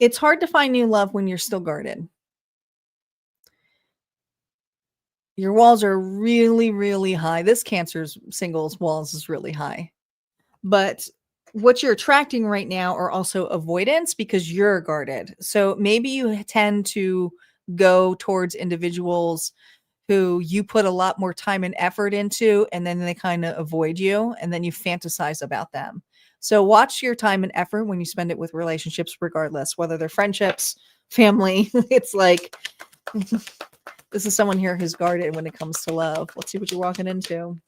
It's hard to find new love when you're still guarded. Your walls are really, really high. This Cancer's Singles walls is really high. But what you're attracting right now are also avoidance because you're guarded. So maybe you tend to go towards individuals who you put a lot more time and effort into, and then they kind of avoid you, and then you fantasize about them. So watch your time and effort when you spend it with relationships, regardless, whether they're friendships, family. It's like, this is someone here who's guarded when it comes to love. Let's see what you're walking into.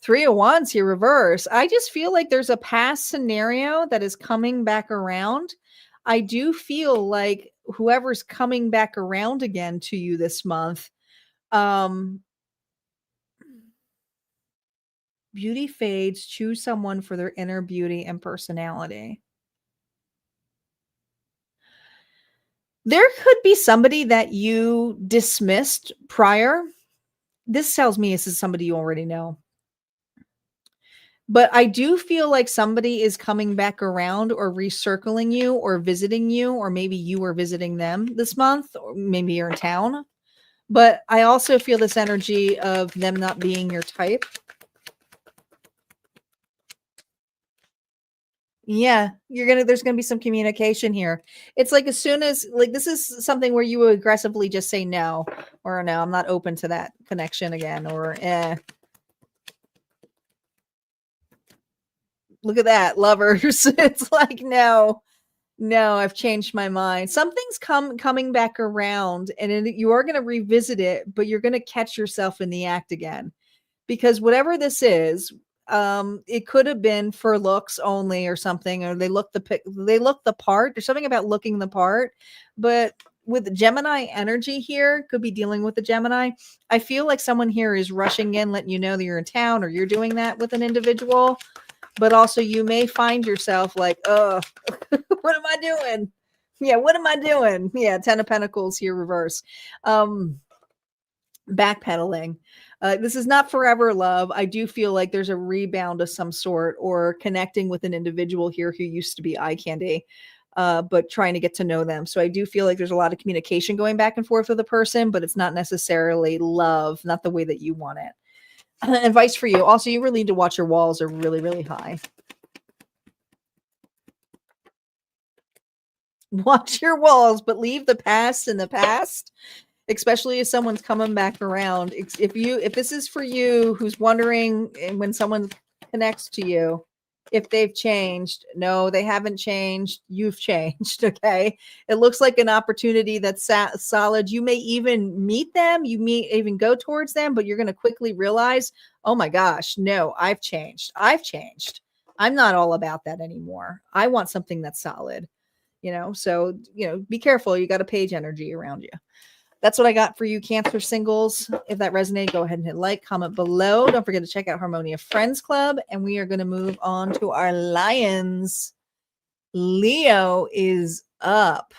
Three of Wands here, reverse. I just feel like there's a past scenario that is coming back around. I do feel like whoever's coming back around again to you this month, beauty fades, choose someone for their inner beauty and personality. There could be somebody that you dismissed prior. This tells me this is somebody you already know. But I do feel like somebody is coming back around or recircling you or visiting you, or maybe you are visiting them this month, or maybe you're in town. But I also feel this energy of them not being your type. Yeah, there's gonna be some communication here. It's like as soon as like this is something where you would aggressively just say no, or no, I'm not open to that connection again, or look at that, lovers. It's like no, I've changed my mind. Something's coming back around, and you are gonna revisit it, but you're gonna catch yourself in the act again. Because whatever this is, it could have been for looks only or something, or they look the part. There's something about looking the part, but with Gemini energy here, could be dealing with the Gemini. I feel like someone here is rushing in, letting you know that you're in town, or you're doing that with an individual. But also, you may find yourself like, oh, what am I doing? Yeah, what am I doing? Yeah, Ten of Pentacles here, reverse. Backpedaling. This is not forever love. I do feel like there's a rebound of some sort, or connecting with an individual here who used to be eye candy, but trying to get to know them. So I do feel like there's a lot of communication going back and forth with a person, but it's not necessarily love, not the way that you want it. Advice for you. Also, you really need to watch your walls are really, really high. Watch your walls, but leave the past in the past. Especially if someone's coming back around. If this is for you, who's wondering, and when someone connects to you, if they've changed. No, they haven't changed. You've changed. Okay. It looks like an opportunity that's solid. You may even meet them. You may even go towards them, but you're going to quickly realize, oh my gosh, no, I've changed. I'm not all about that anymore. I want something that's solid, so, be careful. You got a page energy around you. That's what I got for you, Cancer Singles. If that resonated, go ahead and hit like, comment below. Don't forget to check out Harmonia Friends Club. And we are going to move on to our Lions. Leo is up.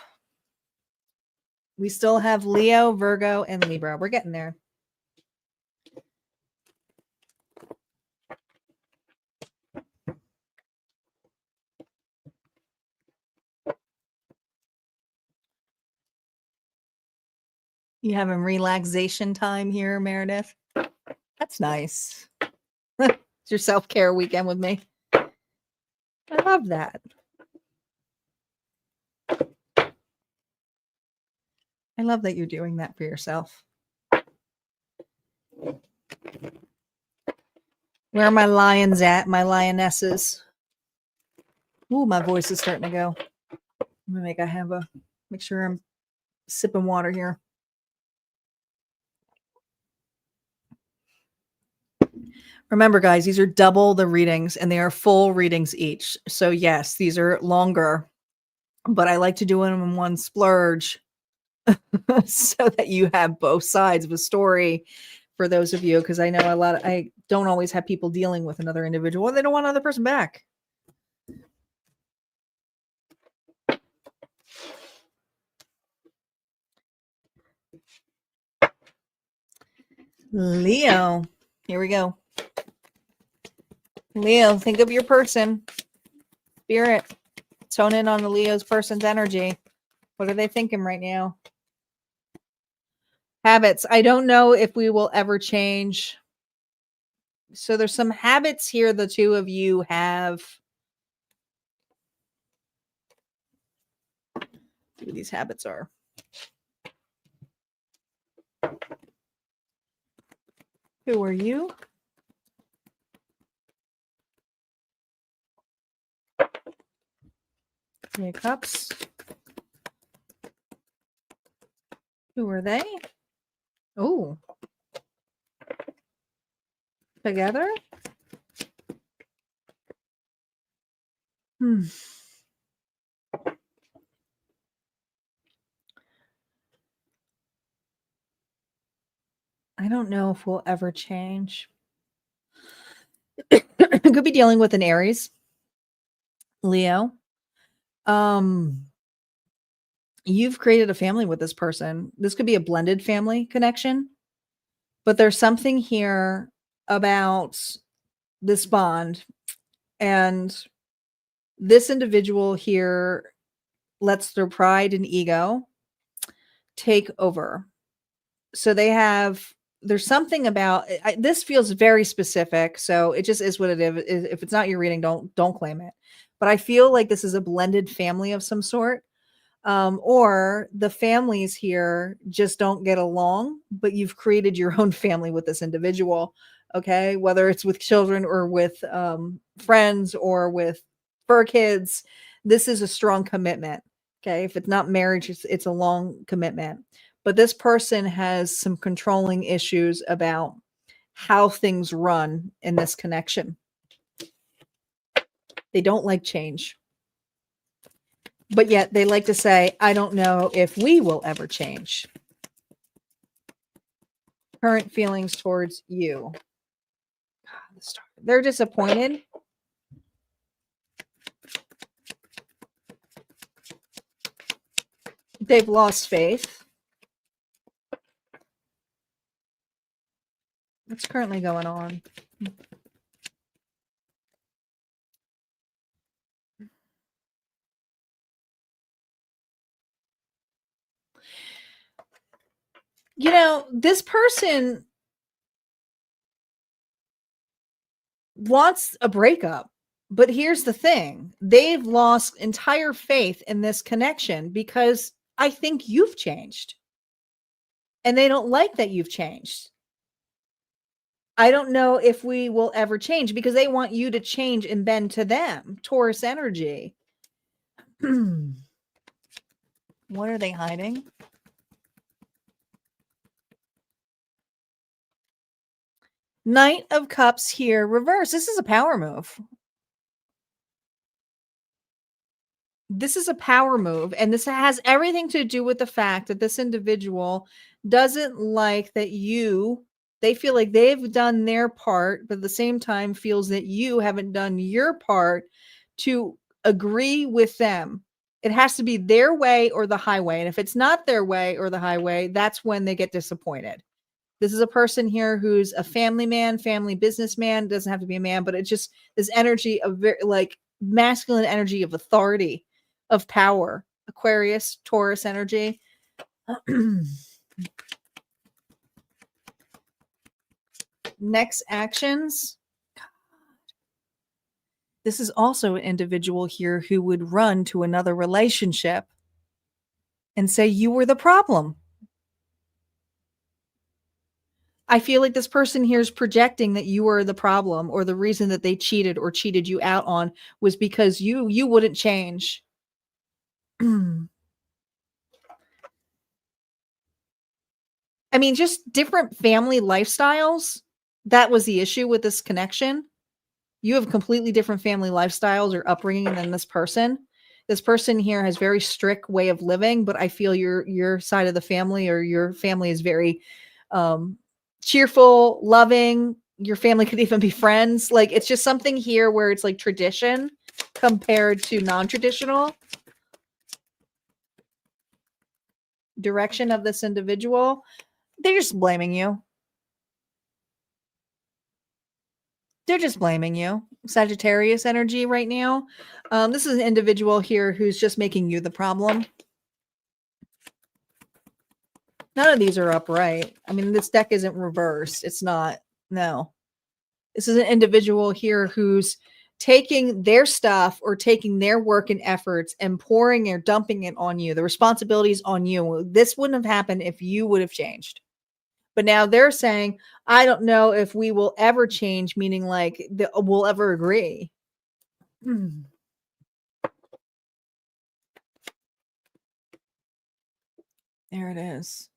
We still have Leo, Virgo, and Libra. We're getting there. You having relaxation time here, Meredith? That's nice. It's your self-care weekend with me. I love that. I love that you're doing that for yourself. Where are my lions at? My lionesses. Ooh, my voice is starting to go. Let me make sure I'm sipping water here. Remember, guys, these are double the readings and they are full readings each. So, yes, these are longer, but I like to do them in one splurge so that you have both sides of a story for those of you. Because I know I don't always have people dealing with another individual and they don't want another person back. Leo, here we go. Leo, think of your person. Spirit, tone in on the Leo's person's energy. What are they thinking right now? Habits. I don't know if we will ever change. So there's some habits here the two of you have. See what these habits are. Who are you? Three of Cups. Who are they? Oh. Together? I don't know if we'll ever change. Could be dealing with an Aries, Leo. You've created a family with this person. This could be a blended family connection, but there's something here about this bond, and this individual here lets their pride and ego take over. So there's something about this feels very specific. So it just is what it is. If it's not your reading, don't claim it. But I feel like this is a blended family of some sort. Or the families here just don't get along, but you've created your own family with this individual. Okay. Whether it's with children or with friends or with fur kids, this is a strong commitment. Okay. If it's not marriage, it's a long commitment. But this person has some controlling issues about how things run in this connection. They don't like change. But yet they like to say, I don't know if we will ever change. Current feelings towards you. They're disappointed. They've lost faith. What's currently going on? You know, this person wants a breakup, but here's the thing. They've lost entire faith in this connection because I think you've changed. And they don't like that you've changed. I don't know if we will ever change because they want you to change and bend to them. Taurus energy. What are they hiding? Knight of Cups here, reverse. This is a power move. This is a power move, and this has everything to do with the fact that this individual doesn't like that they feel like they've done their part, but at the same time feels that you haven't done your part to agree with them. It has to be their way or the highway. And if it's not their way or the highway, that's when they get disappointed. This is a person here who's a family man, family businessman. Doesn't have to be a man, but it's just this energy of very like masculine energy of authority, of power. Aquarius, Taurus energy. Next actions. This is also an individual here who would run to another relationship and say you were the problem. I feel like this person here is projecting that you are the problem, or the reason that they cheated or cheated you out on was because you wouldn't change. I mean, just different family lifestyles. That was the issue with this connection. You have completely different family lifestyles or upbringing than this person. This person here has very strict way of living, but I feel your side of the family, or your family, is very um cheerful, loving. Your family could even be friends. Like, it's just something here where it's like tradition compared to non-traditional direction of this individual. They're just blaming you. They're just blaming you. Sagittarius energy right now. This is an individual here who's just making you the problem. None of these are upright. I mean, this deck isn't reversed. It's not. No. This is an individual here who's taking their stuff or taking their work and efforts and pouring or dumping it on you. The responsibilities on you. This wouldn't have happened if you would have changed. But now they're saying, I don't know if we will ever change, meaning like we'll ever agree. Hmm. There it is.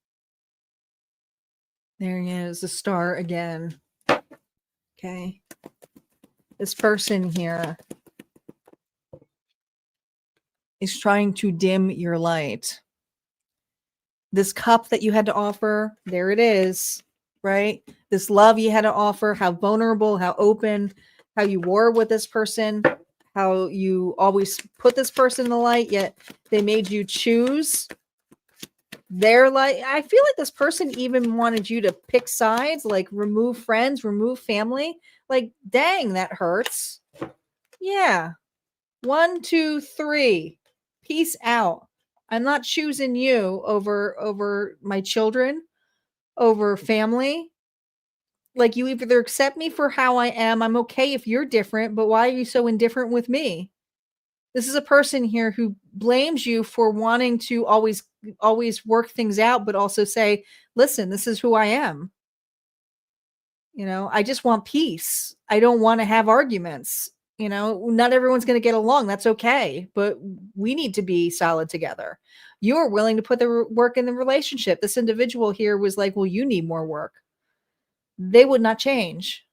There he is, the star again. Okay. This person here is trying to dim your light. This cup that you had to offer, there it is, right? This love you had to offer, how vulnerable, how open, how you were with this person, how you always put this person in the light, yet they made you choose their light. I feel like this person even wanted you to pick sides, like remove friends, remove family. Like, dang, that hurts. Yeah. 1, 2, 3. Peace out. I'm not choosing you over my children, over family. Like, you either accept me for how I am. I'm okay if you're different, but why are you so indifferent with me? This is a person here who blames you for wanting to always work things out, but also say, listen, this is who I am. I just want peace. I don't want to have arguments. Not everyone's going to get along. That's okay. But we need to be solid together. You're willing to put the work in the relationship. This individual here was like, well, you need more work. They would not change.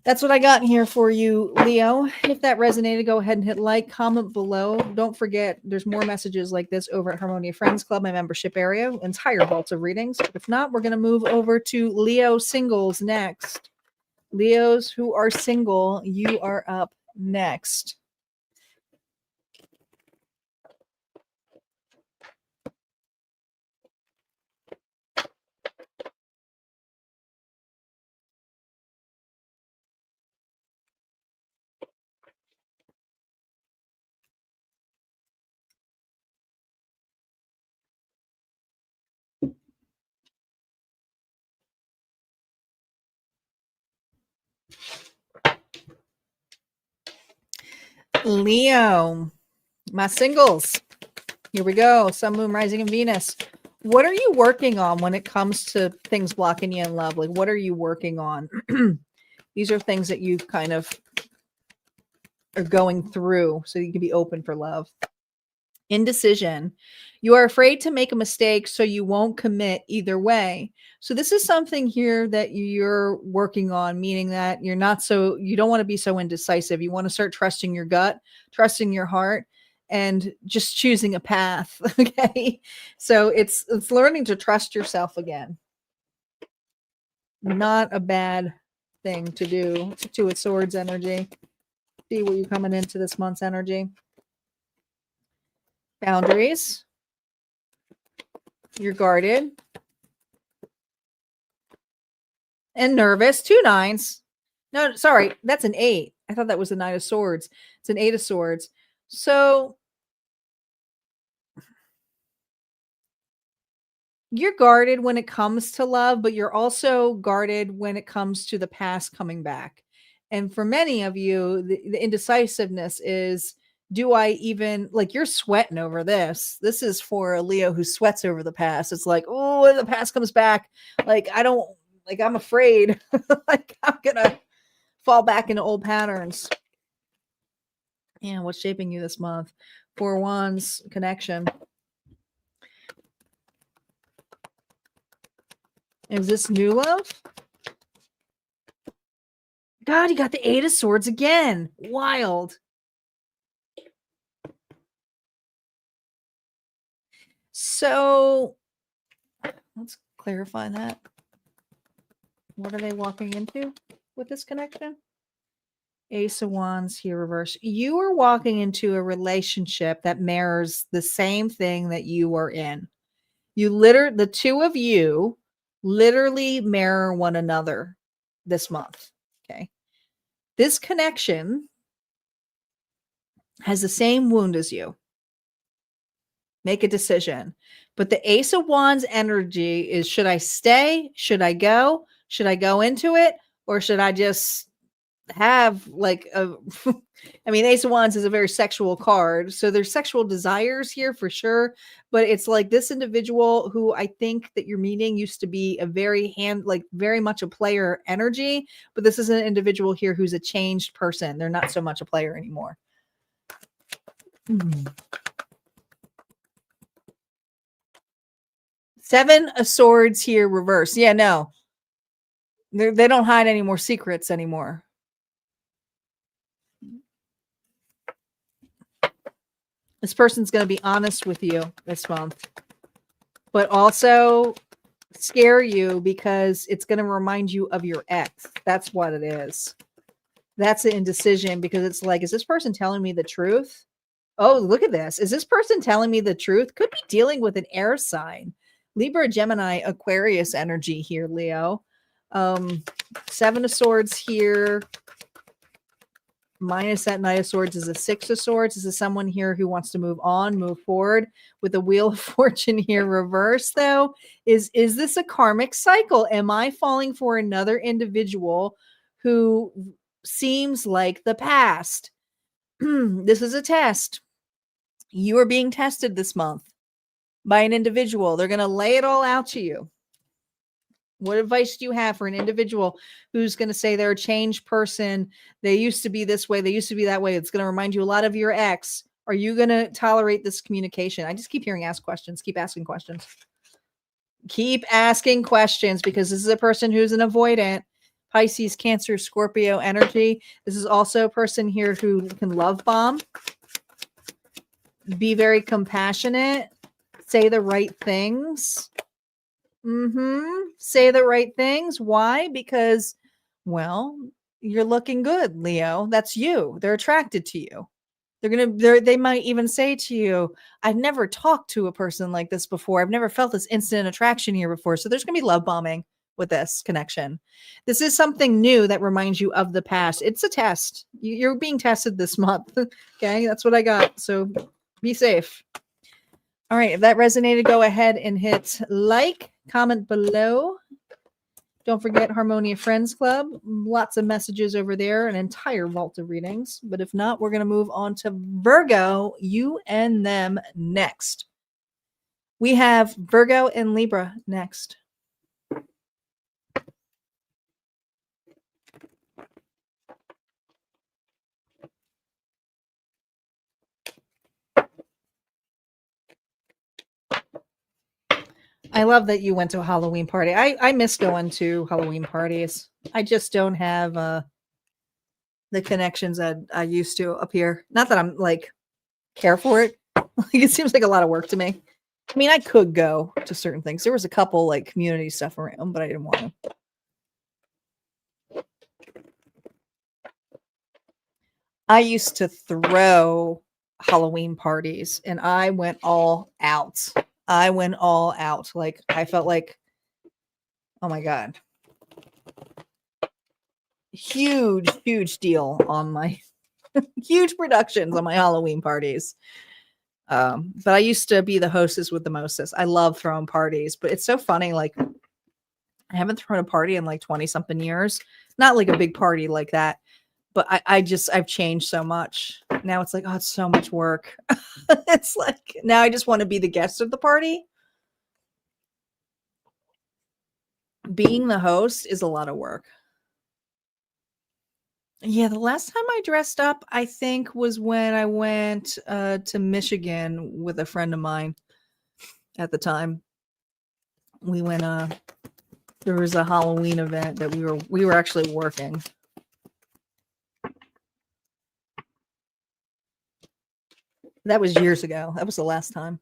That's what I got here for you, Leo. If that resonated, go ahead and hit like, comment below. Don't forget, there's more messages like this over at Harmonia Friends Club, my membership area, entire vault of readings. If not, we're going to move over to Leo Singles next. Leos who are single, you are up next. Leo, my singles. Here we go. Sun, Moon, Rising, and Venus. What are you working on when it comes to things blocking you in love? Like, what are you working on? These are things that you kind of are going through so you can be open for love. Indecision. You are afraid to make a mistake, so you won't commit either way. So this is something here that you're working on, meaning that you don't want to be so indecisive. You want to start trusting your gut, trusting your heart, and just choosing a path. Okay. So it's learning to trust yourself again. Not a bad thing to do. To a swords energy. See what you're coming into this month's energy. Boundaries. You're guarded and nervous. 2 9s. No, sorry, that's an 8. I thought that was a Knight of Swords. It's an 8 of Swords. So you're guarded when it comes to love, but you're also guarded when it comes to the past coming back. And for many of you, the indecisiveness is do I even like you're sweating over this? This is for a Leo who sweats over the past. It's like, oh, when the past comes back, like I don't like I'm afraid. Like I'm gonna fall back into old patterns. Yeah, what's shaping you this month? Four Wands connection. Is this new love? God, you got the Eight of Swords again. Wild. So let's clarify that. What are they walking into with this connection? Ace of Wands here reverse. You are walking into a relationship that mirrors the same thing that you are in. The two of you literally mirror one another this month. Okay. This connection has the same wound as you. Make a decision. But the Ace of Wands energy is, should I stay? Should I go? Should I go into it? Or should I just have like a I mean, Ace of Wands is a very sexual card, so there's sexual desires here for sure, but it's like this individual who I think that you're meeting used to be a very much a player energy, but this is an individual here who's a changed person. They're not so much a player anymore. Seven of Swords here reverse. Yeah, no. They don't hide any more secrets anymore. This person's going to be honest with you this month, but also scare you because it's going to remind you of your ex. That's what it is. That's the indecision because it's like, is this person telling me the truth? Oh, look at this. Is this person telling me the truth? Could be dealing with an air sign. Libra, Gemini, Aquarius energy here, Leo. Seven of Swords here. Minus that Knight of Swords is a Six of Swords. This is someone here who wants to move on, move forward. With the Wheel of Fortune here reverse, though, is this a karmic cycle? Am I falling for another individual who seems like the past? This is a test. You are being tested this month by an individual. They're going to lay it all out to you. What advice do you have for an individual who's going to say they're a changed person? They used to be this way. They used to be that way. It's going to remind you a lot of your ex. Are you going to tolerate this communication? I just keep hearing ask questions. Keep asking questions. Keep asking questions because this is a person who's an avoidant. Pisces, Cancer, Scorpio energy. This is also a person here who can love bomb. Be very compassionate. Say the right things. Say the right things. Why? Because, well, you're looking good, Leo. That's you. They're attracted to you. They might even say to you, I've never talked to a person like this before. I've never felt this instant attraction here before. So there's going to be love bombing with this connection. This is something new that reminds you of the past. It's a test. You're being tested this month. Okay. That's what I got. So be safe. All right. If that resonated, go ahead and hit like, comment below. Don't forget Harmonia Friends Club. Lots of messages over there, an entire vault of readings. But if not, we're going to move on to Virgo, you and them next. We have Virgo and Libra next. I love that you went to a Halloween party. I miss going to Halloween parties. I just don't have the connections that I used to up here. Not that I'm like care for it. It seems like a lot of work to me. I mean, I could go to certain things. There was a couple like community stuff around, but I didn't want to. I used to throw Halloween parties and I went all out. Like I felt like, oh my God. Huge deal on my huge productions on my Halloween parties. But I used to be the hostess with the mostest. I love throwing parties, but it's so funny. Like I haven't thrown a party in like 20 something years. Not like a big party like that, But I've changed so much. Now it's like, oh, it's so much work. It's like, now I just want to be the guest of the party. Being the host is a lot of work. Yeah, the last time I dressed up, I think, was when I went to Michigan with a friend of mine at the time. We went there was a Halloween event that we were actually working. That was years ago. That was the last time.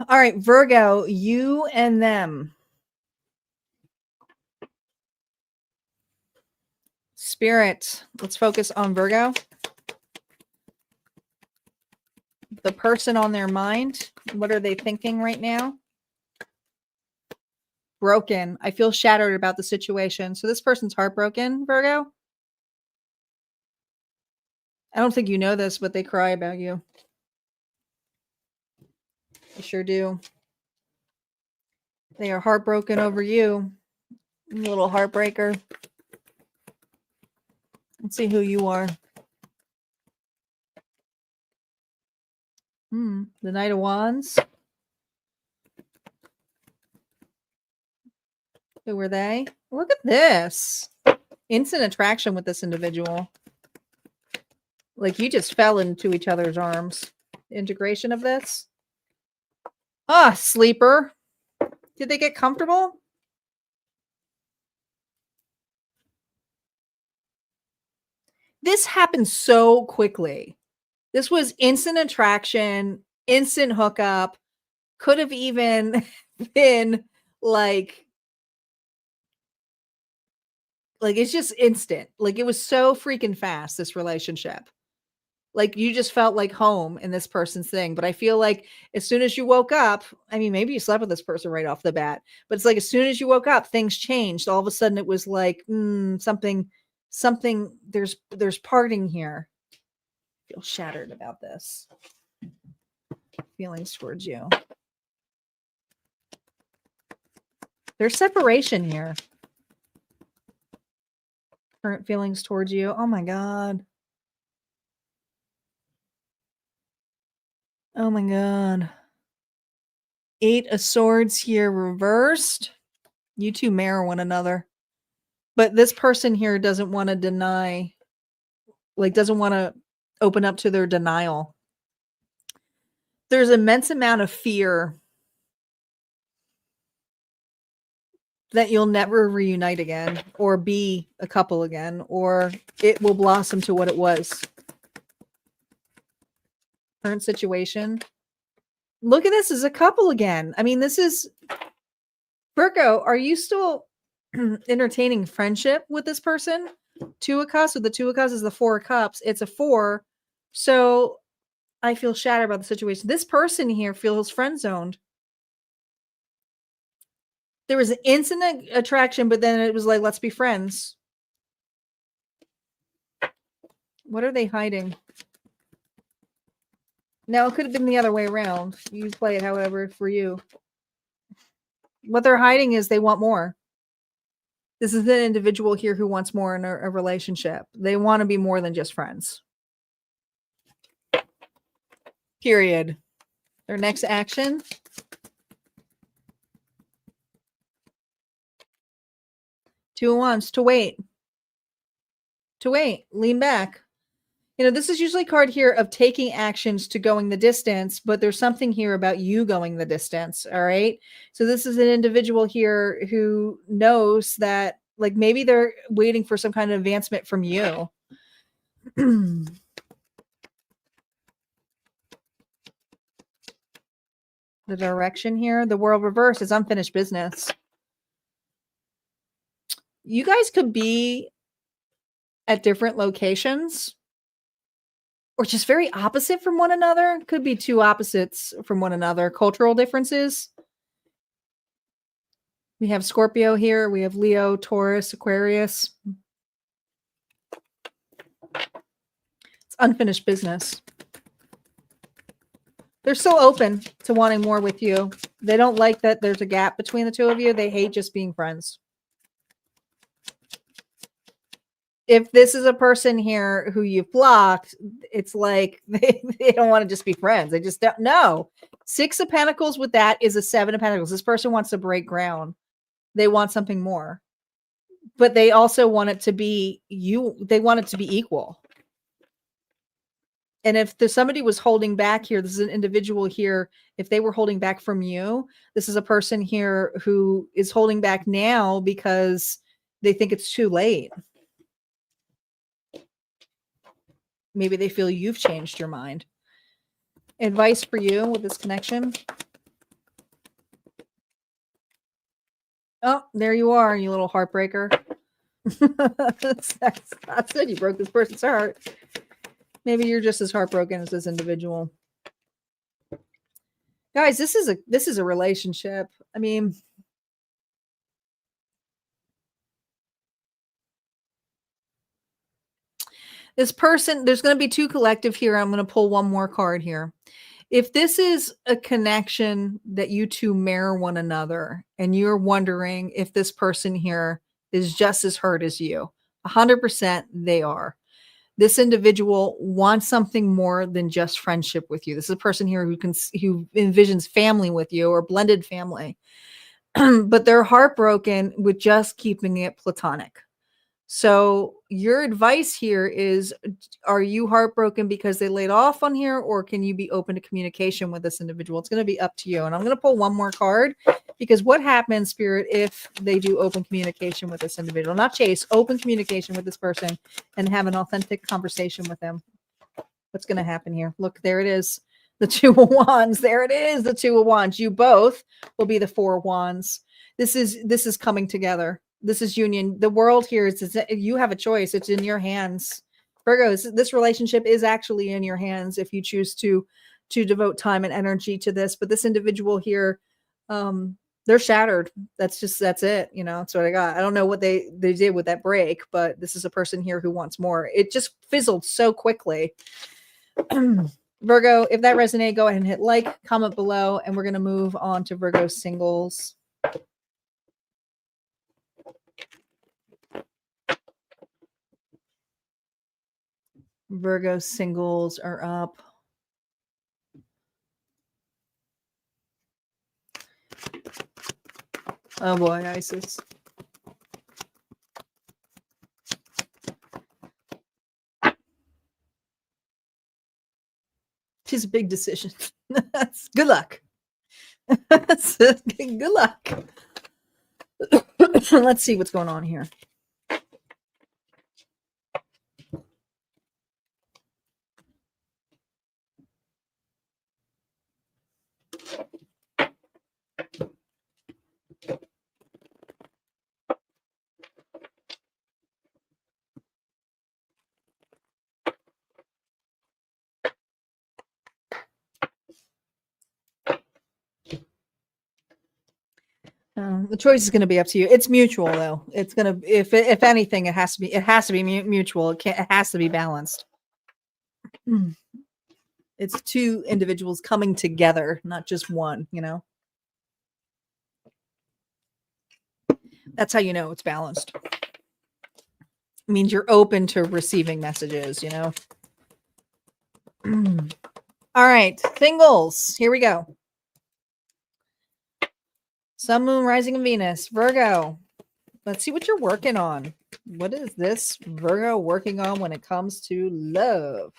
All right, Virgo, you and them. Spirit, let's focus on Virgo. The person on their mind, what are they thinking right now? Broken. I feel shattered about the situation. So this person's heartbroken, Virgo. I don't think you know this, but they cry about you. They sure do. They are heartbroken over you. Little heartbreaker. Let's see who you are. The Knight of Wands. Who were they? Look at this. Instant attraction with this individual. Like you just fell into each other's arms. Integration of this. Ah, sleeper. Did they get comfortable? This happened so quickly. This was instant attraction, instant hookup. Could have even been like it's just instant. Like it was so freaking fast, this relationship. Like you just felt like home in this person's thing. But I feel like as soon as you woke up, I mean, maybe you slept with this person right off the bat, but it's like as soon as you woke up, things changed. All of a sudden it was like something, there's parting here. I feel shattered about this. Feelings towards you. There's separation here. Current feelings towards you. Oh my God. Oh my God. 8 of Swords here reversed. You two mirror one another. But this person here doesn't want to deny, doesn't want to open up to their denial. There's immense amount of fear that you'll never reunite again or be a couple again, or it will blossom to what it was. Current situation. Look at this as a couple again. I mean, this is Virgo. Are you still entertaining friendship with this person? 2 of Cups. With the 2 of Cups is the 4 of Cups. It's a 4. So I feel shattered about the situation. This person here feels friend zoned. There was an instant attraction, but then it was like, let's be friends. What are they hiding? Now, it could have been the other way around. You play it however for you. What they're hiding is they want more. This is an individual here who wants more in a relationship. They want to be more than just friends. Period. Their next action. Two of Wands. To wait. To wait. Lean back. You know, this is usually a card here of taking actions to going the distance, but there's something here about you going the distance. All right. So this is an individual here who knows that, like, maybe they're waiting for some kind of advancement from you. The direction here, the World reverse is unfinished business. You guys could be at different locations or just very opposite from one another. Could be two opposites from one another. Cultural differences. We have Scorpio here. We have Leo, Taurus, Aquarius. It's unfinished business. They're still open to wanting more with you. They don't like that there's a gap between the two of you. They hate just being friends. if this is a person here who you've blocked, it's like they don't want to just be friends. They just don't know. Six of Pentacles with that is a Seven of Pentacles. This person wants to break ground. They want something more, but they also want it to be they want it to be equal. And if there's somebody was holding back here, this is an individual here. If they were holding back from you, this is a person here who is holding back now because they think it's too late. Maybe they feel you've changed your mind. Advice for you with this connection. Oh, there you are, you little heartbreaker. That's it. You broke this person's heart. Maybe you're just as heartbroken as this individual. Guys, this is a relationship. I mean, this person, there's going to be two collective here. I'm going to pull one more card here. If this is a connection that you two mirror one another and you're wondering if this person here is just as hurt as you, 100% they are. This individual wants something more than just friendship with you. This is a person here who envisions family with you or blended family, but they're heartbroken with just keeping it platonic. So your advice here is, are you heartbroken because they laid off on here, or can you be open to communication with this individual? It's going to be up to you. And I'm going to pull one more card, because what happens, Spirit, if they do open communication with this individual? Not chase, open communication with this person and have an authentic conversation with them. What's going to happen here? Look, there it is. The Two of Wands. There it is. The Two of Wands. You both will be the Four of Wands. This is coming together. This is union. The world here is, you have a choice. It's in your hands. Virgo, this relationship is actually in your hands if you choose to devote time and energy to this. But this individual here, they're shattered. That's it. You know, that's what I got. I don't know what they did with that break, but this is a person here who wants more. It just fizzled so quickly. Virgo, if that resonated, go ahead and hit like, comment below, and we're going to move on to Virgo Singles. Virgo Singles are up. Oh boy, Isis. She's a big decision. Good luck. Good luck. Let's see what's going on here. The choice is going to be up to you. It's mutual, though. It's going to, if anything, it has to be mutual. It has to be balanced. It's two individuals coming together, not just one, you know. That's how you know it's balanced. It means you're open to receiving messages, you know. All right, singles. Here we go. Sun, Moon, Rising, and Venus. Virgo. Let's see what you're working on. What is this Virgo working on when it comes to love?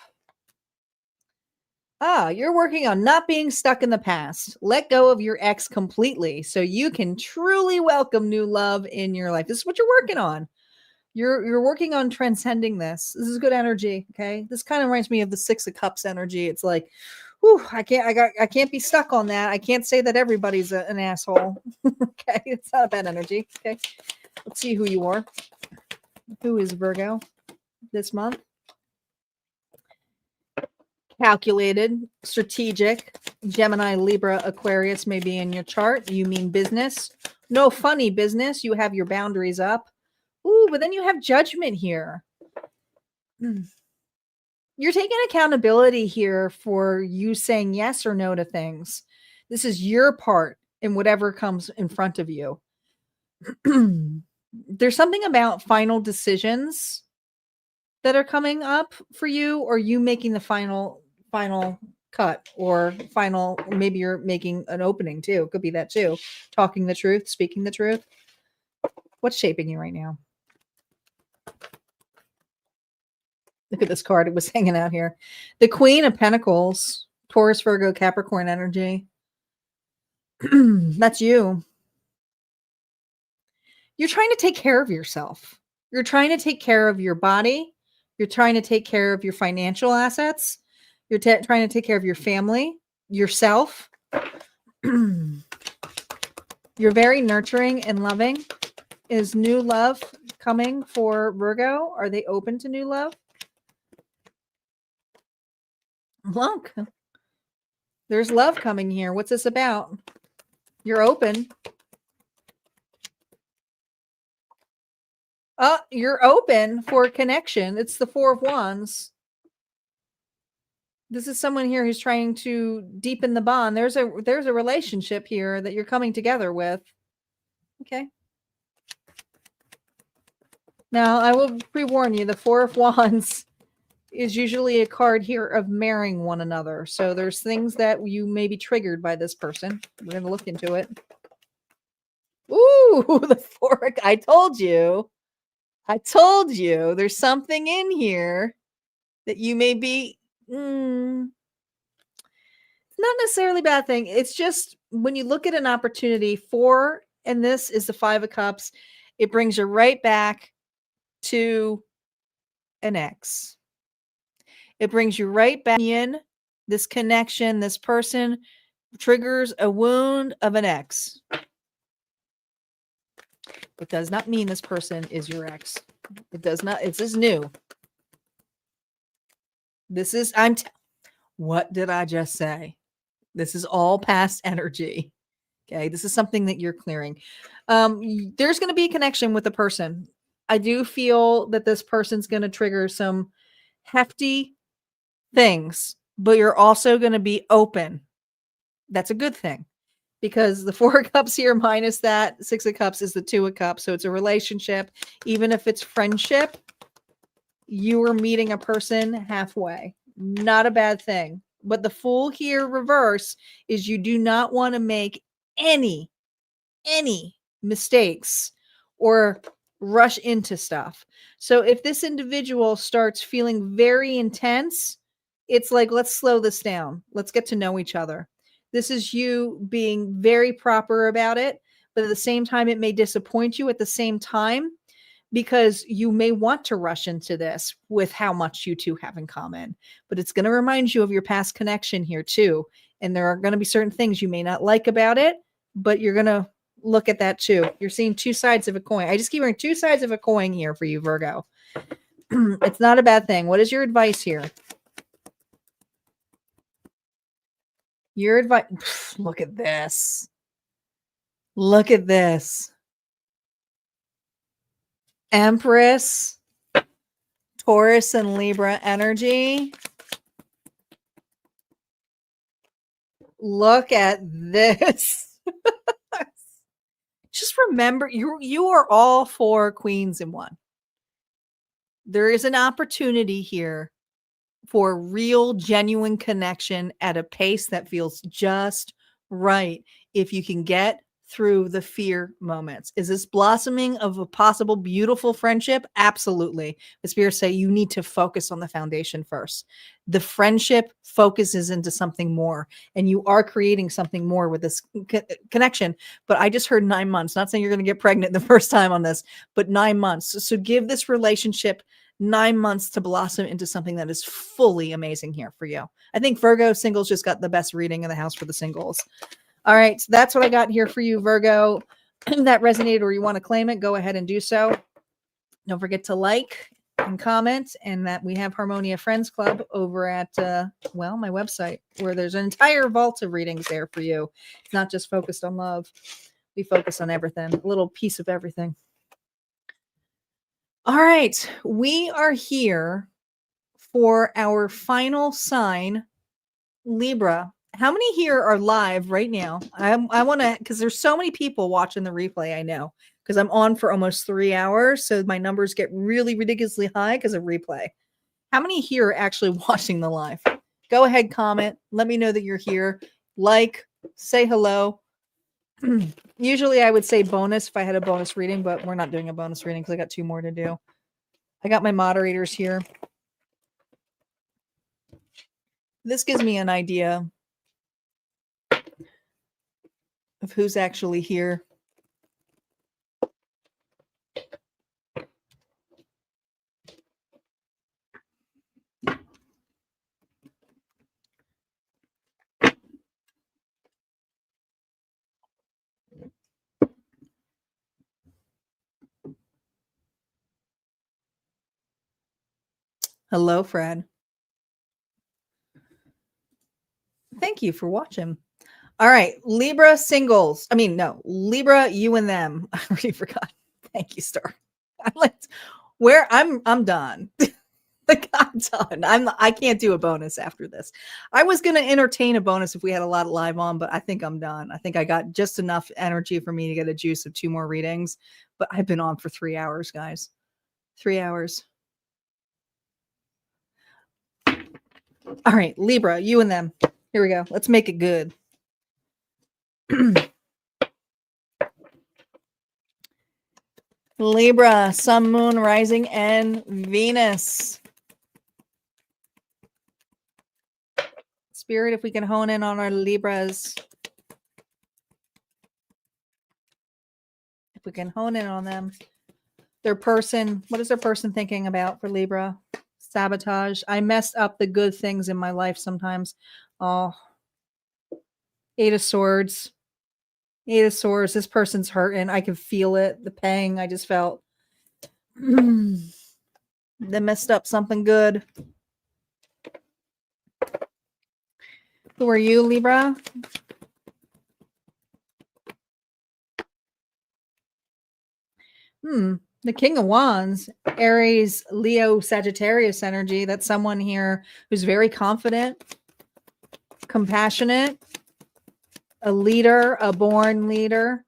You're working on not being stuck in the past. Let go of your ex completely so you can truly welcome new love in your life. This is what you're working on. You're working on transcending this. This is good energy, okay? This kind of reminds me of the Six of Cups energy. It's like, whew, I can't be stuck on that. I can't say that everybody's an asshole. Okay, it's not a bad energy. Okay, let's see who you are. Who is Virgo this month? Calculated, strategic. Gemini, Libra, Aquarius may be in your chart. You mean business. No funny business. You have your boundaries up. Ooh, but then you have judgment here. You're taking accountability here for you saying yes or no to things. This is your part in whatever comes in front of you. There's something about final decisions that are coming up for you, or you making the final cut, or final, maybe you're making an opening too. It could be that too. Talking the truth, speaking the truth. What's shaping you right now? Look at this card. It was hanging out here. The Queen of Pentacles, Taurus, Virgo, Capricorn energy. That's you. You're trying to take care of yourself. You're trying to take care of your body. You're trying to take care of your financial assets. You're trying to take care of your family, yourself. You're very nurturing and loving. Is new love coming for Virgo? Are they open to new love? Look, there's love coming here. What's this about? You're open. You're open for connection. It's the Four of Wands. This is someone here who's trying to deepen the bond. There's a relationship here that you're coming together with. Okay. Now, I will pre-warn you, the Four of Wands is usually a card here of marrying one another. So there's things that you may be triggered by this person. We're going to look into it. Ooh, the Four. I told you. There's something in here that you may be. Not necessarily a bad thing. It's just when you look at an opportunity for, and this is the Five of Cups, it brings you right back to an ex. It brings you right back in this connection. This person triggers a wound of an ex. It does not mean this person is your ex. It does not. This is new. This is, what did I just say? This is all past energy. Okay. This is something that you're clearing. There's going to be a connection with a person. I do feel that this person's going to trigger some hefty things, but you're also going to be open. That's a good thing, because the Four of Cups here minus that Six of Cups is the Two of Cups. So it's a relationship. Even if it's friendship, you are meeting a person halfway. Not a bad thing. But the Fool here reverse is you do not want to make any mistakes or rush into stuff. So if this individual starts feeling very intense, it's like, let's slow this down. Let's get to know each other. This is you being very proper about it, but at the same time, it may disappoint you at the same time, because you may want to rush into this with how much you two have in common. But it's going to remind you of your past connection here too. And there are going to be certain things you may not like about it, but you're going to look at that too. You're seeing two sides of a coin. I just keep hearing two sides of a coin here for you, Virgo. It's not a bad thing. What is your advice here? Your advice. Look at this. Look at this. Empress, Taurus, and Libra energy. Look at this. Just remember, you are all four queens in one. There is an opportunity here for real, genuine connection at a pace that feels just right. If you can get through the fear moments. Is this blossoming of a possible beautiful friendship? Absolutely. The spirits say you need to focus on the foundation first. The friendship focuses into something more, and you are creating something more with this connection. But I just heard 9 months, not saying you're going to get pregnant the first time on this, but 9 months. So give this relationship 9 months to blossom into something that is fully amazing here for you. I think Virgo Singles just got the best reading in the house for the singles. All right, so that's what I got here for you, Virgo. That resonated or you want to claim it, go ahead and do so. Don't forget to like and comment, and that we have Harmonia Friends Club over at, my website, where there's an entire vault of readings there for you. It's not just focused on love. We focus on everything, a little piece of everything. All right, we are here for our final sign, Libra. How many here are live right now? I want to, because there's so many people watching the replay. I know, because I'm on for almost 3 hours, so my numbers get really ridiculously high because of replay. How many here are actually watching the live? Go ahead, comment. Let me know that you're here. Like, say hello. Usually I would say bonus if I had a bonus reading, but we're not doing a bonus reading because I got 2 more to do. I got my moderators here. This gives me an idea of who's actually here. Hello, Fred. Thank you for watching. All right, Libra Singles. I mean, no, Libra, you and them. I already forgot. Thank you, Star. I'm done. Like, I'm done. I can't do a bonus after this. I was gonna entertain a bonus if we had a lot of live on, but I think I'm done. I think I got just enough energy for me to get a juice of 2 more readings. But I've been on for 3 hours, guys. 3 hours. All right, Libra, you and them. Here we go. Let's make it good. Libra, Sun, Moon, Rising, and Venus. Spirit, if we can hone in on our Libras. If we can hone in on them. Their person, what is their person thinking about for Libra? Sabotage. I messed up the good things in my life sometimes. Oh, 8 of Swords. 8 of Swords. This person's hurting. I can feel it. The pang I just felt. They messed up something good. Who are you, Libra? The King of Wands, Aries, Leo, Sagittarius energy. That's someone here who's very confident, compassionate, a leader, a born leader,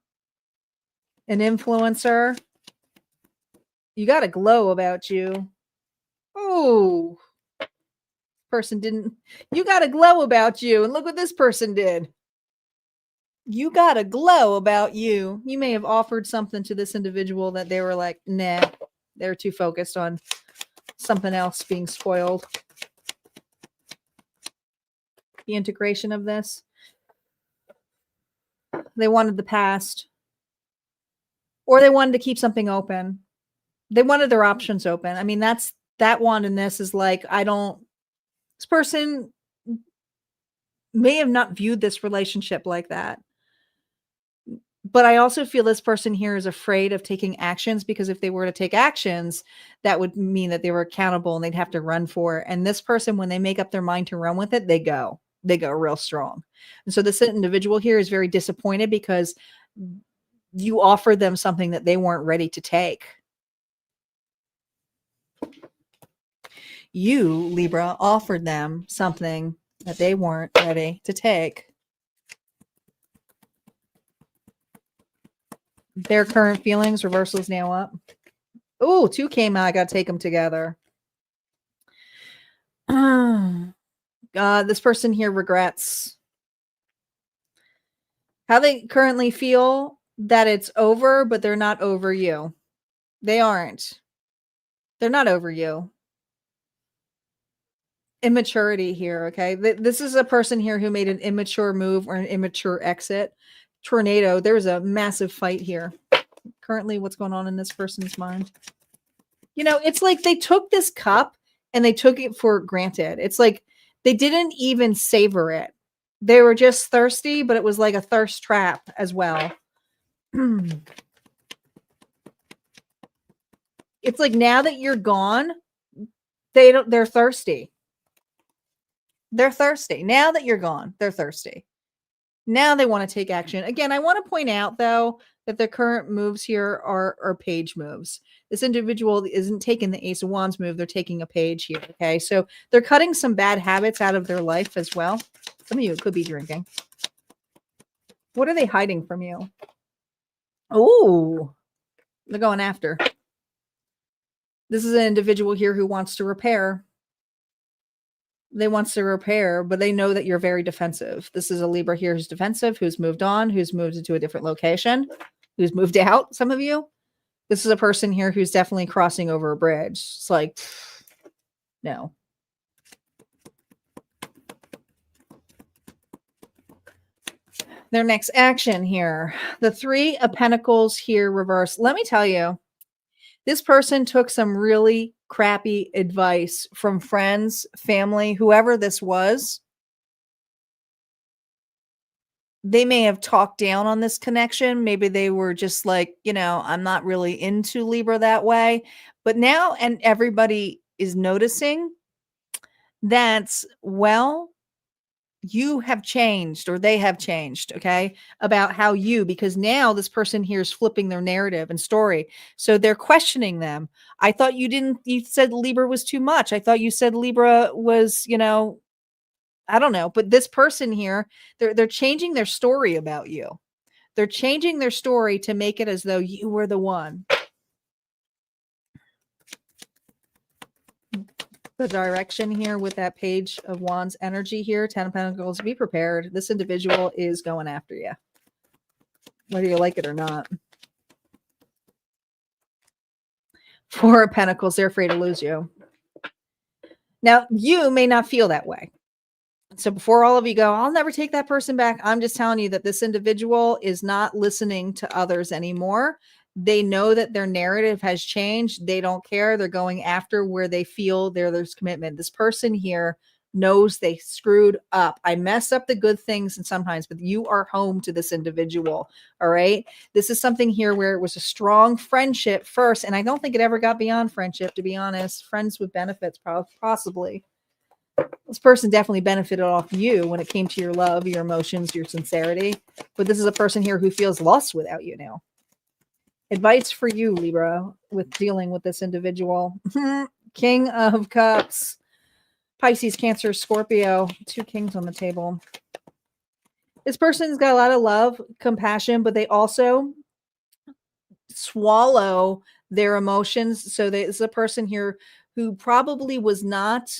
an influencer. You got a glow about you. Oh, person didn't. You got a glow about you. And look what this person did. You got a glow about you. You may have offered something to this individual that they were like, nah, they're too focused on something else being spoiled. The integration of this. They wanted the past. Or they wanted to keep something open. They wanted their options open. I mean, that's that one in this is like, this person may have not viewed this relationship like that. But I also feel this person here is afraid of taking actions because if they were to take actions, that would mean that they were accountable and they'd have to run for it. And this person, when they make up their mind to run with it, they go real strong. And so this individual here is very disappointed because you offered them something that they weren't ready to take. You, Libra, offered them something that they weren't ready to take. Their current feelings, reversals now up. Oh, 2 came out. I got to take them together. This person here regrets how they currently feel that it's over, but they're not over you. They aren't. They're not over you. Immaturity here, okay? This is a person here who made an immature move or an immature exit. Tornado, there's a massive fight here. Currently, what's going on in this person's mind? You know, it's like they took this cup and they took it for granted. It's like they didn't even savor it. They were just thirsty, but it was like a thirst trap as well. It's like now that you're gone, they're thirsty. They're thirsty. Now that you're gone, they're thirsty. Now they want to take action. Again, I want to point out, though, that their current moves here are page moves. This individual isn't taking the Ace of Wands move. They're taking a page here. Okay. So they're cutting some bad habits out of their life as well. Some of you could be drinking. What are they hiding from you? Oh, they're going after. This is an individual here who wants to repair. They wants to repair, but they know that you're very defensive. This is a Libra here who's defensive, who's moved on, who's moved into a different location, who's moved out, some of you. This is a person here who's definitely crossing over a bridge. It's like, no. Their next action here. The Three of Pentacles here reversed. Let me tell you, this person took some really crappy advice from friends, family, whoever this was. They may have talked down on this connection. Maybe they were just like, I'm not really into Libra that way. But now, and everybody is noticing that, well, you have changed, or they have changed, okay, about how because now this person here is flipping their narrative and story. So they're questioning them. I thought you said Libra was too much. I thought you said Libra was, I don't know. But this person here, they're changing their story about you. They're changing their story to make it as though you were the one. The direction here with that Page of Wands energy here, 10 of Pentacles, be prepared. This individual is going after you, whether you like it or not. Four of Pentacles, they're afraid to lose you. Now, you may not feel that way. So before all of you go, I'll never take that person back, I'm just telling you that this individual is not listening to others anymore. They know that their narrative has changed. They don't care. They're going after where they feel there's commitment. This person here knows they screwed up. I messed up the good things and sometimes, but you are home to this individual. All right. This is something here where it was a strong friendship first. And I don't think it ever got beyond friendship, to be honest. Friends with benefits, possibly. This person definitely benefited off you when it came to your love, your emotions, your sincerity. But this is a person here who feels lost without you now. Advice for you, Libra, with dealing with this individual. King of Cups. Pisces, Cancer, Scorpio. Two kings on the table. This person's got a lot of love, compassion, but they also swallow their emotions. So this is a person here who probably was not,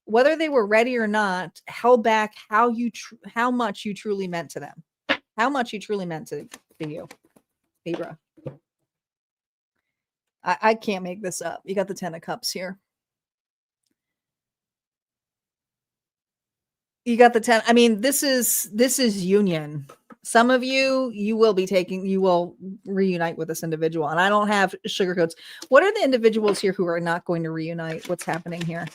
whether they were ready or not, held back how much you truly meant to them. How much you truly meant to you, Libra. I can't make this up. You got the 10 of Cups here. You got the 10. I mean, this is union. Some of you will reunite with this individual. And I don't have sugarcoats. What are the individuals here who are not going to reunite? What's happening here?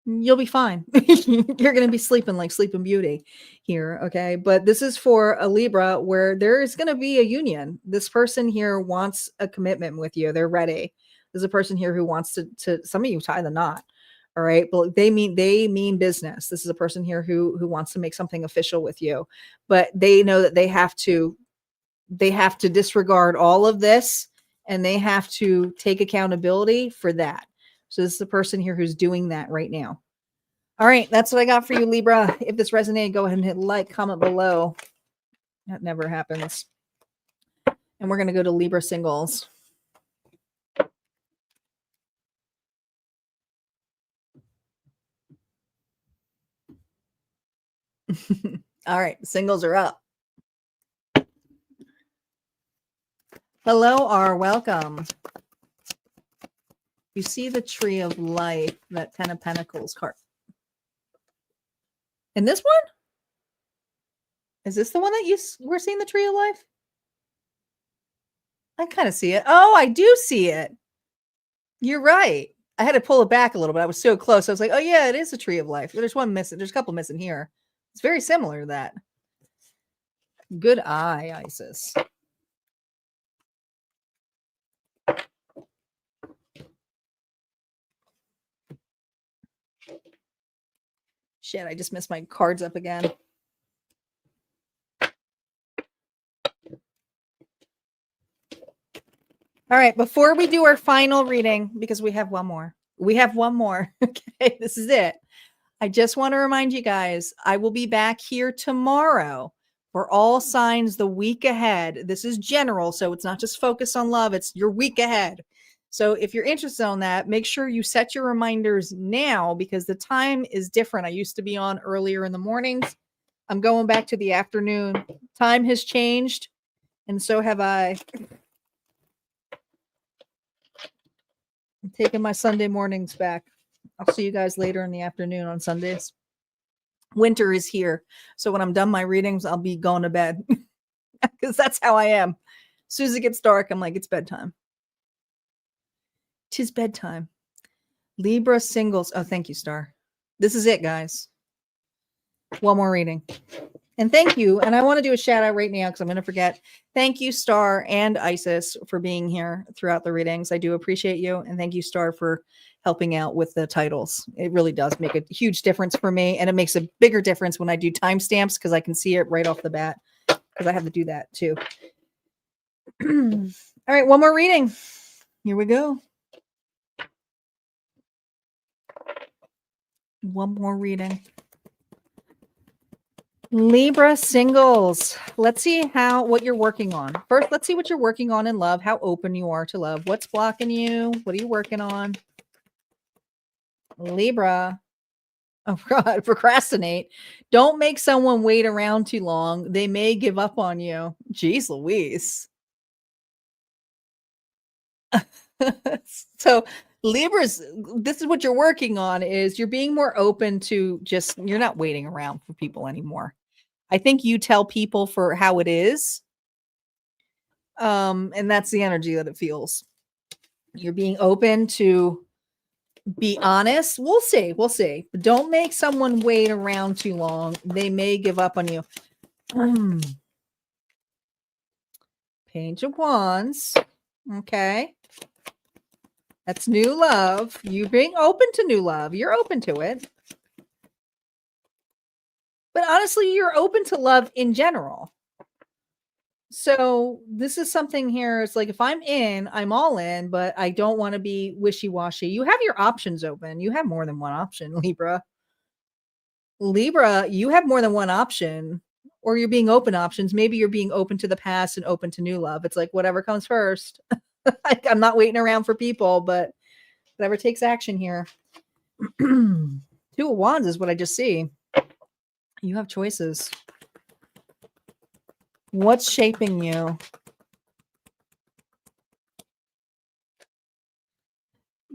You'll be fine. You're going to be sleeping like Sleeping Beauty here. Okay. But this is for a Libra where there is going to be a union. This person here wants a commitment with you. They're ready. There's a person here who wants to some of you tie the knot. All right. But they mean business. This is a person here who wants to make something official with you, but they know that they have to disregard all of this and they have to take accountability for that. So this is the person here who's doing that right now. All right. That's what I got for you, Libra. If this resonated, go ahead and hit like, comment below. That never happens. And we're going to go to Libra Singles. All right. Singles are up. Hello, R. Welcome. You see the Tree of Life, that 10 of Pentacles card. And this one? Is this the one that we're seeing the Tree of Life? I kind of see it. Oh, I do see it. You're right. I had to pull it back a little bit. I was so close. I was like, oh yeah, it is a Tree of Life. There's one missing. There's a couple missing here. It's very similar to that. Good eye, Isis. Shit, I just messed my cards up again. All right, before we do our final reading, because we have one more. We have one more. Okay, this is it. I just want to remind you guys, I will be back here tomorrow for all signs the week ahead. This is general, so it's not just focused on love, it's your week ahead. So if you're interested on that, make sure you set your reminders now because the time is different. I used to be on earlier in the mornings. I'm going back to the afternoon. Time has changed, and so have I. I'm taking my Sunday mornings back. I'll see you guys later in the afternoon on Sundays. Winter is here. So when I'm done my readings, I'll be going to bed because that's how I am. As soon as it gets dark, I'm like, it's bedtime. 'Tis bedtime. Libra Singles. Oh, thank you, Star. This is it, guys. One more reading. And thank you. And I want to do a shout out right now because I'm going to forget. Thank you, Star and Isis, for being here throughout the readings. I do appreciate you. And thank you, Star, for helping out with the titles. It really does make a huge difference for me. And it makes a bigger difference when I do timestamps because I can see it right off the bat because I have to do that too. All right, one more reading. Here we go. One more reading. Libra Singles. Let's see what you're working on. First, let's see what you're working on in love, how open you are to love. What's blocking you? What are you working on? Libra. Oh, God, procrastinate. Don't make someone wait around too long. They may give up on you. Jeez Louise. So Libras, this is what you're working on is you're being more open to just, you're not waiting around for people anymore. I think you tell people for how it is. And that's the energy that it feels. You're being open to be honest. We'll see. We'll see. But don't make someone wait around too long. They may give up on you. Page of Wands. Okay. That's new love. You being open to new love. You're open to it. But honestly, you're open to love in general. So this is something here. It's like if I'm in, I'm all in, but I don't want to be wishy-washy. You have your options open. You have more than one option, Libra. Libra, you have more than one option, or you're being open options. Maybe you're being open to the past and open to new love. It's like whatever comes first. I'm not waiting around for people, but whatever takes action here. Two of Wands is what I just see. You have choices. What's shaping you?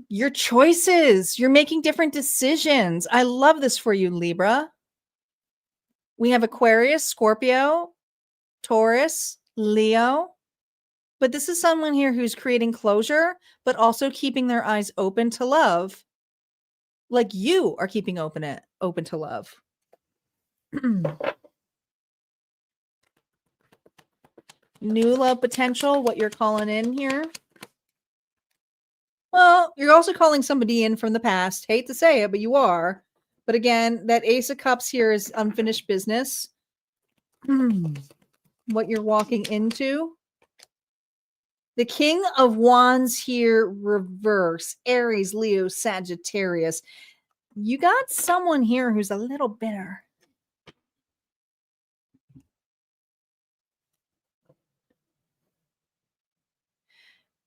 Your choices. You're making different decisions. I love this for you, Libra. We have Aquarius, Scorpio, Taurus, Leo. But this is someone here who's creating closure, but also keeping their eyes open to love. Like you are keeping open to love. New love potential, what you're calling in here. Well, you're also calling somebody in from the past. Hate to say it, but you are. But again, that Ace of Cups here is unfinished business. What you're walking into. The King of Wands here, reverse. Aries, Leo, Sagittarius. You got someone here who's a little bitter.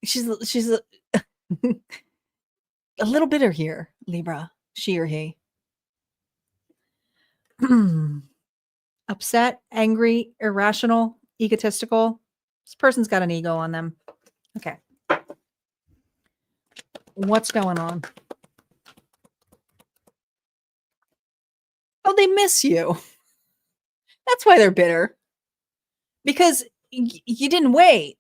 She's a little bitter here, Libra. She or he. Upset, angry, irrational, egotistical. This person's got an ego on them. Okay. What's going on? Oh, they miss you. That's why they're bitter. Because you didn't wait.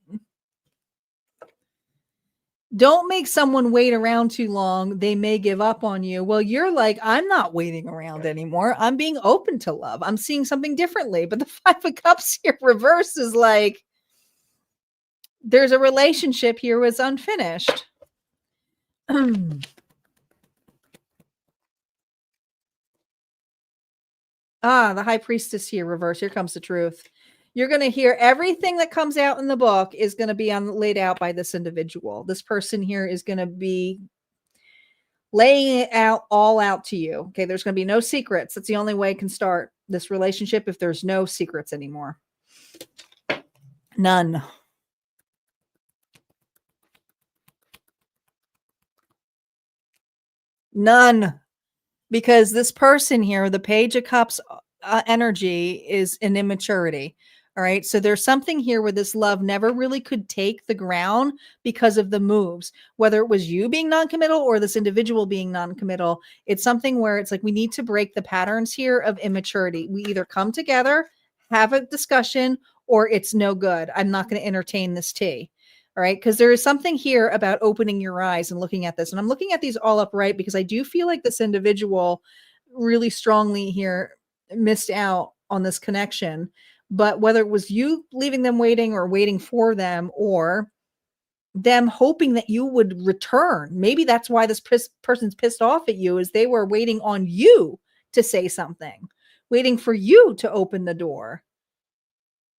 Don't make someone wait around too long. They may give up on you. Well, you're like, I'm not waiting around anymore. I'm being open to love. I'm seeing something differently. But the Five of Cups here reverse is like, there's a relationship here was unfinished. The High Priestess here reverse. Here comes the truth. You're going to hear everything that comes out in the book is going to be laid out by this individual. This person here is going to be laying it out all out to you. Okay. There's going to be no secrets. That's the only way it can start this relationship, if there's no secrets anymore. None. None. Because this person here, the Page of Cups energy, is an immaturity. All right. So there's something here where this love never really could take the ground because of the moves, whether it was you being non-committal or this individual being non-committal. It's something where it's like, we need to break the patterns here of immaturity. We either come together, have a discussion, or it's no good. I'm not going to entertain this tea. All right. Because there is something here about opening your eyes and looking at this. And I'm looking at these all upright because I do feel like this individual really strongly here missed out on this connection. But whether it was you leaving them waiting or waiting for them, or them hoping that you would return, maybe that's why this person's pissed off at you, is they were waiting on you to say something, waiting for you to open the door.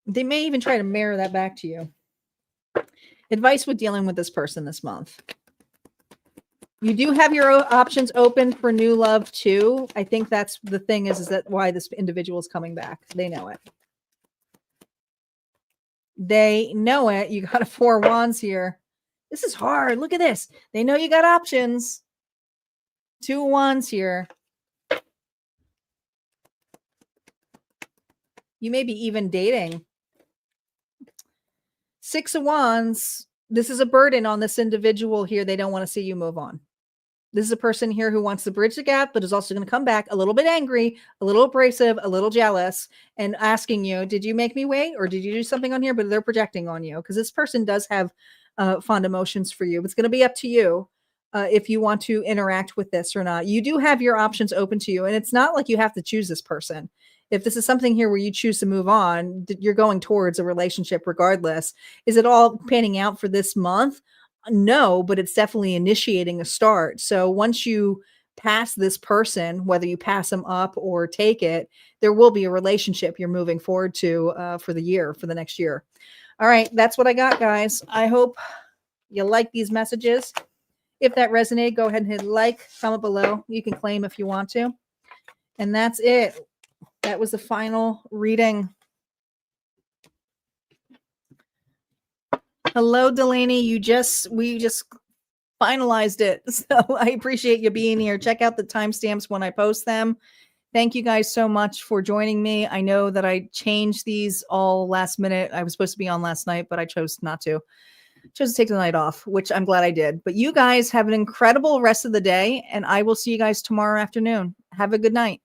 They may even try to mirror that back to you. Advice with dealing with this person this month. You do have your options open for new love too. I think that's the thing is that why this individual is coming back. They know it. They know it. You got a 4 wands here. This is hard. Look at this. They know you got options. 2 wands here. You may be even dating. 6 of wands. This is a burden on this individual here. They don't want to see you move on. This is a person here who wants to bridge the gap, but is also going to come back a little bit angry, a little abrasive, a little jealous, and asking you, did you make me wait? Or did you do something on here? But they're projecting on you because this person does have fond emotions for you. It's going to be up to you if you want to interact with this or not. You do have your options open to you, and it's not like you have to choose this person. If this is something here where you choose to move on, you're going towards a relationship regardless. Is it all panning out for this month? No, but it's definitely initiating a start. So once you pass this person, whether you pass them up or take it, there will be a relationship you're moving forward to for the next year. All right, that's what I got, guys. I hope you like these messages. If that resonated, go ahead and hit like, comment below. You can claim if you want to. And that's it. That was the final reading. Hello, Delaney. We just finalized it. So I appreciate you being here. Check out the timestamps when I post them. Thank you guys so much for joining me. I know that I changed these all last minute. I was supposed to be on last night, but I chose not to. Chose to take the night off, which I'm glad I did. But you guys have an incredible rest of the day, and I will see you guys tomorrow afternoon. Have a good night.